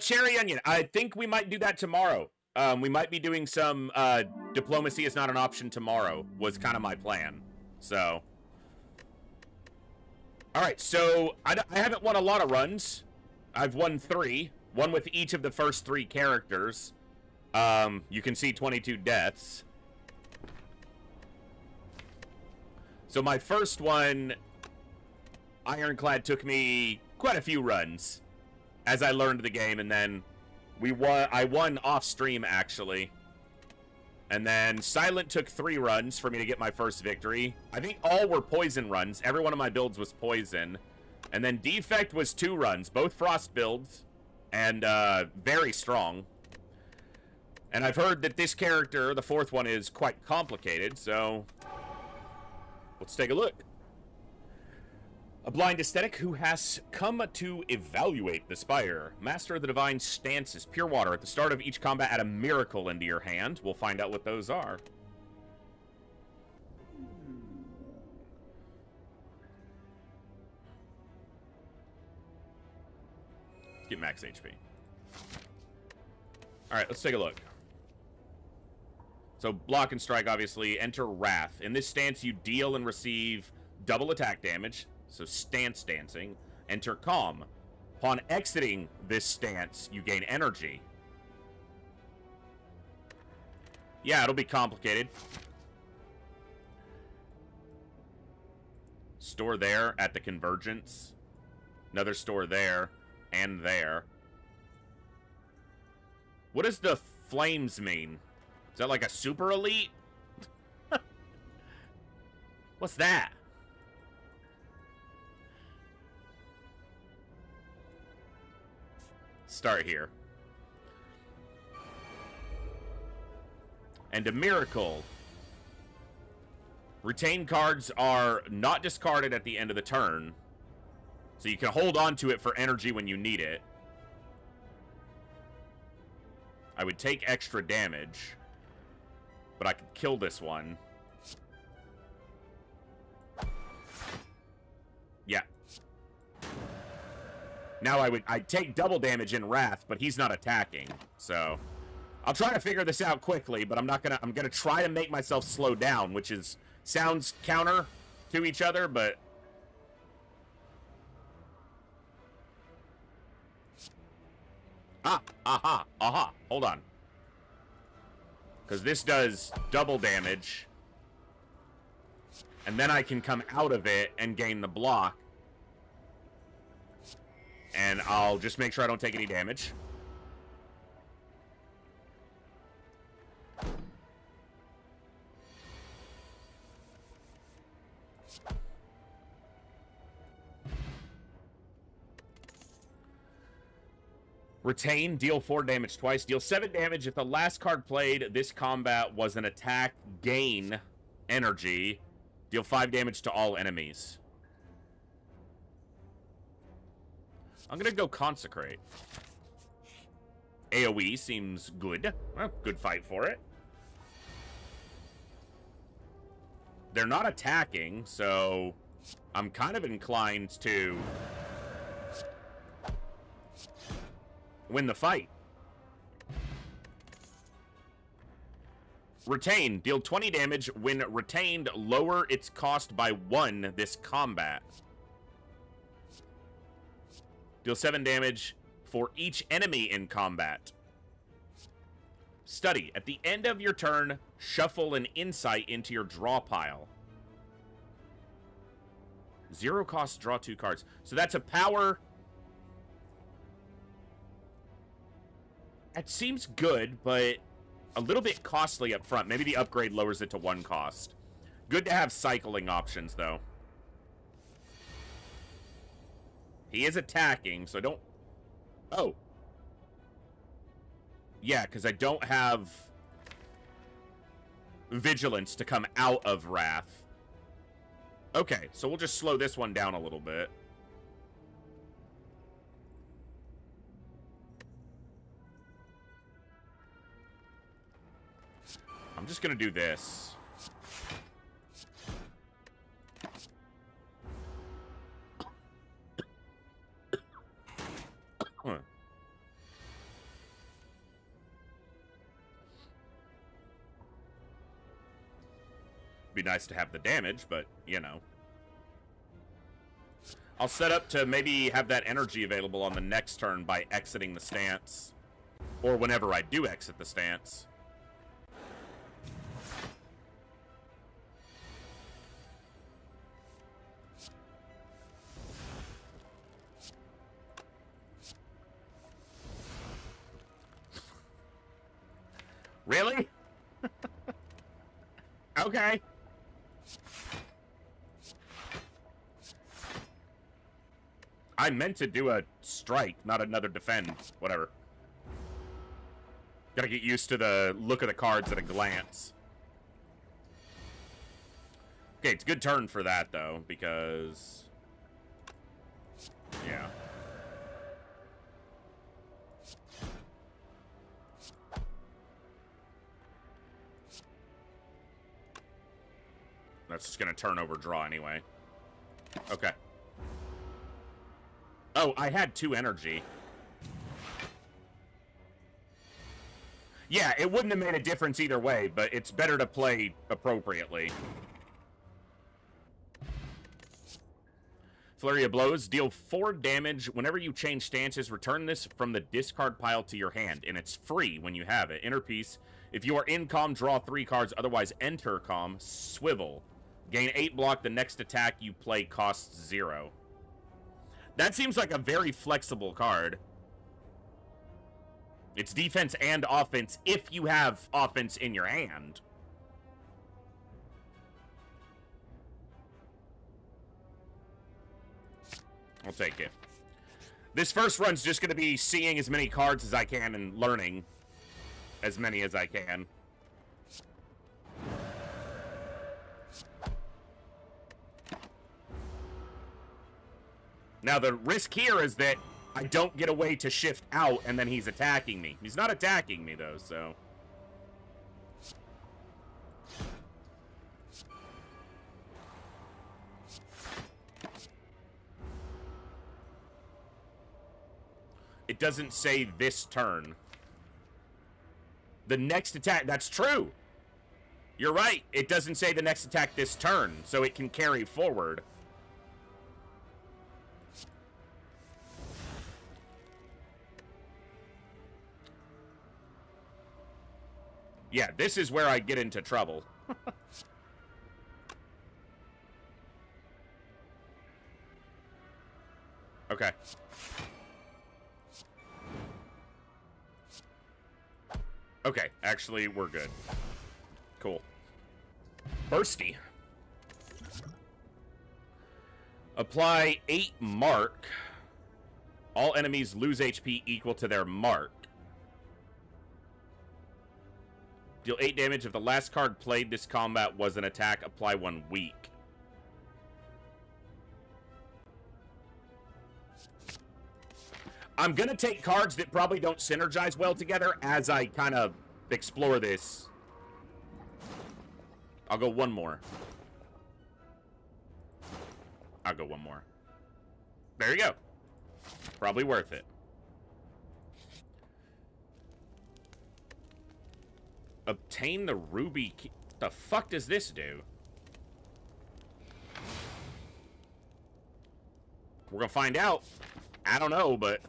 Cherry Onion, I think we might do that tomorrow. We might be doing some diplomacy is not an option tomorrow, was kind of my plan. So, all right, so I haven't won a lot of runs. I've won 3. One with each of the first 3 characters. You can see 22 deaths. So my first one, Ironclad, took me quite a few runs as I learned the game, and then I won off stream actually. And then Silent took 3 runs for me to get my first victory. I think all were poison runs. Every one of my builds was poison. And then Defect was 2 runs, both frost builds. And very strong. And I've heard that this character, the 4th one, is quite complicated, so let's take a look. A blind aesthetic who has come to evaluate the Spire. Master of the divine stances. Pure water. At the start of each combat, add a miracle into your hand. We'll find out what those are. Get max HP. Alright, let's take a look. So, block and strike, obviously. Enter Wrath. In this stance, you deal and receive double attack damage. So, stance dancing. Enter Calm. Upon exiting this stance, you gain energy. Yeah, it'll be complicated. Store there at the Convergence. Another store there. And there. What does the flames mean? Is that like a super elite? What's that? Start here. And a miracle. Retain cards are not discarded at the end of the turn. So you can hold on to it for energy when you need it. I would take extra damage. But I could kill this one. Yeah. Now I'd take double damage in Wrath, but he's not attacking. So I'll try to figure this out quickly, but I'm gonna try to make myself slow down, which sounds counter to each other, but aha, hold on. Because this does double damage. And then I can come out of it and gain the block. And I'll just make sure I don't take any damage. Retain, deal 4 damage twice. Deal 7 damage if the last card played this combat was an attack, gain energy. Deal 5 damage to all enemies. I'm gonna go Consecrate. AoE seems good. Well, good fight for it. They're not attacking, so I'm kind of inclined to win the fight. Retain. Deal 20 damage. When retained, lower its cost by 1 this combat. Deal 7 damage for each enemy in combat. Study. At the end of your turn, shuffle an insight into your draw pile. 0 cost, draw 2 cards. So that's a power. It seems good, but a little bit costly up front. Maybe the upgrade lowers it to 1 cost. Good to have cycling options, though. He is attacking, so don't... Oh. Yeah, because I don't have Vigilance to come out of Wrath. Okay, so we'll just slow this one down a little bit. I'm just going to do this. Be nice to have the damage, but, you know. I'll set up to maybe have that energy available on the next turn by exiting the stance. Or whenever I do exit the stance. Really? Okay. I meant to do a strike, not another defend. Whatever. Gotta get used to the look of the cards at a glance. Okay, it's a good turn for that, though, because... Yeah. That's just gonna turn over draw anyway. Okay. Oh, I had 2 energy. Yeah, it wouldn't have made a difference either way, but it's better to play appropriately. Flurry of Blows. Deal 4 damage. Whenever you change stances, return this from the discard pile to your hand, and it's free when you have it. Inner Peace. If you are in calm, draw 3 cards. Otherwise, enter calm. Swivel. Gain 8 block. The next attack you play costs 0. That seems like a very flexible card. It's defense and offense if you have offense in your hand. I'll take it. This first run's just going to be seeing as many cards as I can and learning as many as I can. Now, the risk here is that I don't get away to shift out and then he's attacking me. He's not attacking me, though, so... It doesn't say this turn. The next attack... That's true! You're right. It doesn't say the next attack this turn, so it can carry forward. Yeah, this is where I get into trouble. Okay. Okay, actually, we're good. Cool. Bursty. Apply 8 mark. All enemies lose HP equal to their mark. Deal 8 damage if the last card played this combat was an attack. Apply 1 weak. I'm gonna take cards that probably don't synergize well together as I kind of explore this. I'll go 1 more. I'll go 1 more. There you go. Probably worth it. Obtain the ruby key. What the fuck does this do? We're gonna find out. I don't know, but...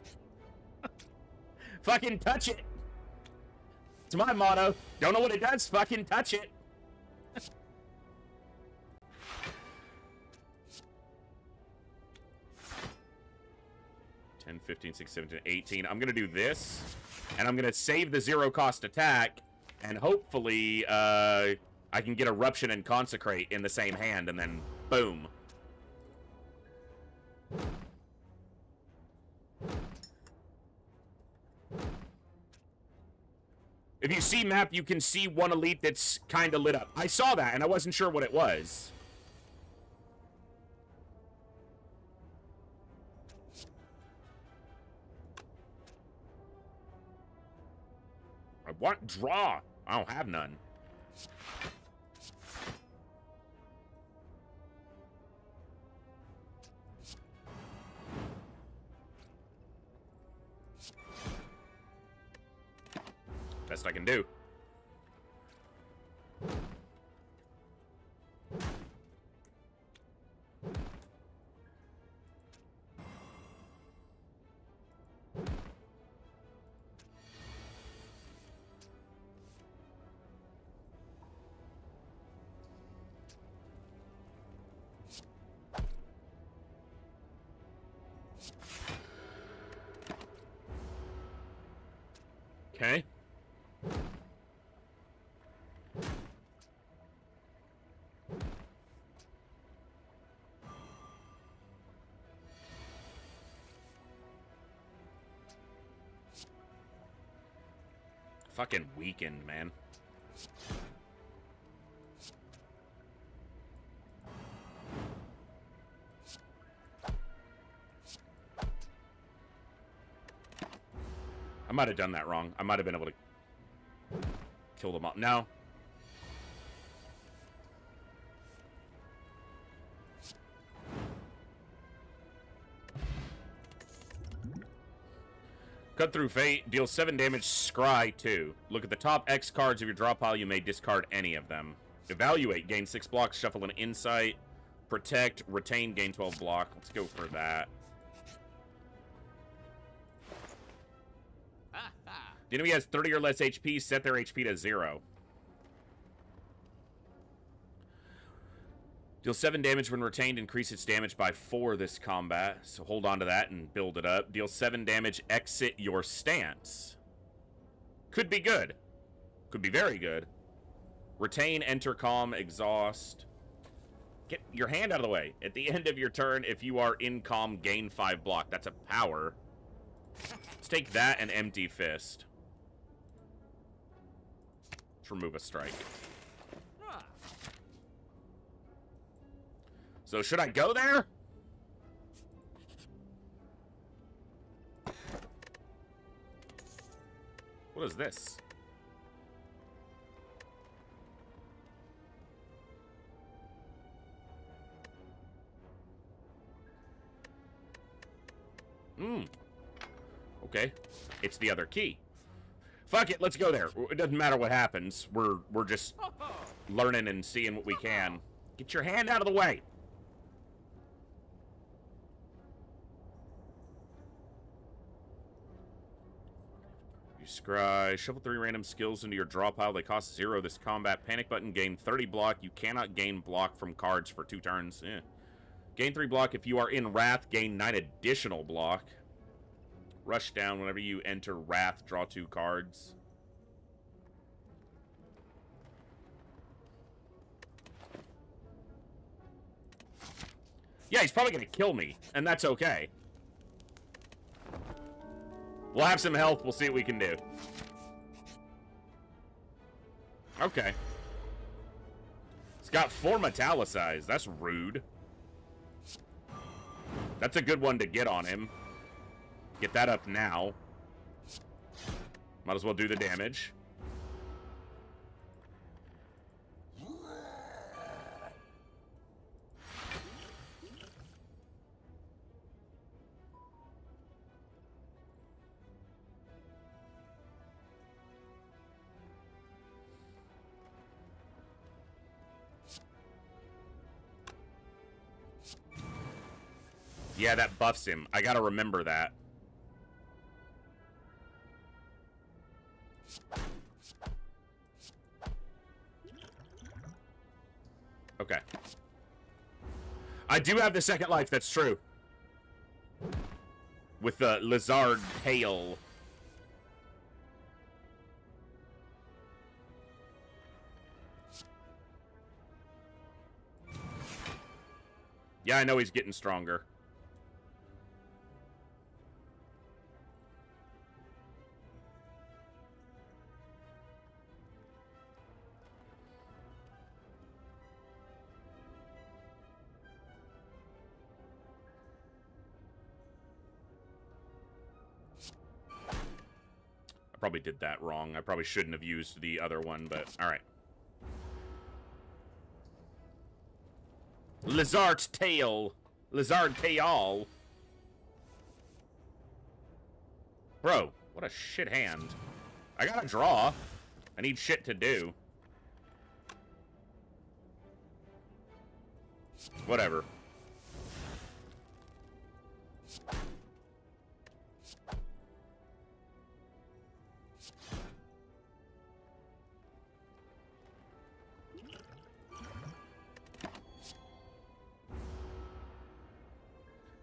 fucking touch it! It's my motto. Don't know what it does, fucking touch it. 10, 15, 16, 17, 18. I'm gonna do this, and I'm gonna save the 0-cost attack, and hopefully, I can get Eruption and Consecrate in the same hand, and then, boom. If you see map, you can see one elite that's kind of lit up. I saw that, and I wasn't sure what it was. I want draw. I don't have none. Best I can do. Okay. Fucking weakened, man. I might have done that wrong. I might have been able to kill them all. No. Cut through Fate. Deal 7 damage. Scry 2. Look at the top X cards of your draw pile. You may discard any of them. Evaluate. Gain 6 blocks. Shuffle an Insight. Protect. Retain. Gain 12 block. Let's go for that. The enemy has 30 or less HP. Set their HP to 0. Deal 7 damage when retained. Increase its damage by 4 this combat. So hold on to that and build it up. Deal 7 damage. Exit your stance. Could be good. Could be very good. Retain, enter, calm, exhaust. Get your hand out of the way. At the end of your turn, if you are in calm, gain 5 block. That's a power. Let's take that and empty fist. Let's remove a strike. So should I go there? What is this? Okay. It's the other key. Fuck it, let's go there. It doesn't matter what happens. We're just learning and seeing what we can. Get your hand out of the way. You scry. Shuffle 3 random skills into your draw pile. They cost 0 this combat. Panic button. Gain 30 block. You cannot gain block from cards for 2 turns. Gain 3 block if you are in Wrath. Gain 9 additional block. Rush down whenever you enter Wrath. Draw 2 cards. Yeah, he's probably gonna kill me, and that's okay. We'll have some health, we'll see what we can do. Okay. It's got 4 metallicized, that's rude. That's a good one to get on him. Get that up now. Might as well do the damage. Yeah, that buffs him. I gotta remember that. Okay. I do have the second life, that's true. With the lizard tail. Yeah, I know he's getting stronger. Probably did that wrong. I probably shouldn't have used the other one, but alright. Lizard tail. Lizard tail. Bro, what a shit hand. I gotta draw. I need shit to do. Whatever.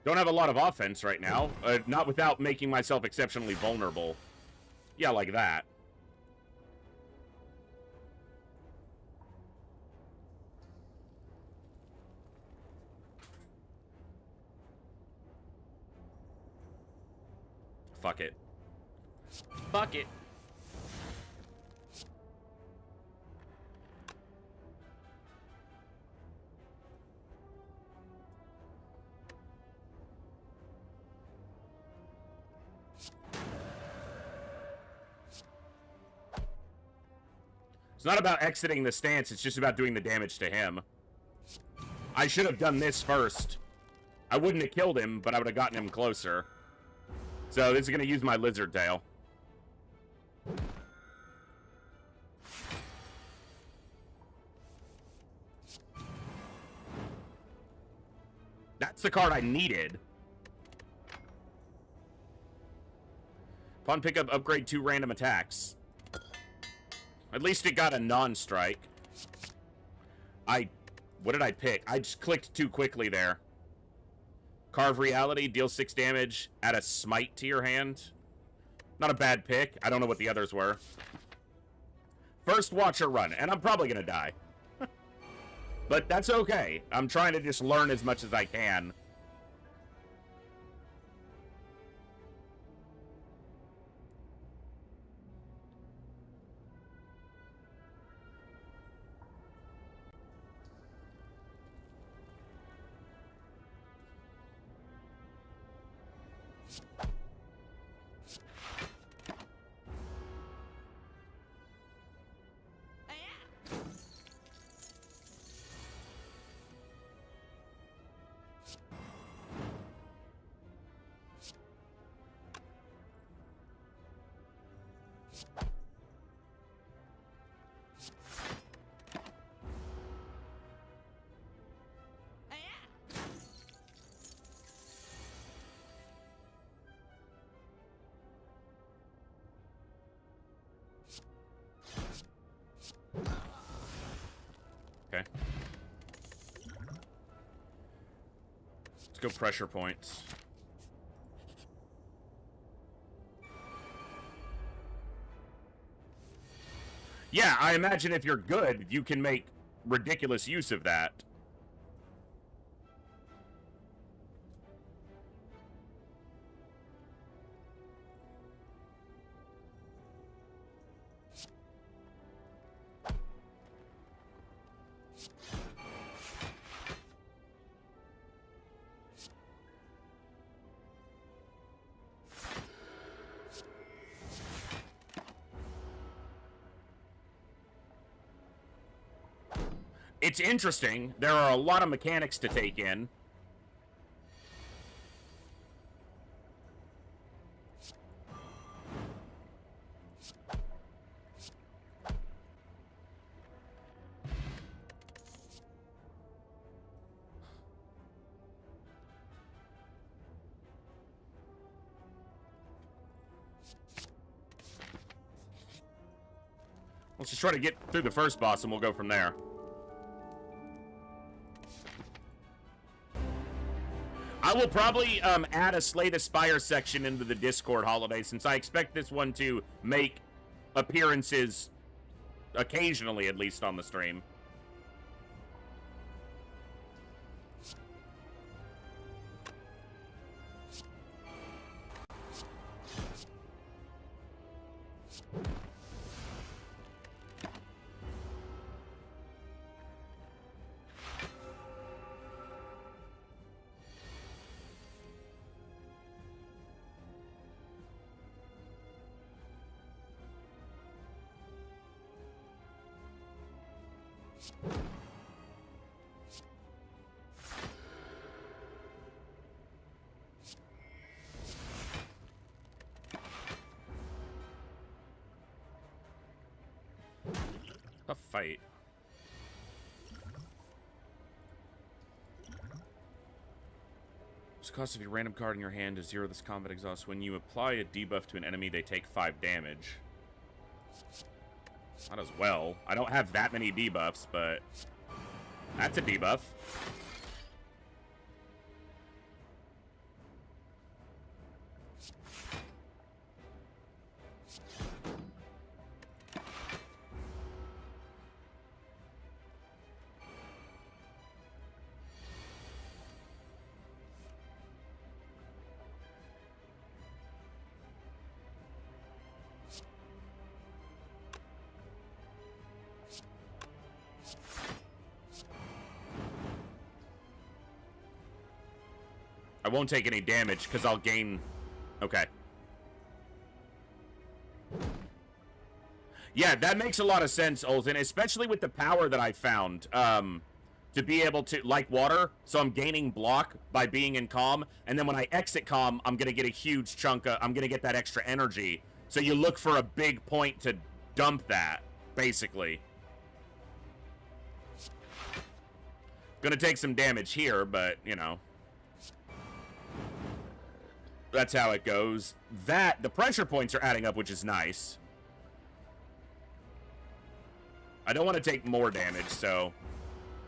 Don't have a lot of offense right now. Not without making myself exceptionally vulnerable. Yeah, like that. Fuck it. Fuck it. It's not about exiting the stance, it's just about doing the damage to him. I should have done this first. I wouldn't have killed him, but I would have gotten him closer. So this is going to use my lizard tail. That's the card I needed. Upon pickup, upgrade 2 random attacks. At least it got a non-strike. What did I pick? I just clicked too quickly there. Carve reality, deal 6 damage, add a smite to your hand. Not a bad pick. I don't know what the others were. First watcher run, and I'm probably gonna die. But that's okay. I'm trying to just learn as much as I can. Okay. Let's go pressure points. Yeah, I imagine if you're good, you can make ridiculous use of that. it's interesting. There are a lot of mechanics to take in. Let's just try to get through the first boss and we'll go from there. I will probably add a Slay the Spire section into the Discord holiday, since I expect this one to make appearances occasionally, at least on the stream. A fight. The cost of your random card in your hand is 0 this combat exhaust. When you apply a debuff to an enemy, they take 5 damage. Not as well. I don't have that many debuffs, but that's a debuff. I won't take any damage because I'll gain... Okay. Yeah, that makes a lot of sense, Olsen, especially with the power that I found. To be able to, like water, so I'm gaining block by being in calm, and then when I exit calm, I'm going to get a huge chunk of... I'm going to get that extra energy. So you look for a big point to dump that, basically. Gonna take some damage here, but, you know... That's how it goes. The pressure points are adding up, which is nice. I don't want to take more damage, so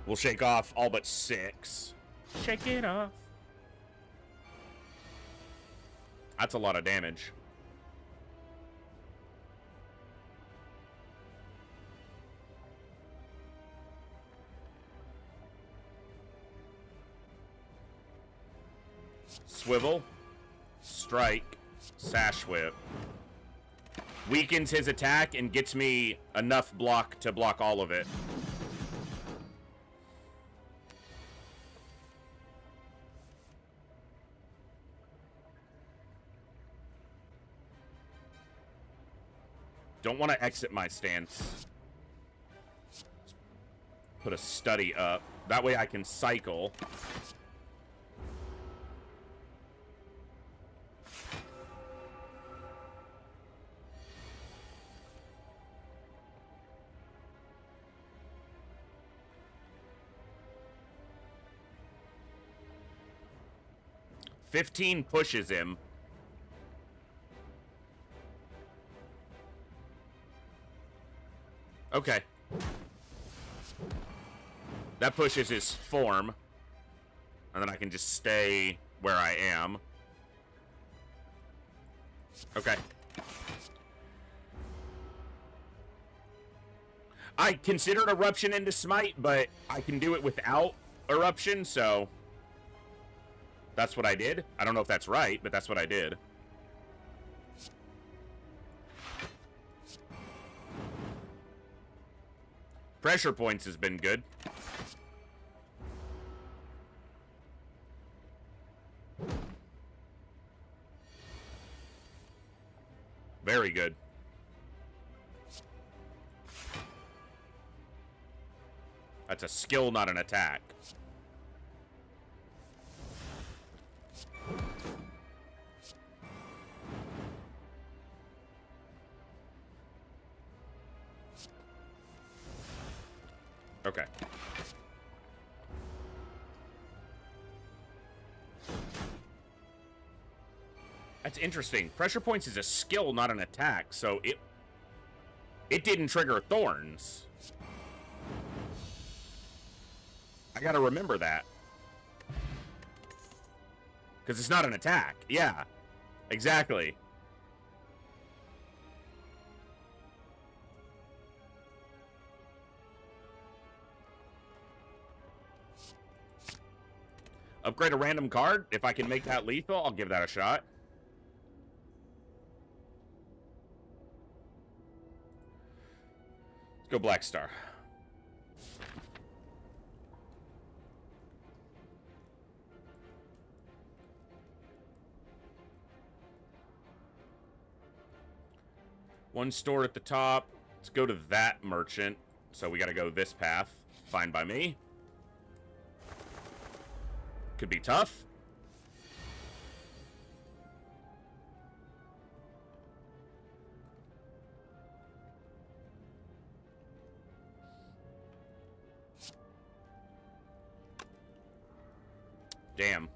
we'll shake off all but 6. Shake it off. That's a lot of damage. Swivel. Strike, Sash Whip. Weakens his attack and gets me enough block to block all of it. Don't want to exit my stance. Put a study up. That way I can cycle. $15 pushes him. Okay. That pushes his form. And then I can just stay where I am. Okay. I considered Eruption into Smite, but I can do it without Eruption, so... That's what I did. I don't know if that's right, but that's what I did. Pressure points has been good. Very good. That's a skill, not an attack. Okay. That's interesting. Pressure points is a skill, not an attack, so it didn't trigger thorns. I gotta remember that. Because it's not an attack. Yeah. Exactly. Upgrade a random card. If I can make that lethal, I'll give that a shot. Let's go Black Star. One store at the top. Let's go to that merchant. So we gotta go this path. Fine by me. Could be tough. Damn.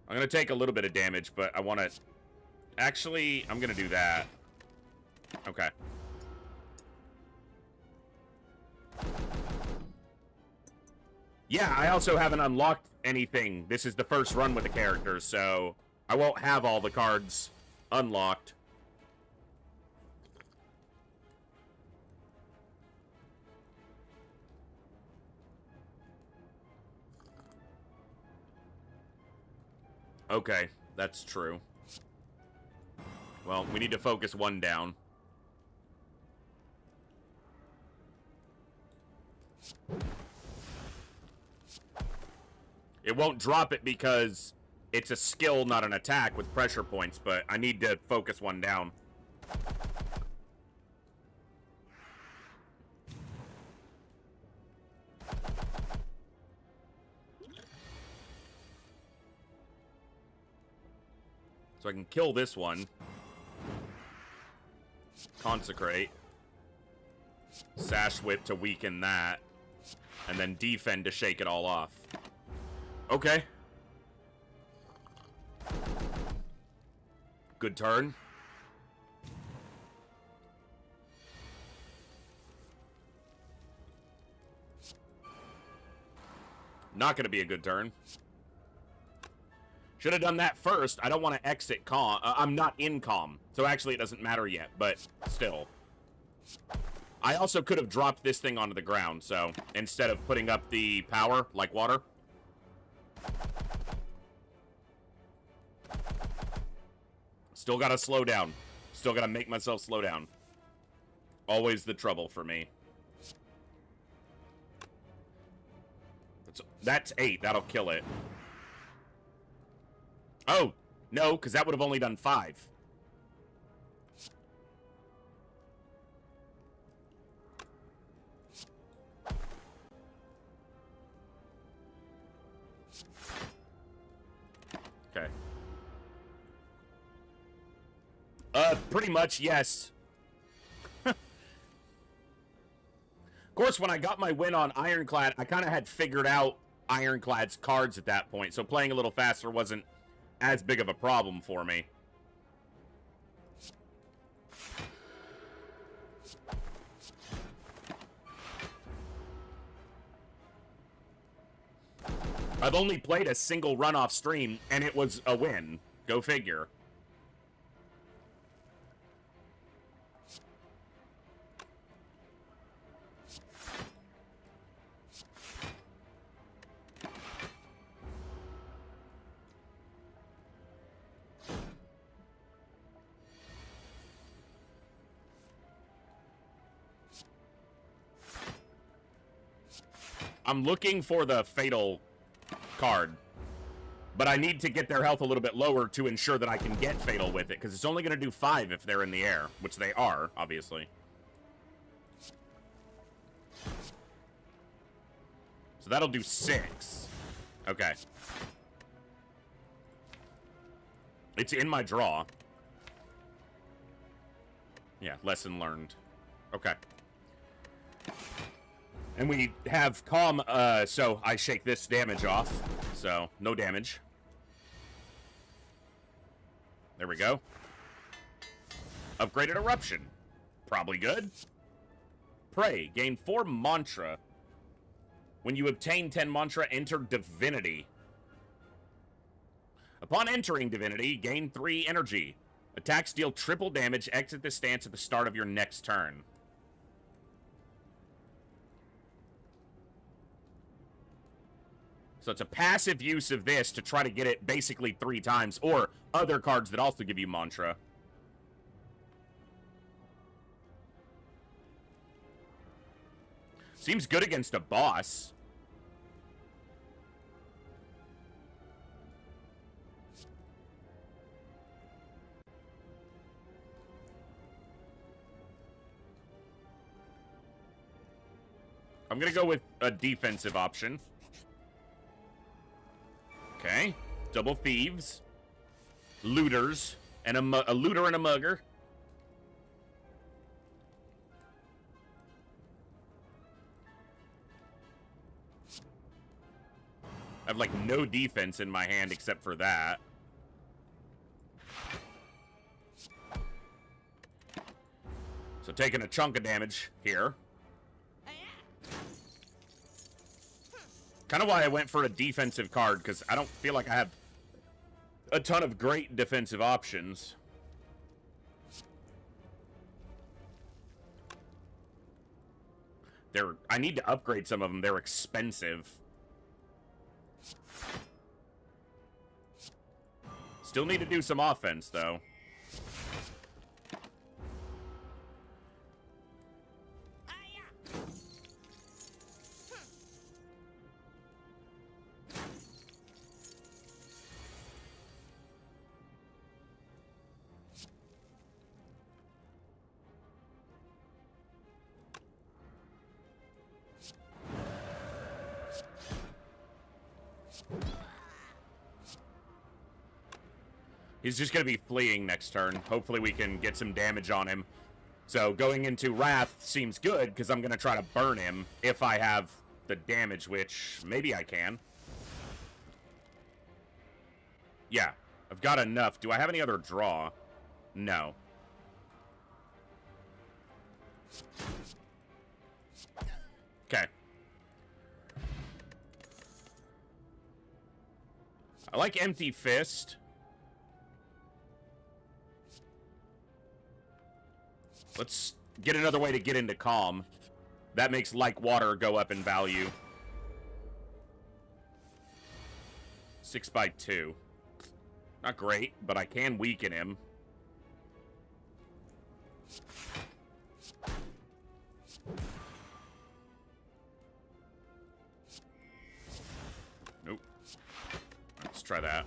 I'm gonna take a little bit of damage, but I want to... Actually, I'm gonna do that. Okay. Yeah, I also haven't unlocked anything. This is the first run with the characters, so I won't have all the cards unlocked. Okay, that's true. Well, we need to focus one down. It won't drop it because it's a skill, not an attack with pressure points, but I need to focus one down. So I can kill this one. Consecrate. Sash Whip to weaken that. And then defend to shake it all off. Okay. Good turn. Not gonna be a good turn. Should have done that first. I don't want to exit calm. I'm not in calm, so actually it doesn't matter yet, but still. I also could have dropped this thing onto the ground, so instead of putting up the power like water. Still gotta slow down. Still gotta make myself slow down. Always the trouble for me. That's 8. That'll kill it. Oh, no, because that would have only done 5. Okay. Pretty much, yes. Of course, when I got my win on Ironclad, I kind of had figured out Ironclad's cards at that point, so playing a little faster wasn't as big of a problem for me. I've only played a single run off stream, and it was a win. Go figure. I'm looking for the fatal card. But I need to get their health a little bit lower to ensure that I can get Fatal with it, because it's only going to do 5 if they're in the air, which they are, obviously. So that'll do 6. Okay. It's in my draw. Yeah, lesson learned. Okay. And we have calm, so I shake this damage off. So, no damage. There we go. Upgraded Eruption. Probably good. Pray. Gain 4 mantra. When you obtain 10 mantra, enter Divinity. Upon entering Divinity, gain 3 energy. Attacks deal triple damage. Exit the stance at the start of your next turn. So it's a passive use of this to try to get it basically 3 times, or other cards that also give you mantra. Seems good against a boss. I'm gonna go with a defensive option. Okay. Double thieves. Looters. And a looter and a mugger. I have, like, no defense in my hand except for that. So taking a chunk of damage here. Kind of why I went for a defensive card, because I don't feel like I have a ton of great defensive options. I need to upgrade some of them. They're expensive. Still need to do some offense, though. He's just going to be fleeing next turn. Hopefully we can get some damage on him. So going into Wrath seems good, because I'm going to try to burn him if I have the damage, which maybe I can. Yeah, I've got enough. Do I have any other draw? No. Okay. I like Empty Fist. Let's get another way to get into Calm. That makes Like Water go up in value. 6x2. Not great, but I can weaken him. Nope. Let's try that.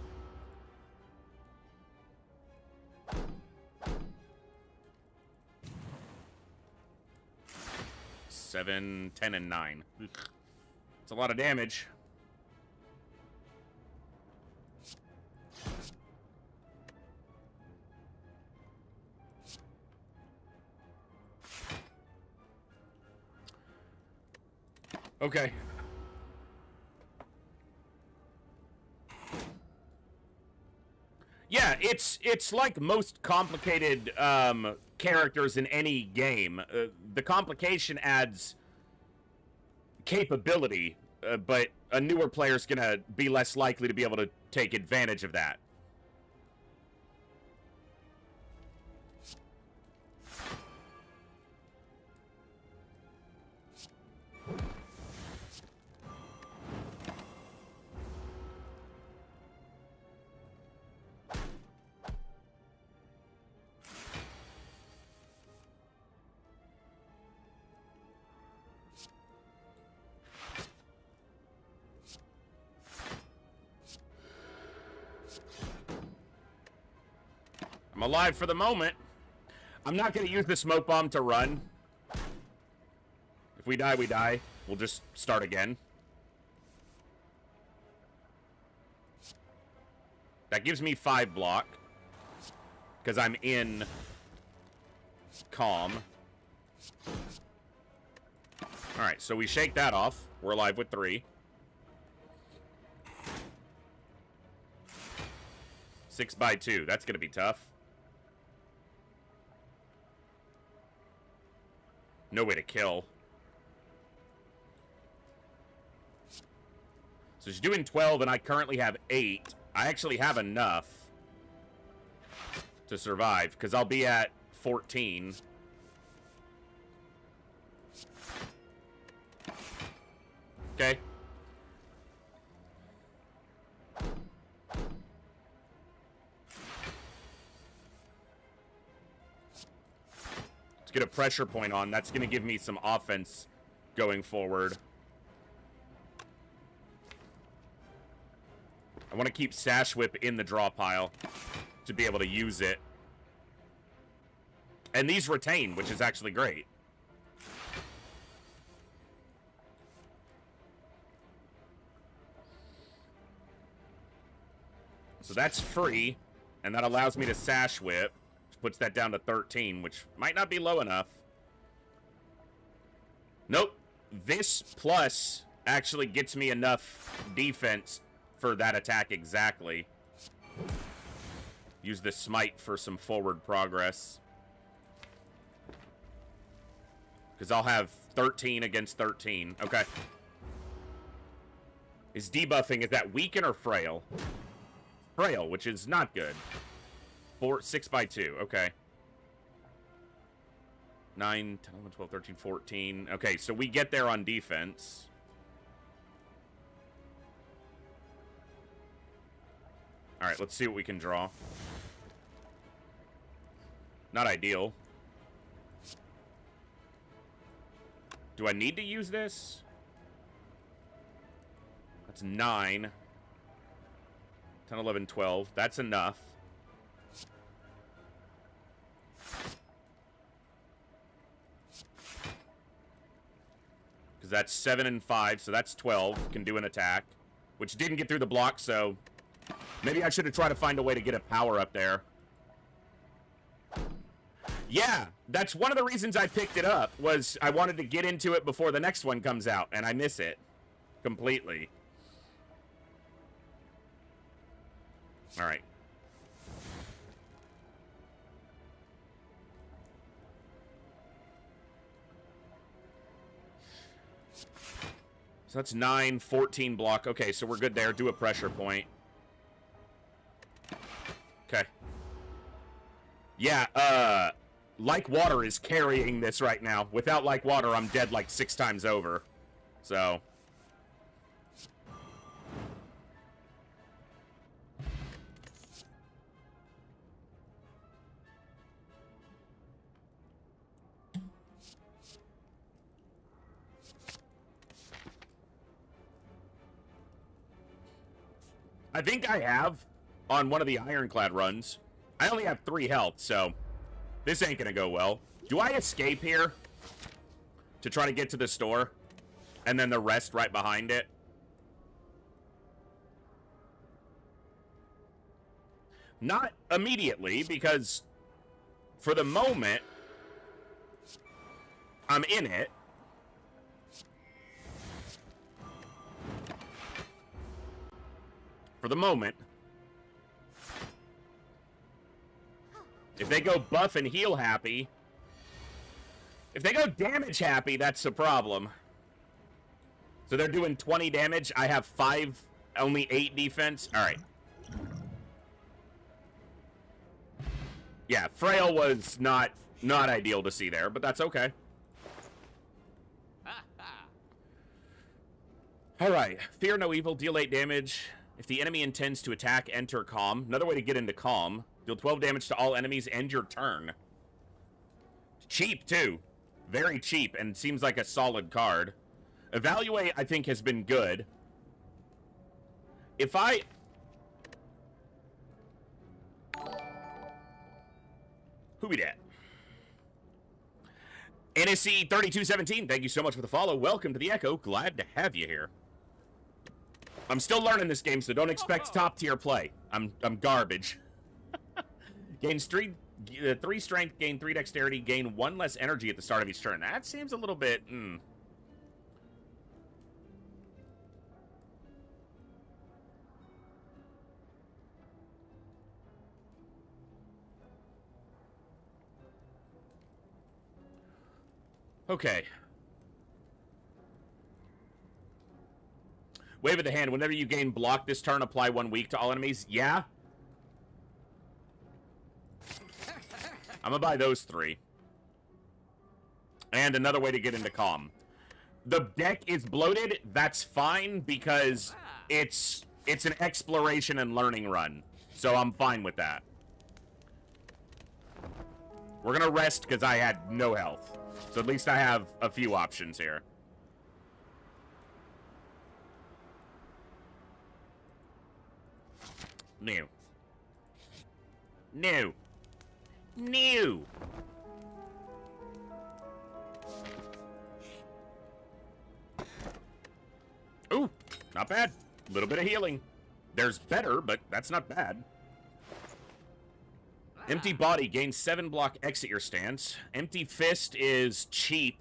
7, 10, and 9. It's a lot of damage. Okay. Yeah, it's like most complicated characters in any game. The complication adds capability, but a newer player's gonna be less likely to be able to take advantage of that. I'm alive for the moment. I'm not going to use the smoke bomb to run. If we die, we die. We'll just start again. That gives me 5 block. Because I'm in calm. Alright, so we shake that off. We're alive with 3. 6 by 2. That's going to be tough. No way to kill. So she's doing 12, and I currently have 8. I actually have enough to survive, because I'll be at 14. Okay. Let's get a pressure point on. That's going to give me some offense going forward. I want to keep Sash Whip in the draw pile to be able to use it. And these retain, which is actually great. So that's free, and that allows me to Sash Whip, which puts that down to 13, which might not be low enough. Nope. This plus actually gets me enough defense for that attack exactly. Use the smite for some forward progress. Because I'll have 13 against 13. Okay. Is debuffing, is that weaken or frail? Frail, which is not good. 6 by 2. Okay. 9, 10, 11, 12, 13, 14. Okay, so we get there on defense. Alright, let's see what we can draw. Not ideal. Do I need to use this? That's 9. 10, 11, 12. That's enough. Because that's 7 and 5, so that's 12. Can do an attack. Which didn't get through the block, so maybe I should have tried to find a way to get a power up there. Yeah, that's one of the reasons I picked it up, was I wanted to get into it before the next one comes out, and I miss it completely. Alright. So that's 9, 14 block. Okay, so we're good there. Do a pressure point. Okay. Yeah, Like Water is carrying this right now. Without Like Water, I'm dead like 6 times over. So. I think I have on one of the Ironclad runs. I only have 3 health, so this ain't gonna go well. Do I escape here to try to get to the store? And then the rest right behind it? Not immediately, because for the moment, I'm in it. For the moment. If they go buff and heal happy. If they go damage happy, that's the problem. So they're doing 20 damage. I have 5, only 8 defense. Alright. Yeah, Frail was not ideal to see there, but that's okay. Alright. Fear no evil, deal 8 damage. If the enemy intends to attack, enter calm. Another way to get into calm. Deal 12 damage to all enemies, end your turn. Cheap, too. Very cheap, and seems like a solid card. Evaluate, I think, has been good. If I... Who be dat? NSC 3217, thank you so much for the follow. Welcome to the Echo. Glad to have you here. I'm still learning this game, so don't expect top tier play. I'm garbage. Gain 3 strength, gain 3 dexterity, gain 1 less energy at the start of each turn. That seems a little bit. Okay. Wave of the hand. Whenever you gain block this turn, apply 1 weak to all enemies. Yeah. I'm gonna buy those 3. And another way to get into calm. The deck is bloated. That's fine because it's an exploration and learning run. So I'm fine with that. We're gonna rest because I had no health. So at least I have a few options here. New. New. New. Ooh, not bad. A little bit of healing. There's better, but that's not bad. Empty body gains 7 block, exit your stance. Empty fist is cheap.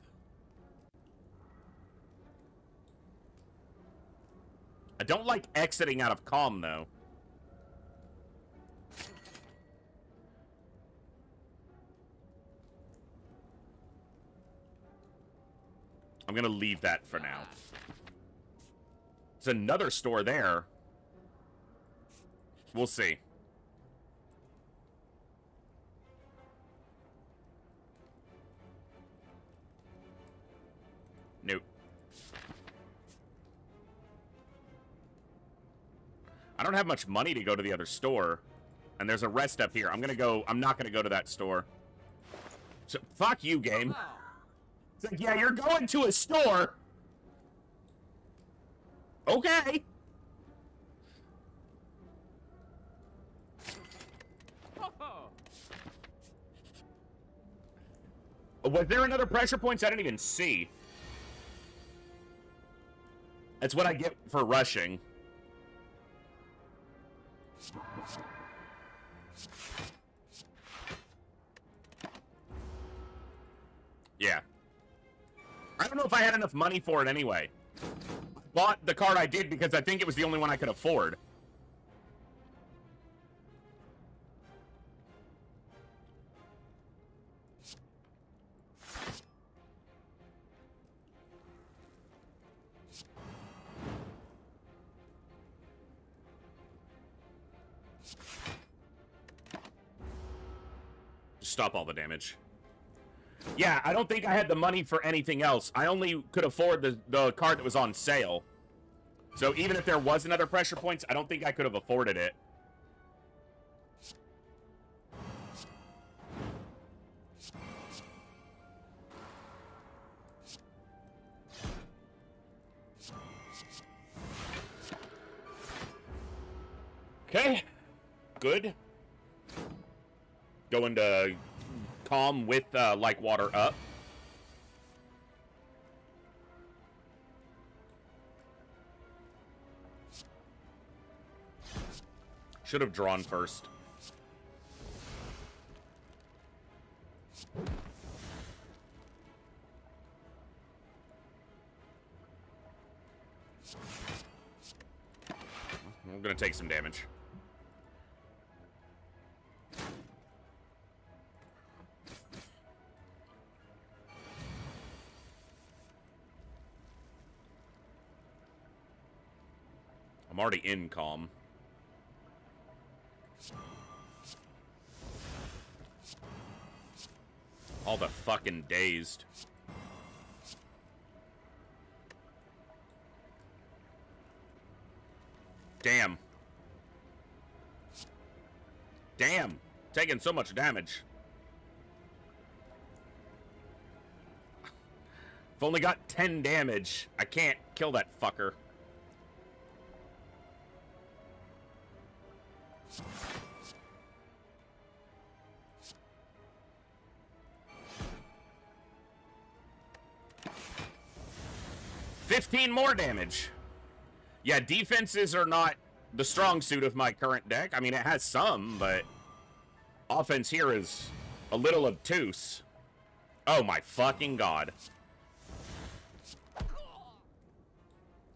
I don't like exiting out of calm, though. I'm gonna leave that for now. There's another store there. We'll see. Nope. I don't have much money to go to the other store. And there's a rest up here. I'm not gonna go to that store. So, fuck you, game. It's like, yeah, you're going to a store. Okay. Was there another pressure points I didn't even see? That's what I get for rushing. Yeah. I don't know if I had enough money for it anyway. Bought the card I did because I think it was the only one I could afford. Just stop all the damage. Yeah, I don't think I had the money for anything else. I only could afford the card that was on sale. So even if there was another pressure points, I don't think I could have afforded it. Okay. Good. Going to calm with like water up. Should have drawn first. I'm gonna take some damage. I'm already in calm. All the fucking dazed. Damn. Damn. Taking so much damage. I've only got 10 damage. I can't kill that fucker. 15 more damage. Yeah, defenses are not the strong suit of my current deck. I mean, it has some, but offense here is a little obtuse. Oh my fucking god.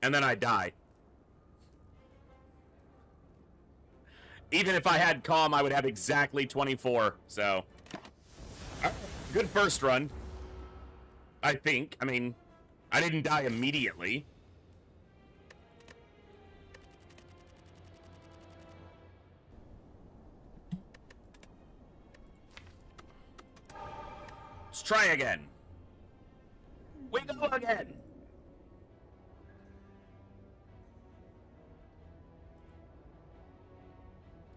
And then I die. Even if I had calm, I would have exactly 24, so. Good first run. I think. I mean, I didn't die immediately. Let's try again. We go again.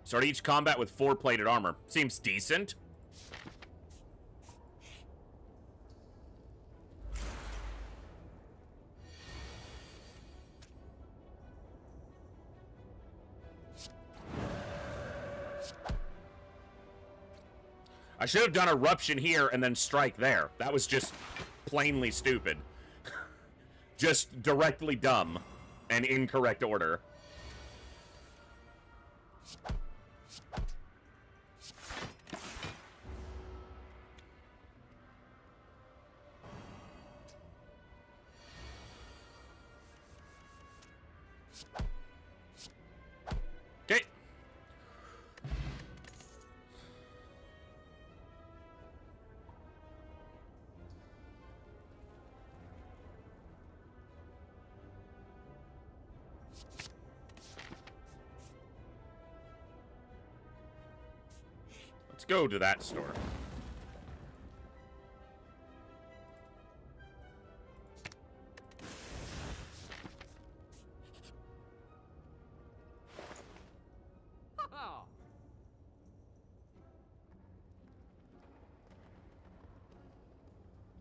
Start each combat with 4 plated armor. Seems decent. I should have done eruption here and then strike there. That was just plainly stupid. Just directly dumb and incorrect order. Okay. Let's go to that store.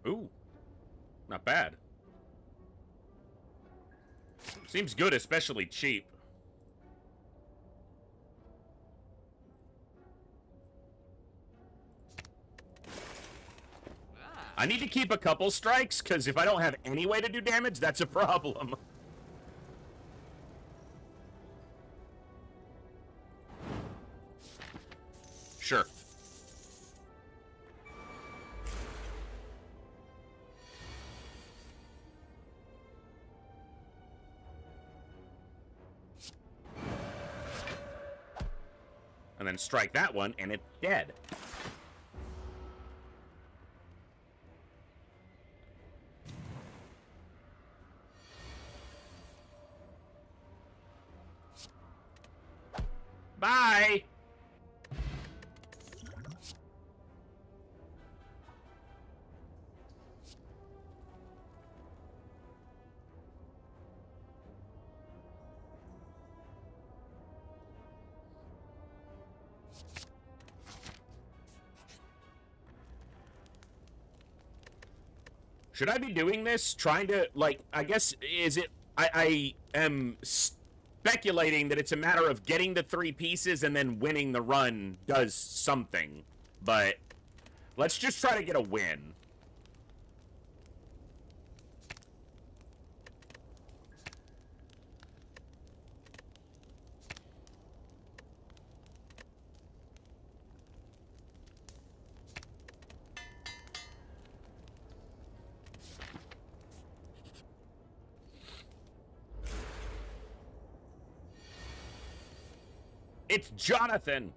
Ooh, not bad. Seems good, especially cheap. I need to keep a couple strikes, because if I don't have any way to do damage, that's a problem. Sure. And then strike that one, and it's dead. Bye! Should I be doing this? Trying to, like, I guess, is it... I am speculating that it's a matter of getting the 3 pieces and then winning the run does something. But let's just try to get a win. It's Jonathan!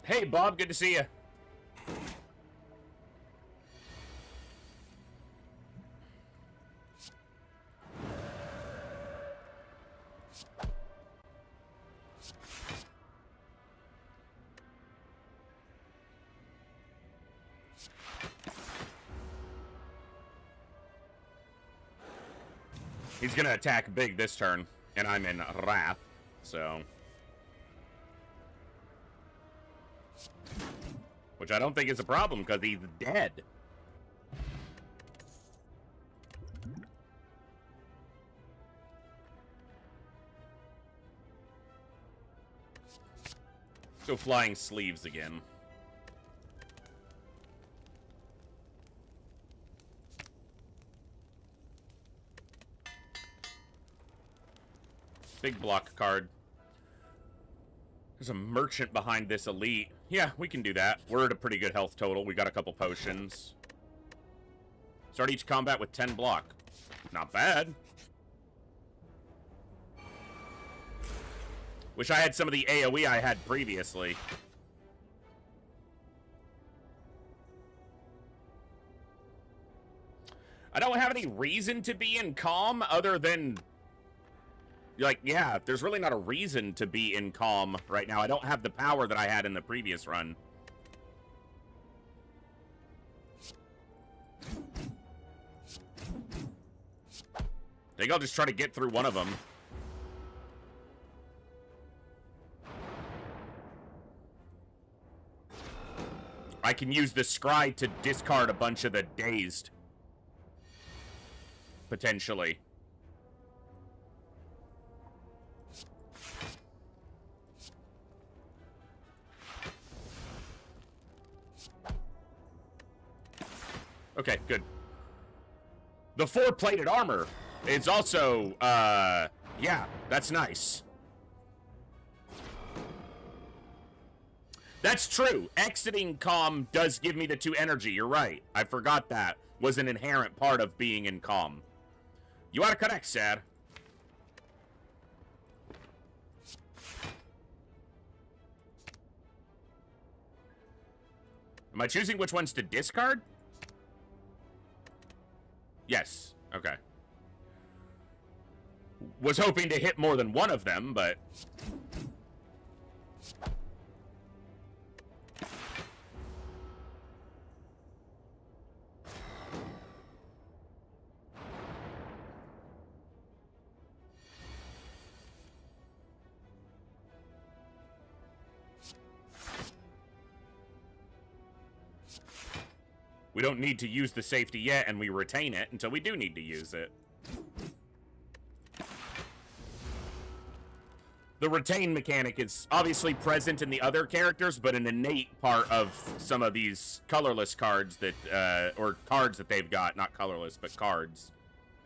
Hey, Bob, good to see you. He's gonna attack big this turn, and I'm in Wrath, so... Which I don't think is a problem, because he's dead. Go flying sleeves again. Big block card. There's a merchant behind this elite. Yeah, we can do that. We're at a pretty good health total. We got a couple potions. Start each combat with 10 block. Not bad. Wish I had some of the AoE I had previously. I don't have any reason to be in calm other than... Like, yeah, there's really not a reason to be in calm right now. I don't have the power that I had in the previous run. I think I'll just try to get through one of them. I can use the scry to discard a bunch of the dazed. Potentially. Okay, good. The 4-plated armor is also, yeah, that's nice. That's true. Exiting calm does give me the 2 energy. You're right. I forgot that was an inherent part of being in calm. You ought to connect, Sad. Am I choosing which ones to discard? Yes. Okay. Was hoping to hit more than one of them, but... We don't need to use the safety yet, and we retain it until we do need to use it. The retain mechanic is obviously present in the other characters, but an innate part of some of these colorless cards that, or cards that they've got, not colorless, but cards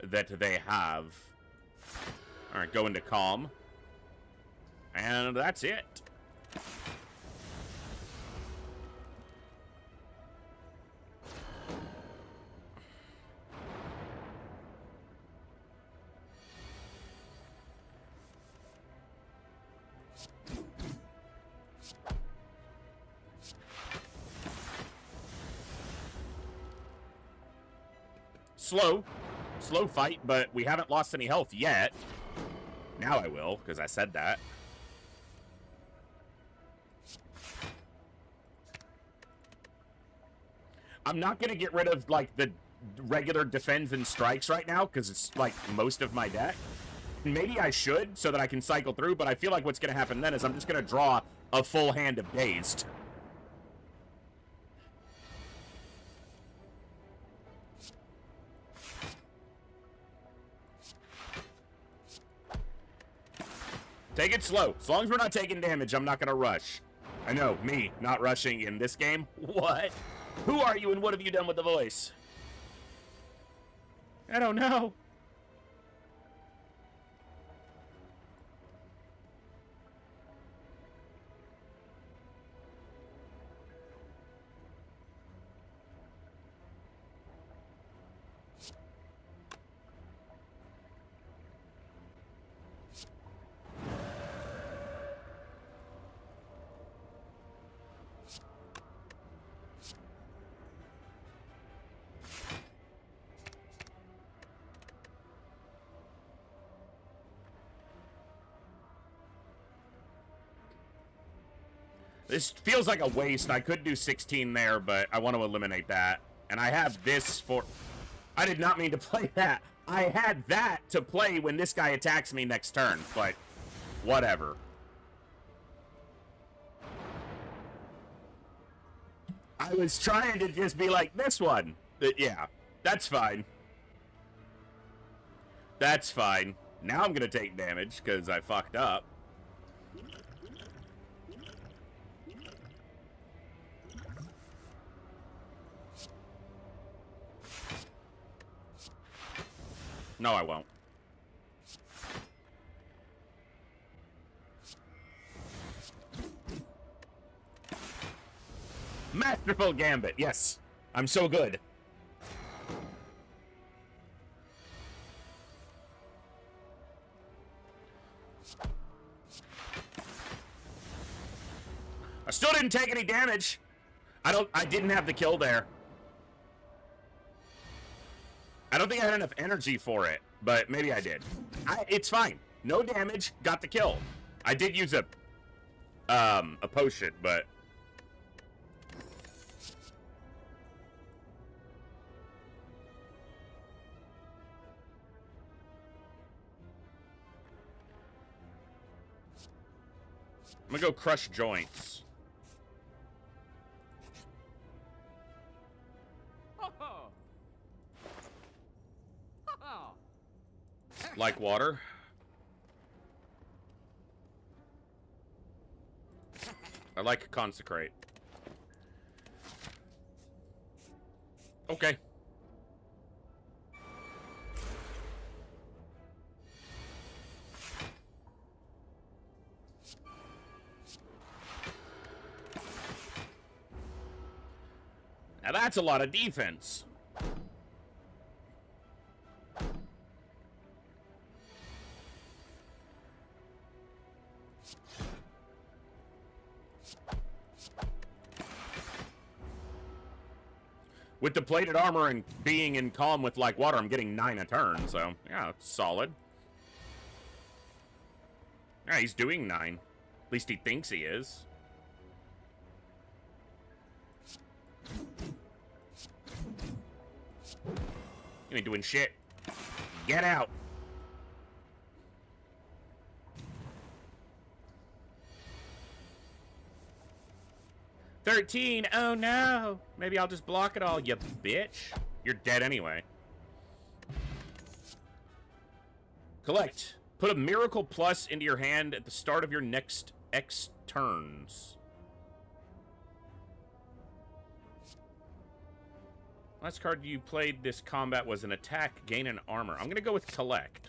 that they have. Alright, go into calm. And that's it. Slow fight, but we haven't lost any health yet. Now I will, because I said that. I'm not going to get rid of, like, the regular defends and strikes right now, because it's, like, most of my deck. Maybe I should, so that I can cycle through, but I feel like what's going to happen then is I'm just going to draw a full hand of dazed. Take it slow. As long as we're not taking damage, I'm not going to rush. I know, me, not rushing in this game. What? Who are you and what have you done with the voice? I don't know. This feels like a waste. I could do 16 there, but I want to eliminate that. And I have this for... I did not mean to play that. I had that to play when this guy attacks me next turn, but whatever. I was trying to just be like this one. But yeah, that's fine. That's fine. Now I'm going to take damage because I fucked up. No, I won't. Masterful Gambit, yes. I'm so good. I still didn't take any damage. I didn't have the kill there. I don't think I had enough energy for it, but maybe I did. It's fine. No damage, got the kill. I did use a potion, but I'm gonna go crush joints. Like water. I like consecrate. Okay. Now that's a lot of defense. With the plated armor and being in calm with like water, I'm getting 9 a turn, so yeah, it's solid. Yeah, he's doing 9. At least he thinks he is. You ain't doing shit. Get out. $13. Oh no. Maybe I'll just block it all, you bitch. You're dead anyway. Collect. Put a miracle plus into your hand at the start of your next X turns. Last card you played this combat was an attack, gain an armor. I'm gonna go with collect.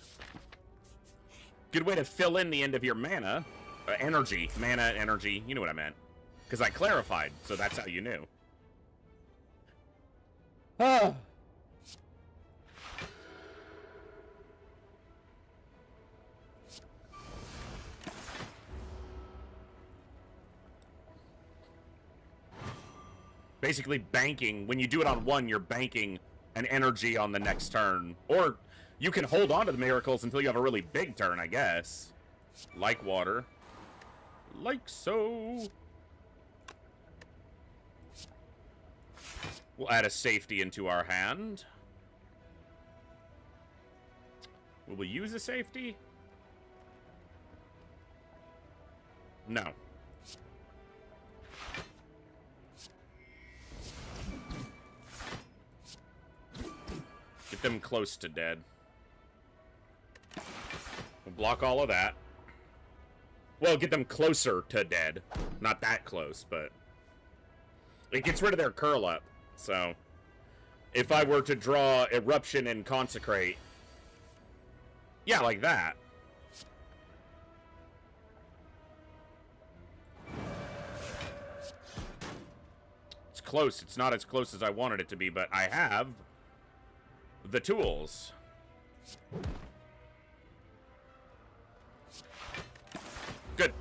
Good way to fill in the end of your mana. Energy. Mana, energy. You know what I meant. Because I clarified, so that's how you knew. Ah. Basically banking. When you do it on one, you're banking an energy on the next turn. Or you can hold on to the miracles until you have a really big turn, I guess. Like water. Like so. We'll add a safety into our hand. Will we use a safety? No. Get them close to dead. We'll block all of that. Well, get them closer to dead. Not that close, but it gets rid of their curl up. So, if I were to draw Eruption and Consecrate, yeah, like that. It's close. It's not as close as I wanted it to be, but I have the tools. Good.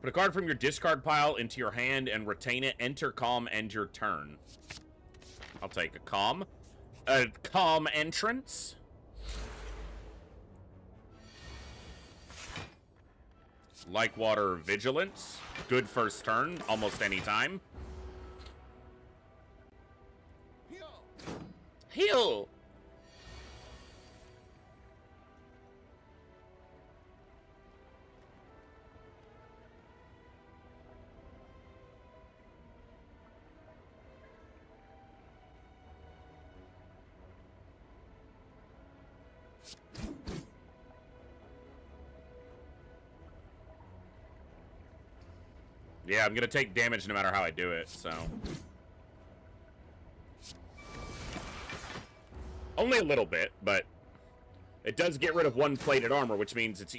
Put a card from your discard pile into your hand and retain it. Enter calm, end your turn. I'll take a calm. A calm entrance. Like water vigilance. Good first turn, almost any time. Heal. Yeah, I'm gonna take damage no matter how I do it, so. Only a little bit, but it does get rid of one plated armor, which means it's...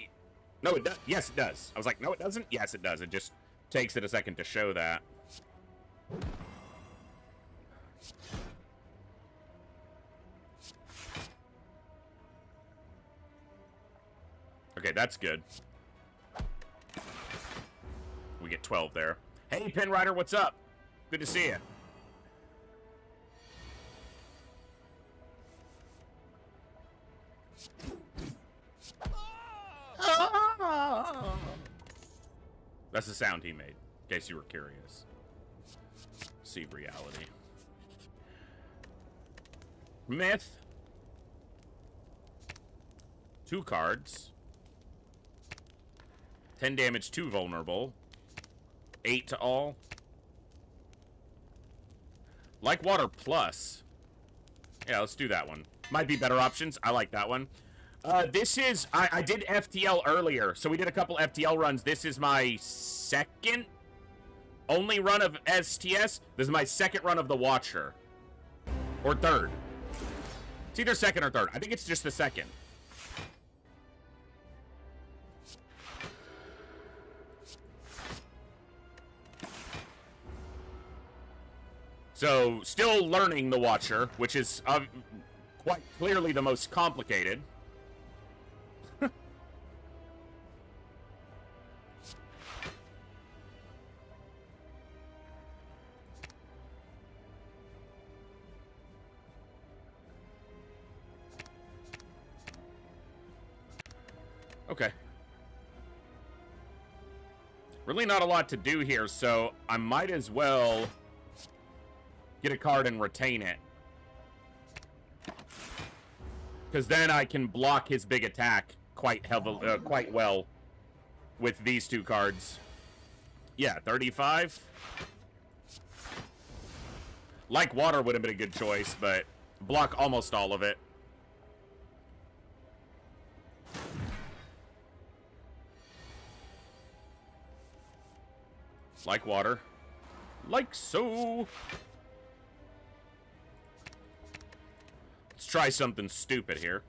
No, it does. Yes, it does. I was like, no, it doesn't? Yes, it does. It just takes it a second to show that. Okay, that's good. We get 12 there. Hey, Pin Rider, what's up? Good to see you. That's the sound he made, in case you were curious. See reality. Myth. 2 cards. 10 damage, 2 vulnerable. 8 to all. Like Water Plus. Yeah, let's do that one. Might be better options. I like that one. This is... I did FTL earlier, so we did a couple FTL runs. This is my second only run of STS. This is my second run of the Watcher. Or third. It's either second or third. I think it's just the second. So, still learning the Watcher, which is quite clearly the most complicated. Okay. Really not a lot to do here, so I might as well get a card and retain it. Because then I can block his big attack quite well with these 2 cards. Yeah, 35. Like Water would have been a good choice, but block almost all of it. Like Water. Like so. Let's try something stupid here.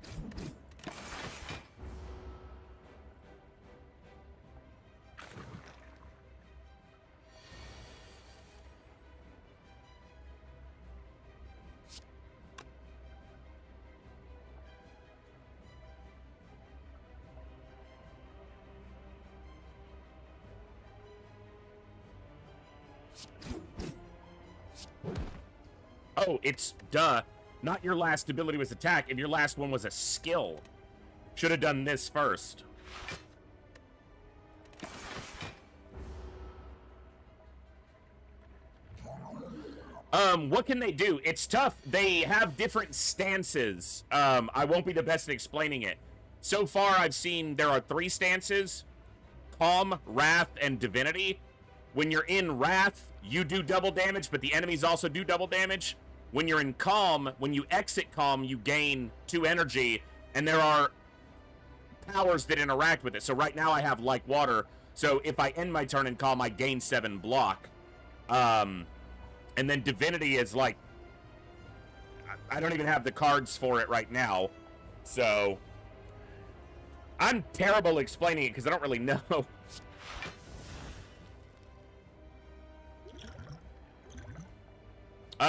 Oh, it's duh. Not your last ability was attack, if your last one was a skill. Should have done this first. What can they do? It's tough. They have different stances. I won't be the best at explaining it. So far, I've seen there are 3 stances. Calm, Wrath, and Divinity. When you're in Wrath, you do double damage, but the enemies also do double damage. When you're in Calm, when you exit Calm, you gain 2 energy, and there are powers that interact with it. So right now I have Like Water, so if I end my turn in Calm, I gain 7 block. And then Divinity is like... I don't even have the cards for it right now, so... I'm terrible explaining it because I don't really know.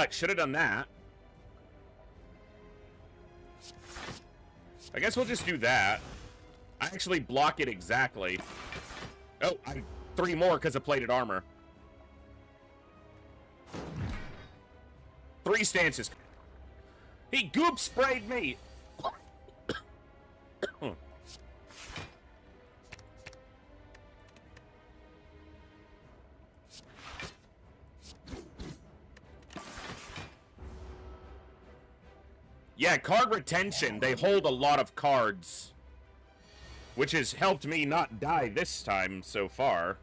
Should have done that. I guess we'll just do that. I actually block it exactly. Oh, 3 more because of plated armor. 3 stances. He goop sprayed me. Yeah, card retention. They hold a lot of cards, which has helped me not die this time so far.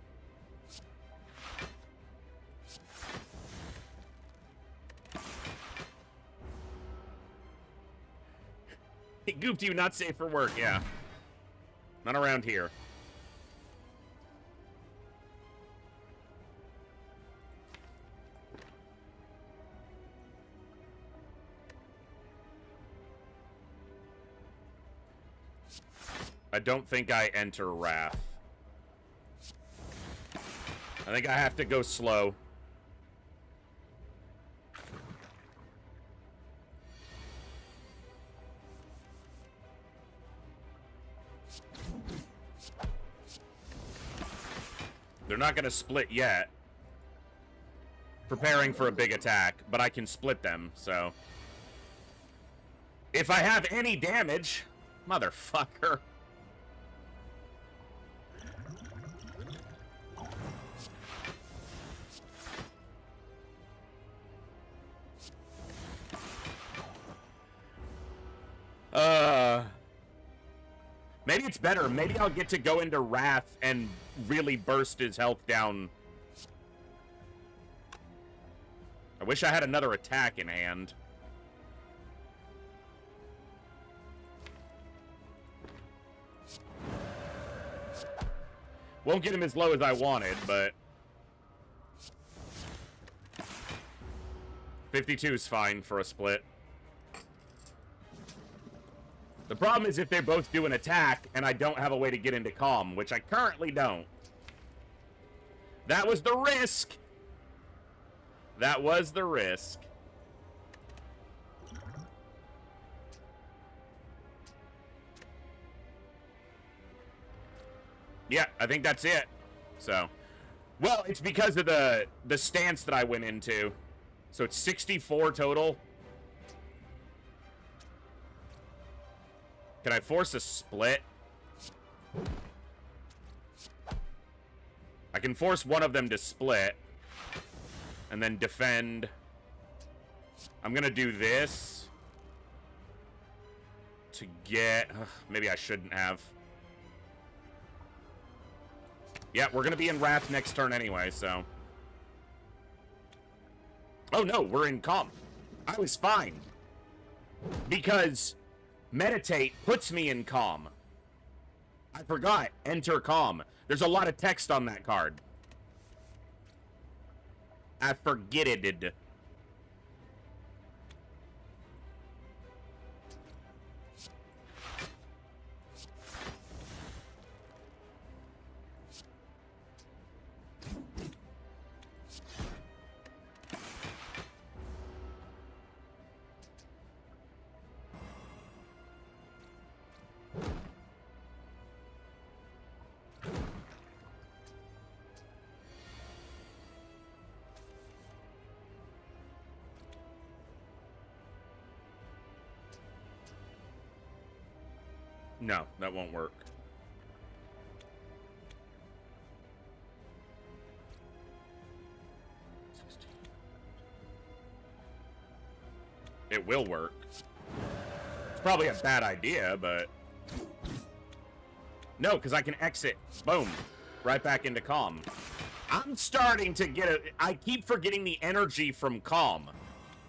He gooped you, not safe for work, yeah. Not around here. I don't think I enter Wrath. I think I have to go slow. They're not going to split yet. Preparing for a big attack, but I can split them, so. If I have any damage, motherfucker. Maybe it's better. Maybe I'll get to go into Wrath and really burst his health down. I wish I had another attack in hand. Won't get him as low as I wanted, but 52 is fine for a split. The problem is if they both do an attack and I don't have a way to get into calm, which I currently don't. That was the risk. That was the risk. Yeah, I think that's it. So, well, it's because of the stance that I went into. So it's 64 total. Can I force a split? I can force one of them to split. And then defend. I'm gonna do this. To get... maybe I shouldn't have. Yeah, we're gonna be in Wrath next turn anyway, so... Oh no, we're in Calm. I was fine. Because... Meditate puts me in Calm. I forgot. Enter Calm. There's a lot of text on that card. I forget it. No, that won't work. It will work. It's probably a bad idea, but... No, because I can exit. Boom. Right back into Calm. I'm starting to get a... I keep forgetting the energy from Calm,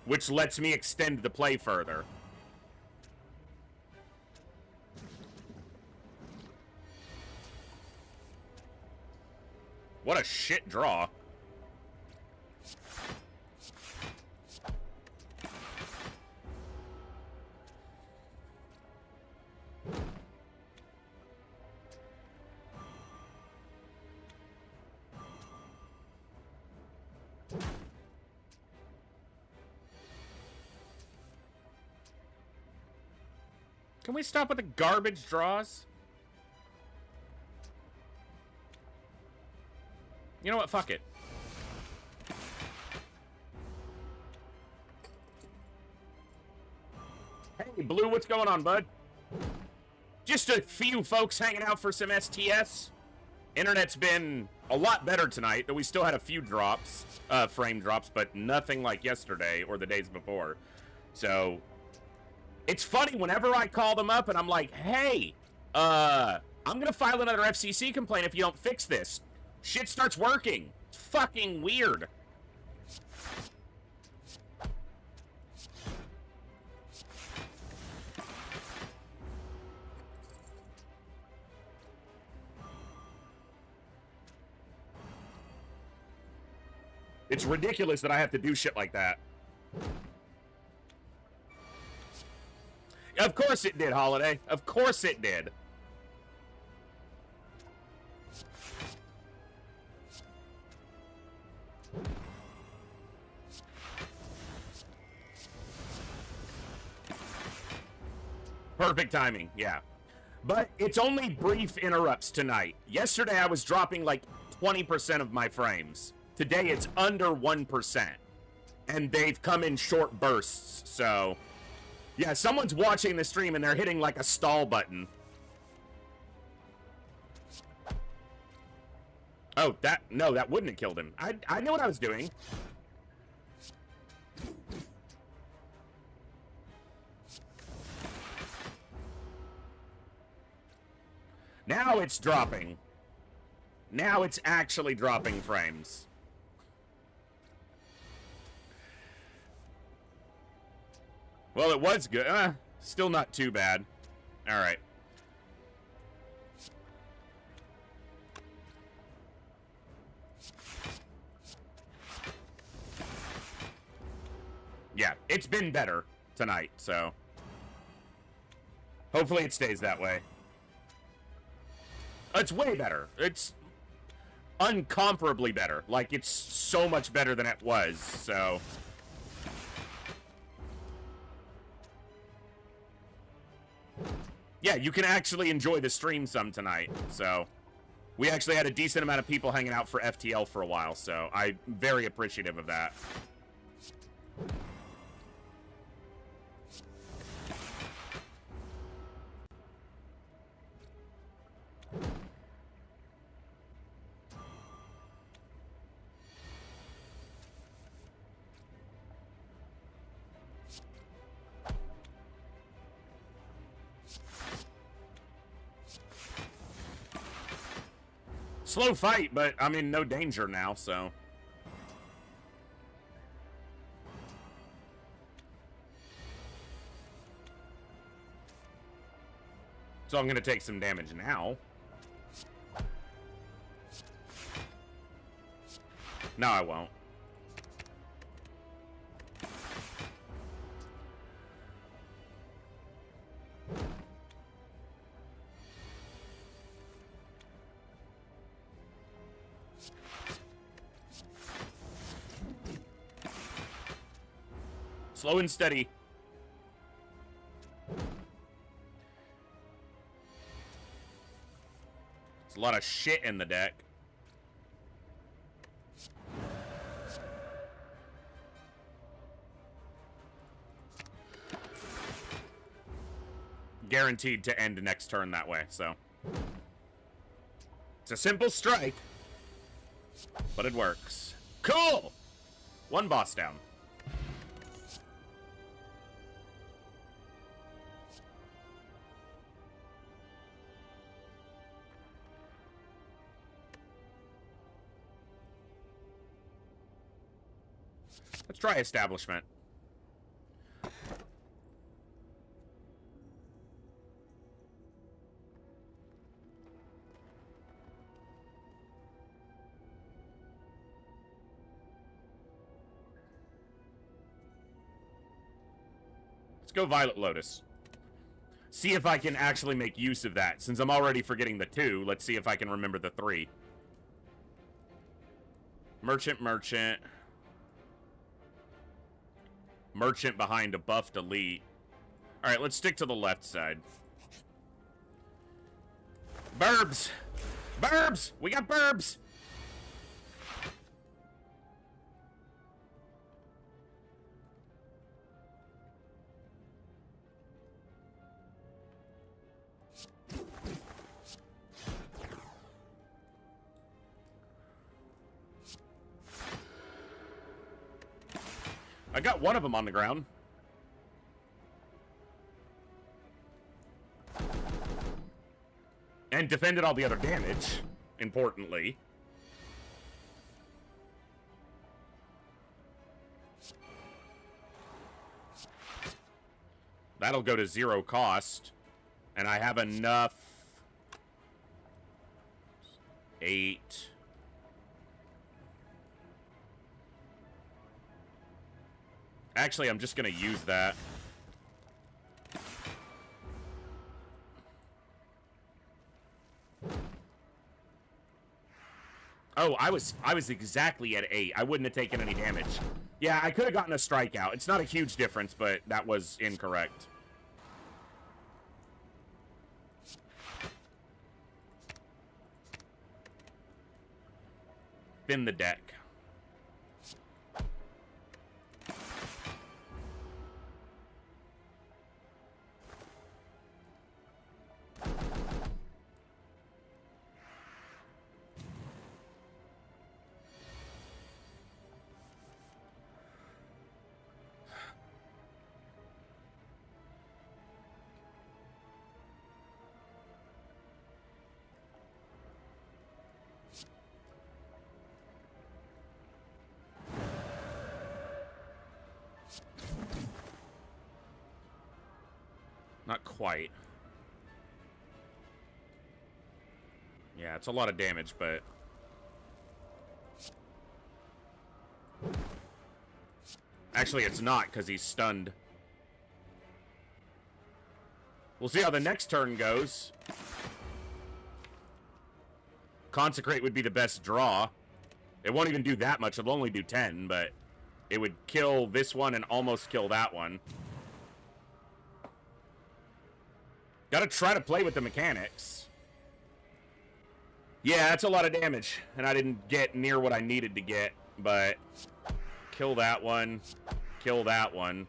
which lets me extend the play further. What a shit draw. Can we stop with the garbage draws? You know what? Fuck it. Hey, Blue, what's going on, bud? Just a few folks hanging out for some STS. Internet's been a lot better tonight, though we still had a few drops, frame drops, but nothing like yesterday or the days before. So, it's funny whenever I call them up and I'm like, hey, I'm gonna file another FCC complaint if you don't fix this. Shit starts working. It's fucking weird. It's ridiculous that I have to do shit like that. Of course it did, Holiday. Of course it did. perfect timing, yeah. But it's only brief interrupts tonight. Yesterday I was dropping like 20% of my frames. Today it's under 1%. And they've come in short bursts, so... Yeah, someone's watching the stream and they're hitting like a stall button. Oh, no, that wouldn't have killed him. I knew what I was doing. Now it's dropping. Now it's actually dropping frames. Well, it was good. Still not too bad. All right. Yeah, it's been better tonight, so hopefully it stays that way. It's way better. It's uncomparably better. Like, it's so much better than it was, so... Yeah, you can actually enjoy the stream some tonight, so... We actually had a decent amount of people hanging out for FTL for a while, so I'm very appreciative of that. Slow fight, but I'm in no danger now, so... So I'm gonna take some damage now. No, I won't. Slow and steady. There's a lot of shit in the deck. Guaranteed to end next turn that way, so. It's a simple strike, but it works. Cool! One boss down. Let's try establishment. Let's go Violet Lotus. See if I can actually make use of that. Since I'm already forgetting the 2, let's see if I can remember the 3. Merchant, Merchant. Merchant behind a buffed elite. Alright, let's stick to the left side. Burbs! Burbs! We got burbs! I got one of them on the ground. And defended all the other damage, importantly. That'll go to 0 cost. And I have enough... 8... Actually, I'm just gonna use that. Oh, I was exactly at 8. I wouldn't have taken any damage. Yeah, I could have gotten a strikeout. It's not a huge difference, but that was incorrect. thin the deck. Not quite. Yeah, it's a lot of damage, but... Actually, it's not, because he's stunned. We'll see how the next turn goes. Consecrate would be the best draw. It won't even do that much. It'll only do 10, but... It would kill this one and almost kill that one. Gotta try to play with the mechanics. Yeah, that's a lot of damage. And I didn't get near what I needed to get. But kill that one. Kill that one.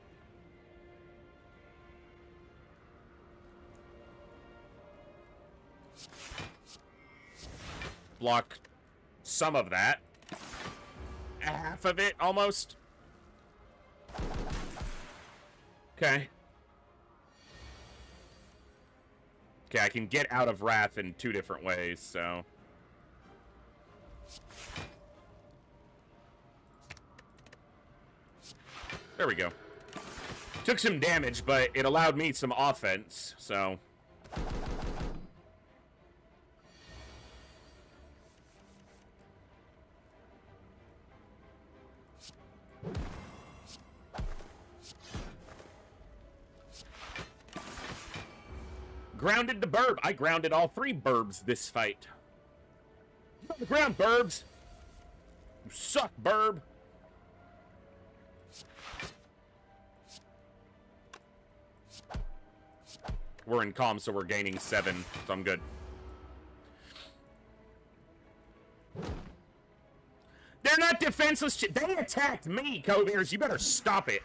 Block some of that. Half of it, almost. Okay. Okay, I can get out of Wrath in 2 different ways, so... There we go. Took some damage, but it allowed me some offense, so... Grounded the burb. I grounded all 3 burbs this fight. Get on the ground, burbs. You suck, burb. We're in calm, so we're gaining 7, so I'm good. They're not defenseless. They attacked me, Coviers. You better stop it.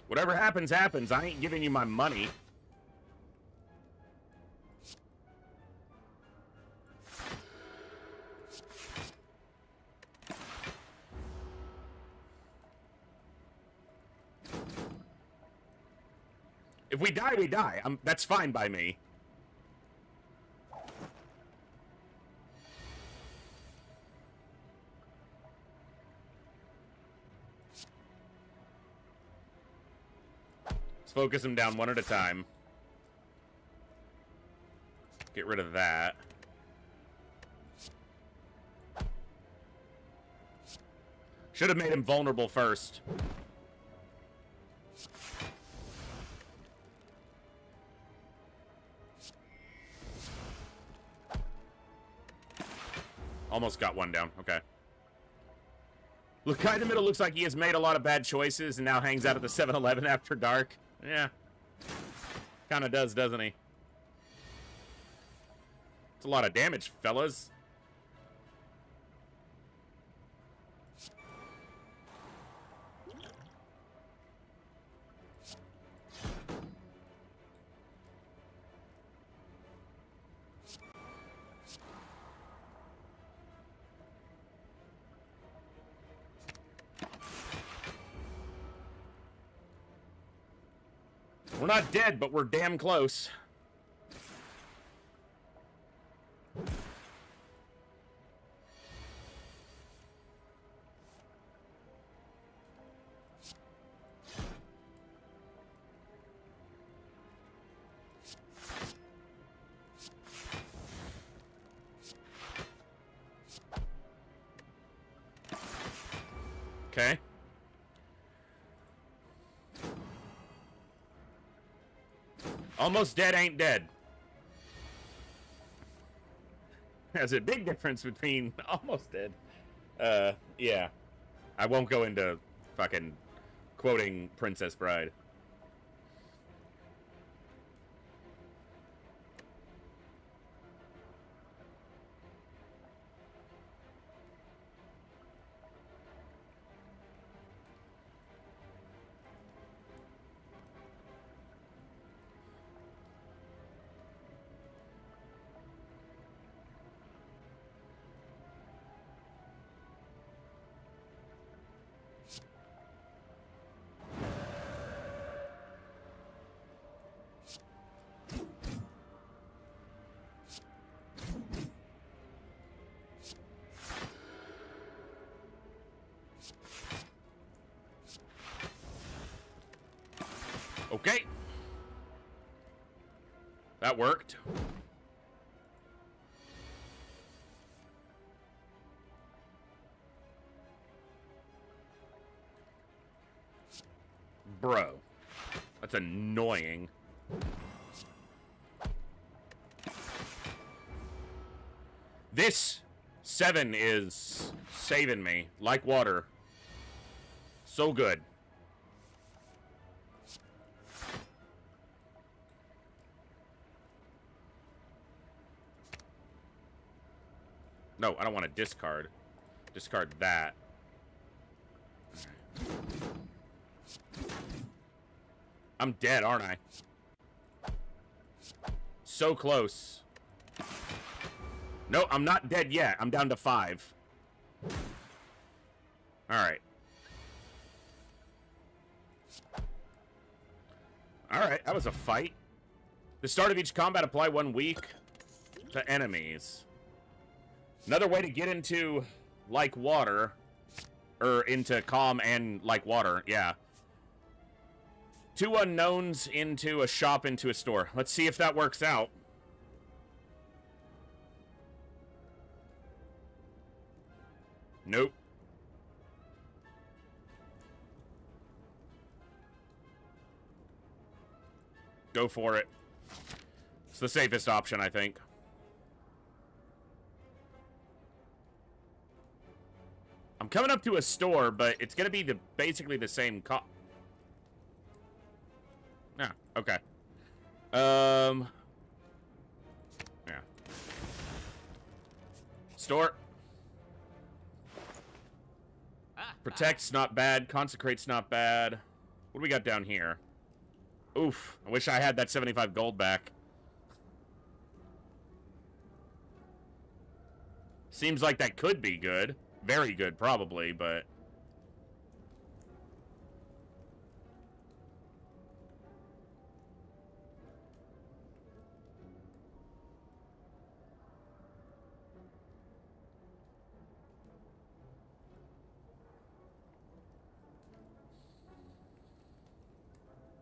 Whatever happens, happens. I ain't giving you my money. If we die, we die. That's fine by me. Let's focus them down one at a time. Get rid of that. Should have made him vulnerable first. Almost got one down. Okay. Look, guy in the middle looks like he has made a lot of bad choices and now hangs out at the 7-Eleven after dark. Yeah. Kind of does, doesn't he? It's a lot of damage, fellas. We're not dead, but we're damn close. Okay. Almost dead ain't dead. There's a big difference between almost dead. Yeah. I won't go into fucking quoting Princess Bride. Okay. That worked. Bro. That's annoying. This 7 is saving me like water. So good. No, I don't want to discard. Discard that. I'm dead, aren't I? So close. No, I'm not dead yet. I'm down to 5. Alright. Alright, that was a fight. The start of each combat, apply 1 week to enemies. Another way to get into like water, or into calm and like water, yeah. 2 unknowns into a shop into a store. Let's see if that works out. Nope. Go for it. It's the safest option, I think. I'm coming up to a store, but it's gonna be basically the same Yeah, okay. Yeah. Store. Protect's not bad. Consecrate's not bad. What do we got down here? Oof. I wish I had that 75 gold back. Seems like that could be good. Very good, probably, but...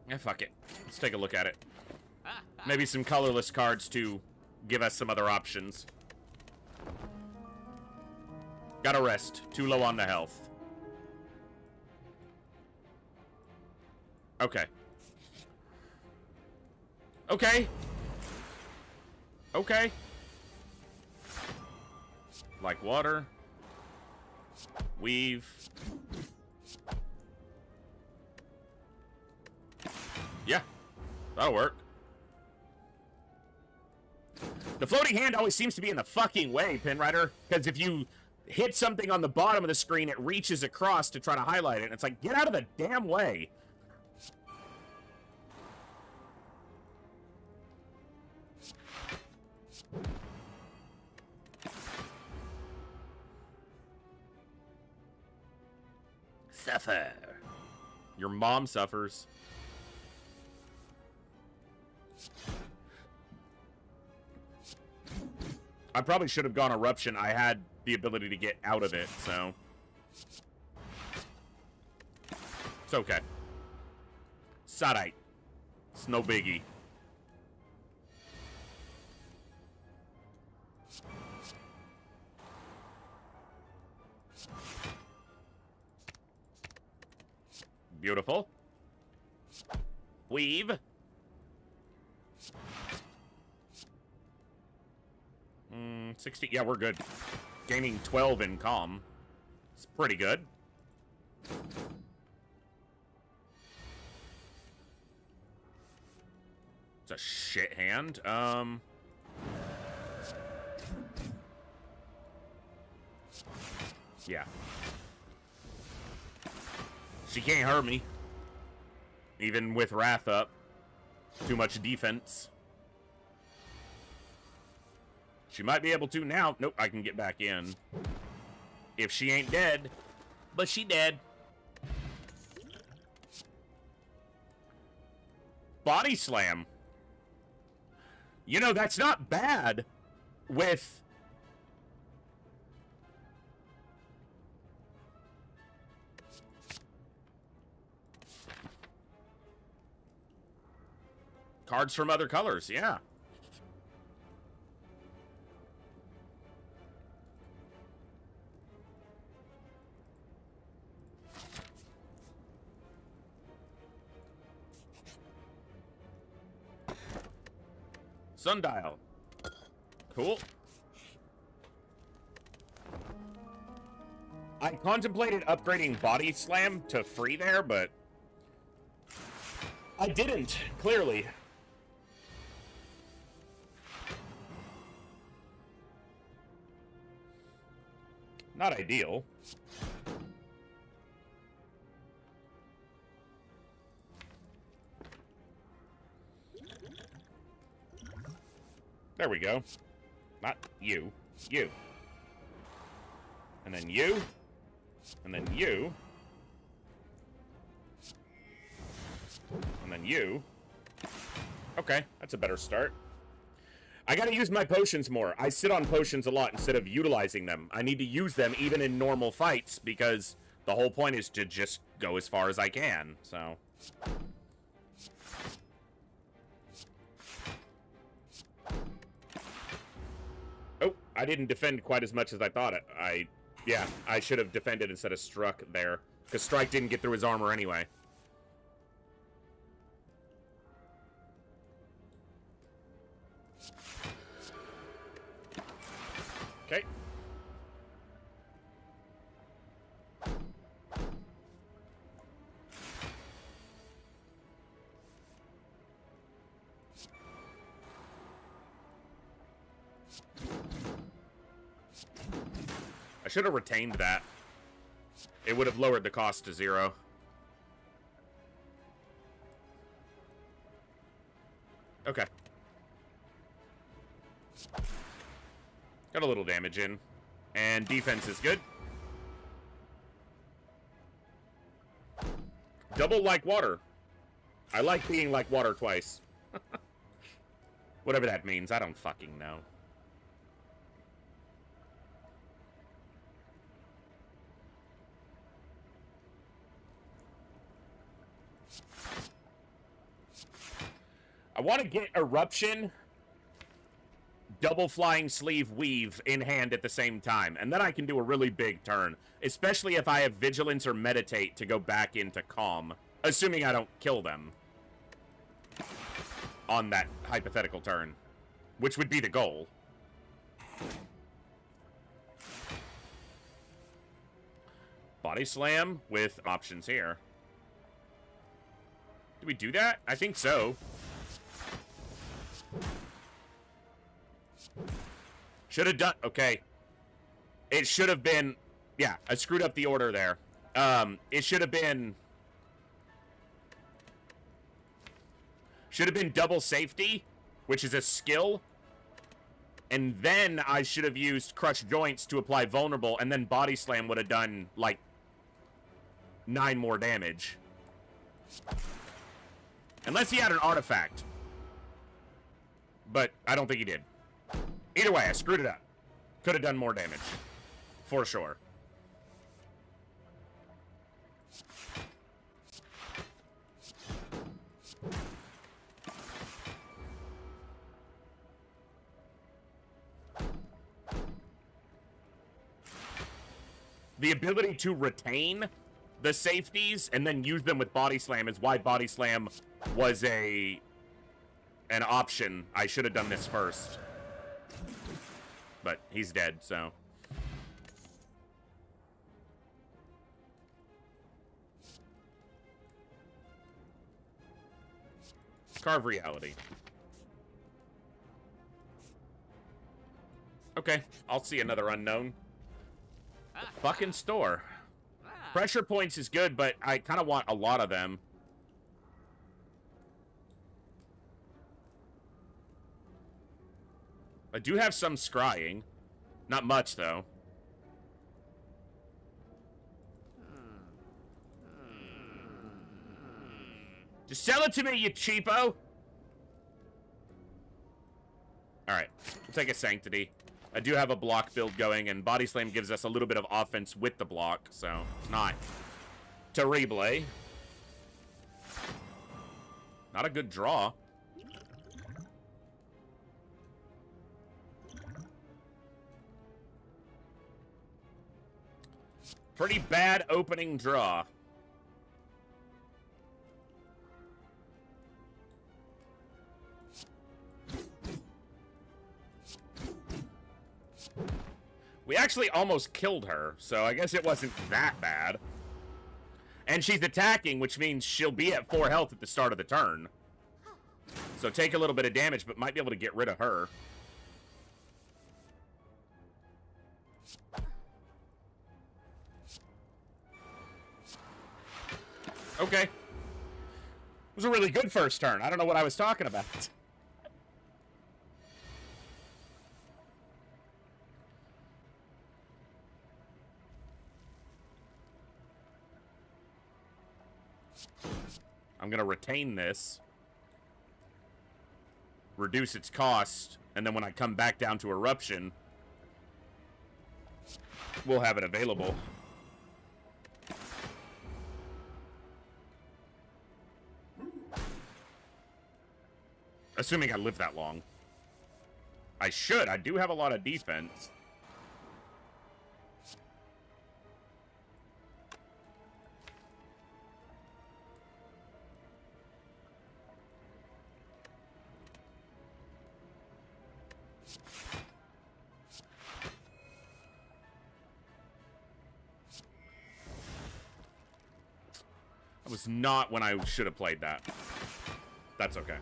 Yeah, fuck it. Let's take a look at it. Maybe some colorless cards to give us some other options. Gotta rest. Too low on the health. Okay. Okay. Okay. Like water. Weave. Yeah. That'll work. The floating hand always seems to be in the fucking way, Pinrider. Because if you hit something on the bottom of the screen, it reaches across to try to highlight it. And it's like, get out of the damn way. Suffer. Your mom suffers. I probably should have gone Eruption. I had the ability to get out of it, so... It's okay. Sadite. It's no biggie. Beautiful. Weave. 60. Yeah, we're good. Gaining 12 in calm. It's pretty good. It's a shit hand. Yeah. She can't hurt me. Even with Wrath up. Too much defense. She might be able to now. Nope, I can get back in. If she ain't dead. But she dead. Body slam. You know, that's not bad with... cards from other colors, yeah. Sundial. Cool. I contemplated upgrading Body Slam to free there, but I didn't, clearly. Not ideal. There we go. Not you. You. And then you. And then you. And then you. Okay, that's a better start. I gotta use my potions more. I sit on potions a lot instead of utilizing them. I need to use them even in normal fights because the whole point is to just go as far as I can, so... Oh, I didn't defend quite as much as I thought it. Yeah, I should have defended instead of struck there. Because strike didn't get through his armor anyway. Okay. I should have retained that. It would have lowered the cost to 0. Okay. Got a little damage in. And defense is good. Double like water. I like being like water twice. Whatever that means, I don't fucking know. I want to get Eruption, double flying sleeve, weave in hand at the same time, and then I can do a really big turn, especially if I have Vigilance or Meditate to go back into Calm, assuming I don't kill them on that hypothetical turn, which would be the goal. Body Slam with options here. Do we do that? I think so. Should have done... Okay. It should have been... Yeah, I screwed up the order there. It should have been... Should have been double safety, which is a skill. And then I should have used Crush Joints to apply vulnerable, and then Body Slam would have done, like, 9 more damage. Unless he had an artifact. But I don't think he did. Either way, I screwed it up. Could have done more damage. For sure. The ability to retain the safeties and then use them with Body Slam is why Body Slam was an option. I should have done this first. but he's dead, so. Carve reality. Okay, I'll see another unknown. Fucking store. Pressure points is good, but I kind of want a lot of them. I do have some scrying. Not much, though. Just sell it to me, you cheapo! Alright, we'll take a Sanctity. I do have a block build going, and Body Slam gives us a little bit of offense with the block, so it's not terrible. Not a good draw. Pretty bad opening draw. We actually almost killed her, so I guess it wasn't that bad. And she's attacking, which means she'll be at 4 health at the start of the turn. So take a little bit of damage, but might be able to get rid of her. Okay. It was a really good first turn. I don't know what I was talking about. I'm going to retain this, reduce its cost, and then when I come back down to Eruption, we'll have it available. Assuming I live that long. I should. I do have a lot of defense. That was not when I should have played that. That's okay.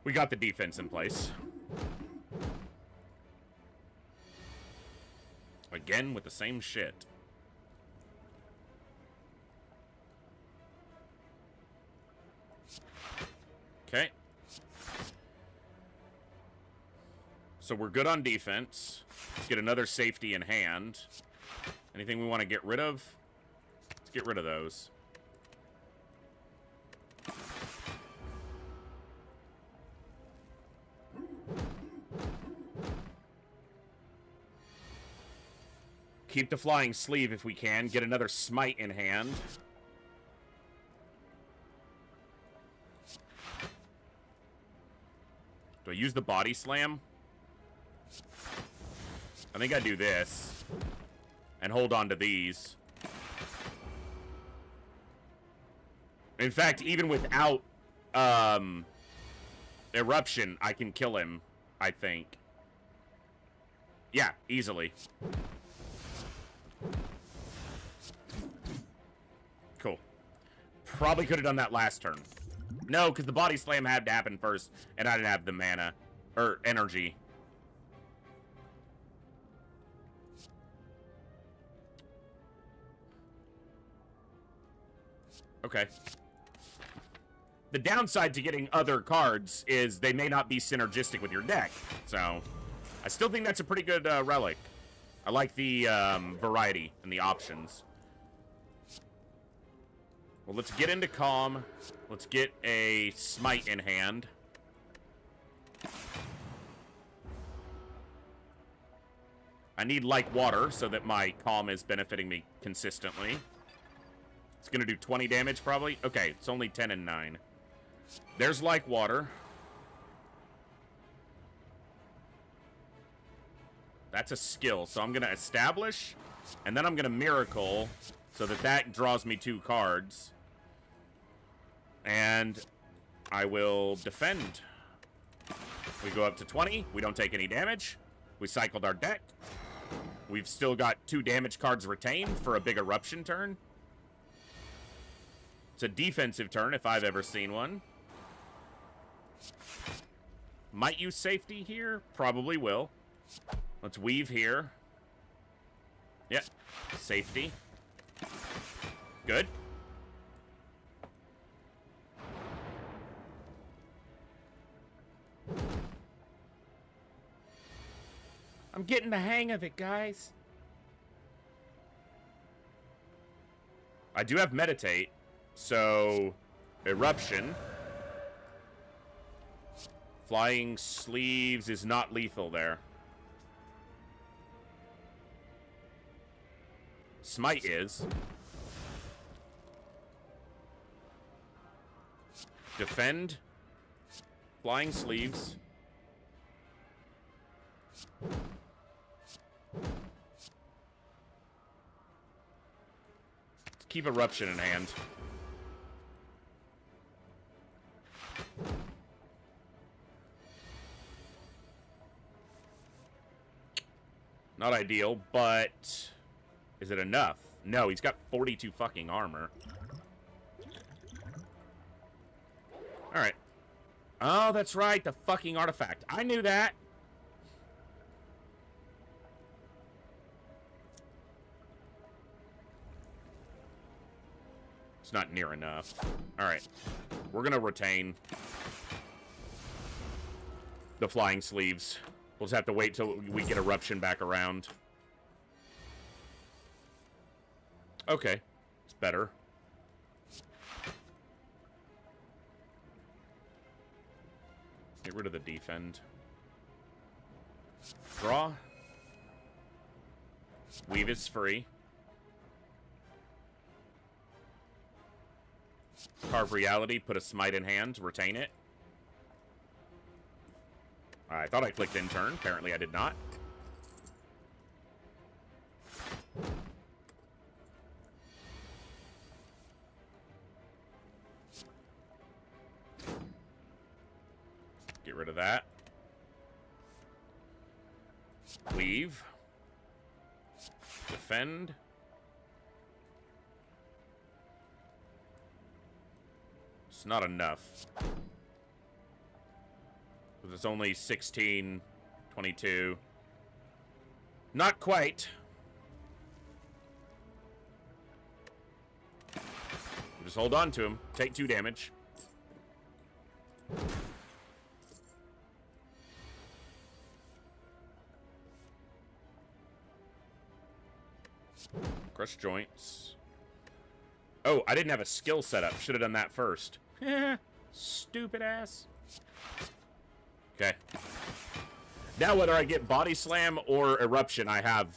We got the defense in place. Again with the same shit. Okay. So we're good on defense. Let's get another safety in hand. Anything we want to get rid of? Let's get rid of those. Keep the flying sleeve if we can. Get another smite in hand. Do I use the body slam? I think I do this. And hold on to these. In fact, even without eruption, I can kill him, I think. Yeah, easily. Cool. Probably could have done that last turn. No, because the body slam had to happen first, and I didn't have the mana. Or energy. Okay. The downside to getting other cards is they may not be synergistic with your deck. So, I still think that's a pretty good relic. I like the variety and the options. Well, let's get into Calm. Let's get a Smite in hand. I need like water so that my Calm is benefiting me consistently. It's going to do 20 damage probably. Okay, it's only 10 and 9. There's like water. That's a skill. So I'm going to establish, and then I'm going to miracle so that that draws me 2 cards. And I will defend. We go up to 20. We don't take any damage. We cycled our deck. We've still got 2 damage cards retained for a big eruption turn. It's a defensive turn if I've ever seen one. Might use safety here. Probably will. Let's weave here. Yep. Safety. Good. I'm getting the hang of it, guys. I do have meditate, so eruption. Flying sleeves is not lethal there. Smite is. Defend. Flying sleeves. Let's keep eruption in hand. Not ideal, but is it enough? No, he's got 42 fucking armor. Alright. Oh, that's right, the fucking artifact. I knew that. It's not near enough. Alright. We're gonna retain the flying sleeves. We'll just have to wait till we get eruption back around. Okay. It's better. Get rid of the defend. Draw. Weave is free. Carve reality, put a smite in hand, retain it. I thought I clicked in turn. Apparently I did not. Get rid of that. Weave. Defend. It's not enough. It's only 16, 22. Not quite. Just hold on to him. Take 2 damage. Crush joints. Oh, I didn't have a skill set up. Should have done that first. Stupid ass. Okay. Now whether I get body slam or eruption, I have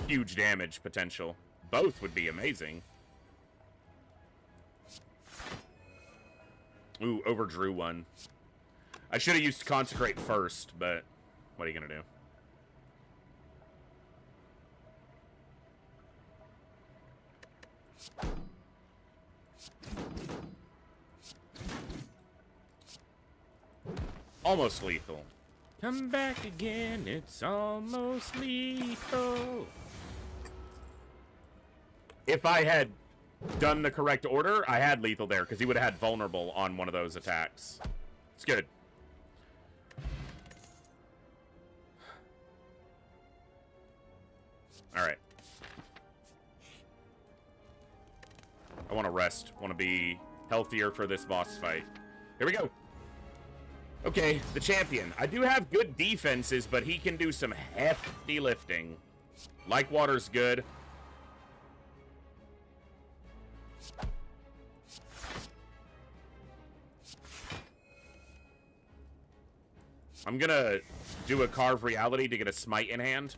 huge damage potential. Both would be amazing. Ooh, overdrew one. I should have used consecrate first, but what are you gonna do? Almost lethal. Come back again, it's almost lethal. If I had done the correct order, I had lethal there, because he would have had vulnerable on one of those attacks. It's good. Alright. I want to rest. Want to be healthier for this boss fight. Here we go. Okay, the champion. I do have good defenses, but he can do some hefty lifting. Like water's good. I'm gonna do a carve reality to get a smite in hand.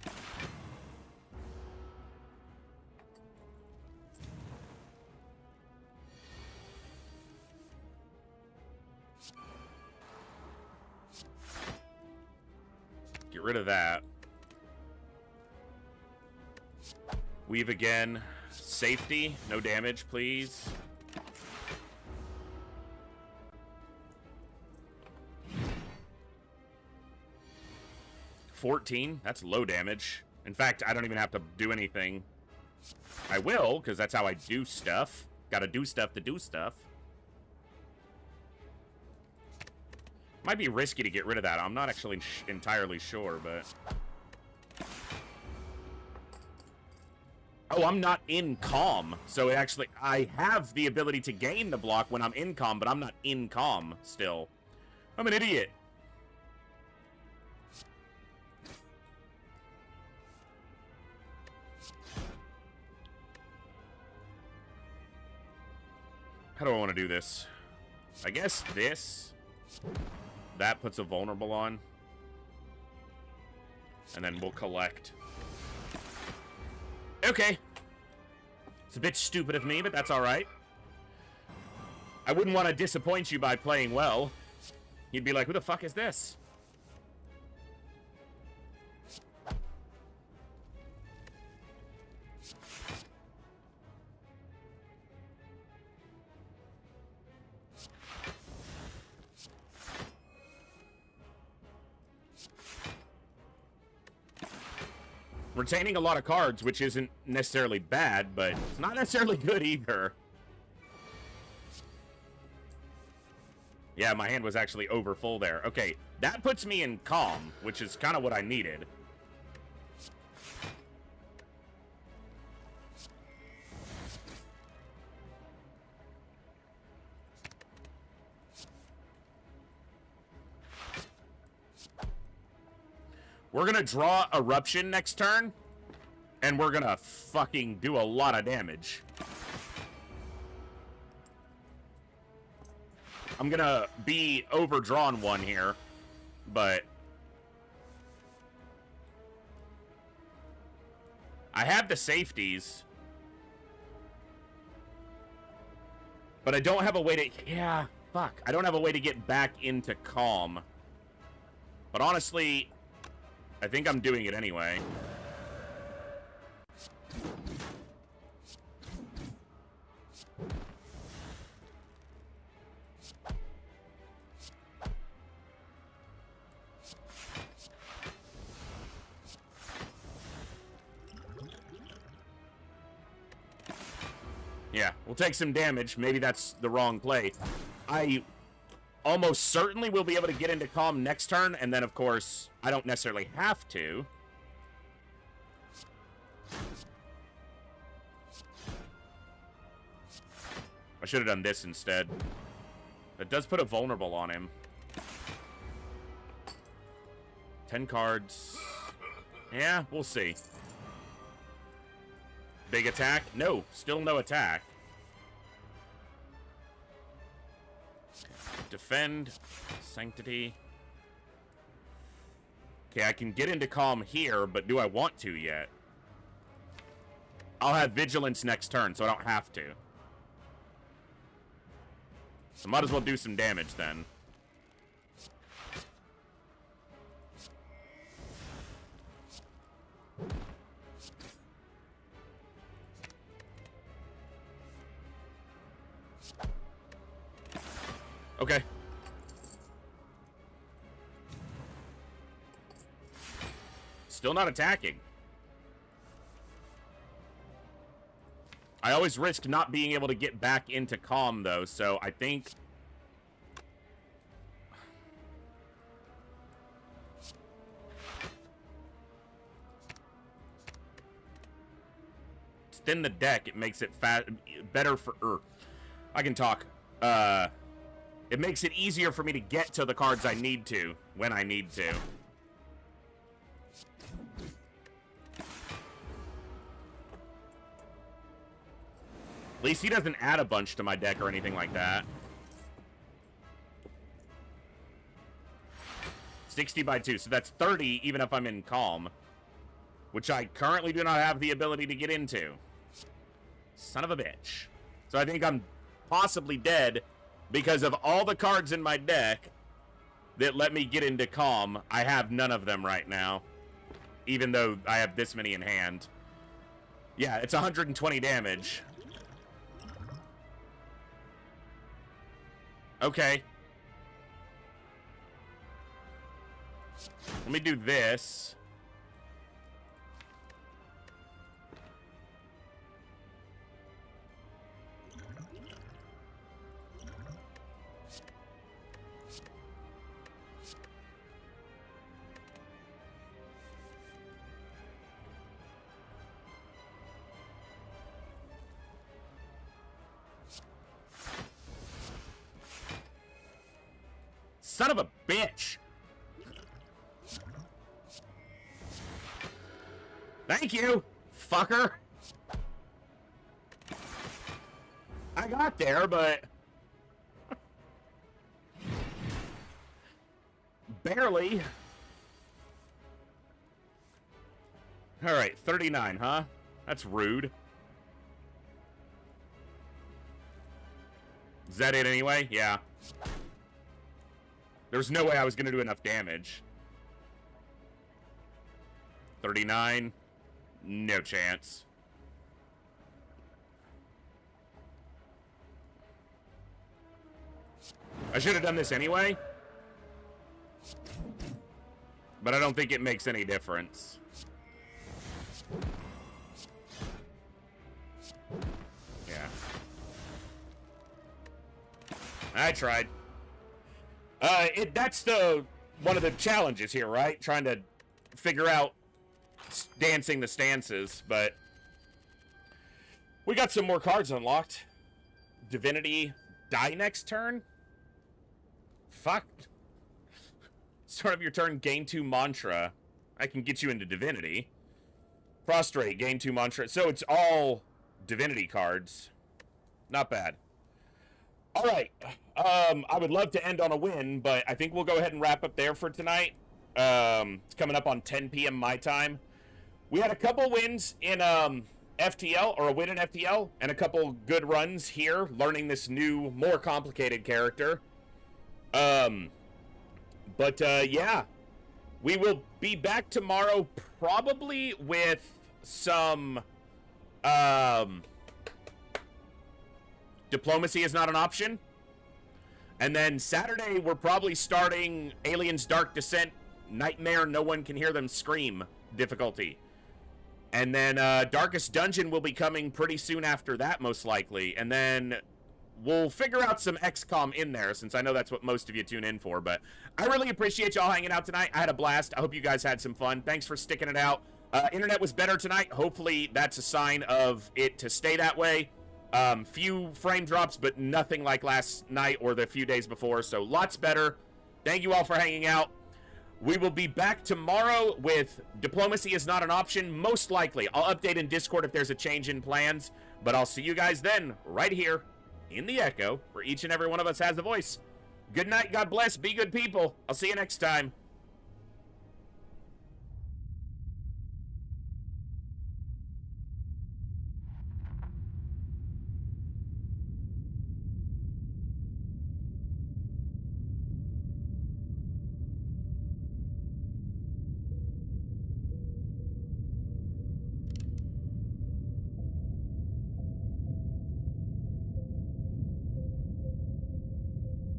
Get rid of that. Weave again. Safety. No damage, please. 14? That's low damage. In fact, I don't even have to do anything. I will, because that's how I do stuff. Gotta do stuff to do stuff. Might be risky to get rid of that. I'm not actually entirely sure, but... Oh, I'm not in calm. So it actually... I have the ability to gain the block when I'm in calm, but I'm not in calm still. I'm an idiot. How do I want to do this? I guess this. That puts a vulnerable on. And then we'll collect. Okay. It's a bit stupid of me, but that's alright. I wouldn't want to disappoint you by playing well. You'd be like, who the fuck is this? Retaining a lot of cards, which isn't necessarily bad, but it's not necessarily good either. Yeah, my hand was actually over full there. Okay, that puts me in calm, which is kind of what I needed. We're gonna draw Eruption next turn, and we're gonna fucking do a lot of damage. I'm gonna be overdrawn one here, but... I have the safeties. But I don't have a way to... Yeah, fuck. I don't have a way to get back into calm. But honestly... I think I'm doing it anyway. Yeah, we'll take some damage. Maybe that's the wrong play. I almost certainly will be able to get into calm next turn, and then, of course, I don't necessarily have to. I should have done this instead. That does put a vulnerable on him. 10 cards. Yeah, we'll see. Big attack? No, still no attack. Defend. Sanctity. Okay, I can get into calm here, but do I want to yet? I'll have vigilance next turn, so I don't have to. So might as well do some damage then. Okay. Still not attacking. I always risk not being able to get back into calm, though, so I think... It's thin the deck. It makes it better for... I can talk. It makes it easier for me to get to the cards I need to, when I need to. At least he doesn't add a bunch to my deck or anything like that. 60 by 2, so that's 30 even if I'm in calm. Which I currently do not have the ability to get into. Son of a bitch. So I think I'm possibly dead because of all the cards in my deck that let me get into calm. I have none of them right now. Even though I have this many in hand. Yeah, it's 120 damage. Okay. Let me do this. Son of a bitch! Thank you, fucker! I got there, but... barely. Alright, 39, huh? That's rude. Is that it anyway? Yeah. There's no way I was going to do enough damage. 39. No chance. I should have done this anyway. But I don't think it makes any difference. Yeah. I tried. That's one of the challenges here, right? Trying to figure out dancing the stances, but we got some more cards unlocked. Divinity, die next turn? Fuck. Start of your turn, gain 2 mantra. I can get you into Divinity. Prostrate, gain 2 mantra. So it's all Divinity cards. Not bad. Alright, I would love to end on a win, but I think we'll go ahead and wrap up there for tonight. It's coming up on 10 p.m. my time. We had a couple wins in FTL, or a win in FTL, and a couple good runs here, learning this new, more complicated character. Yeah, we will be back tomorrow, probably with some, Diplomacy is not an option. And then Saturday, we're probably starting Aliens Dark Descent, Nightmare, No One Can Hear Them Scream difficulty. And then Darkest Dungeon will be coming pretty soon after that, most likely. And then we'll figure out some XCOM in there, since I know that's what most of you tune in for. But I really appreciate y'all hanging out tonight. I had a blast. I hope you guys had some fun. Thanks for sticking it out. Internet was better tonight. Hopefully that's a sign of it to stay that way. Few frame drops, but nothing like last night or the few days before, so lots better. Thank you all for hanging out. We will be back tomorrow with Diplomacy is not an option, most likely. I'll update in Discord if there's a change in plans, but I'll see you guys then, right here, in the Echo, where each and every one of us has a voice. Good night, God bless, be good people. I'll see you next time.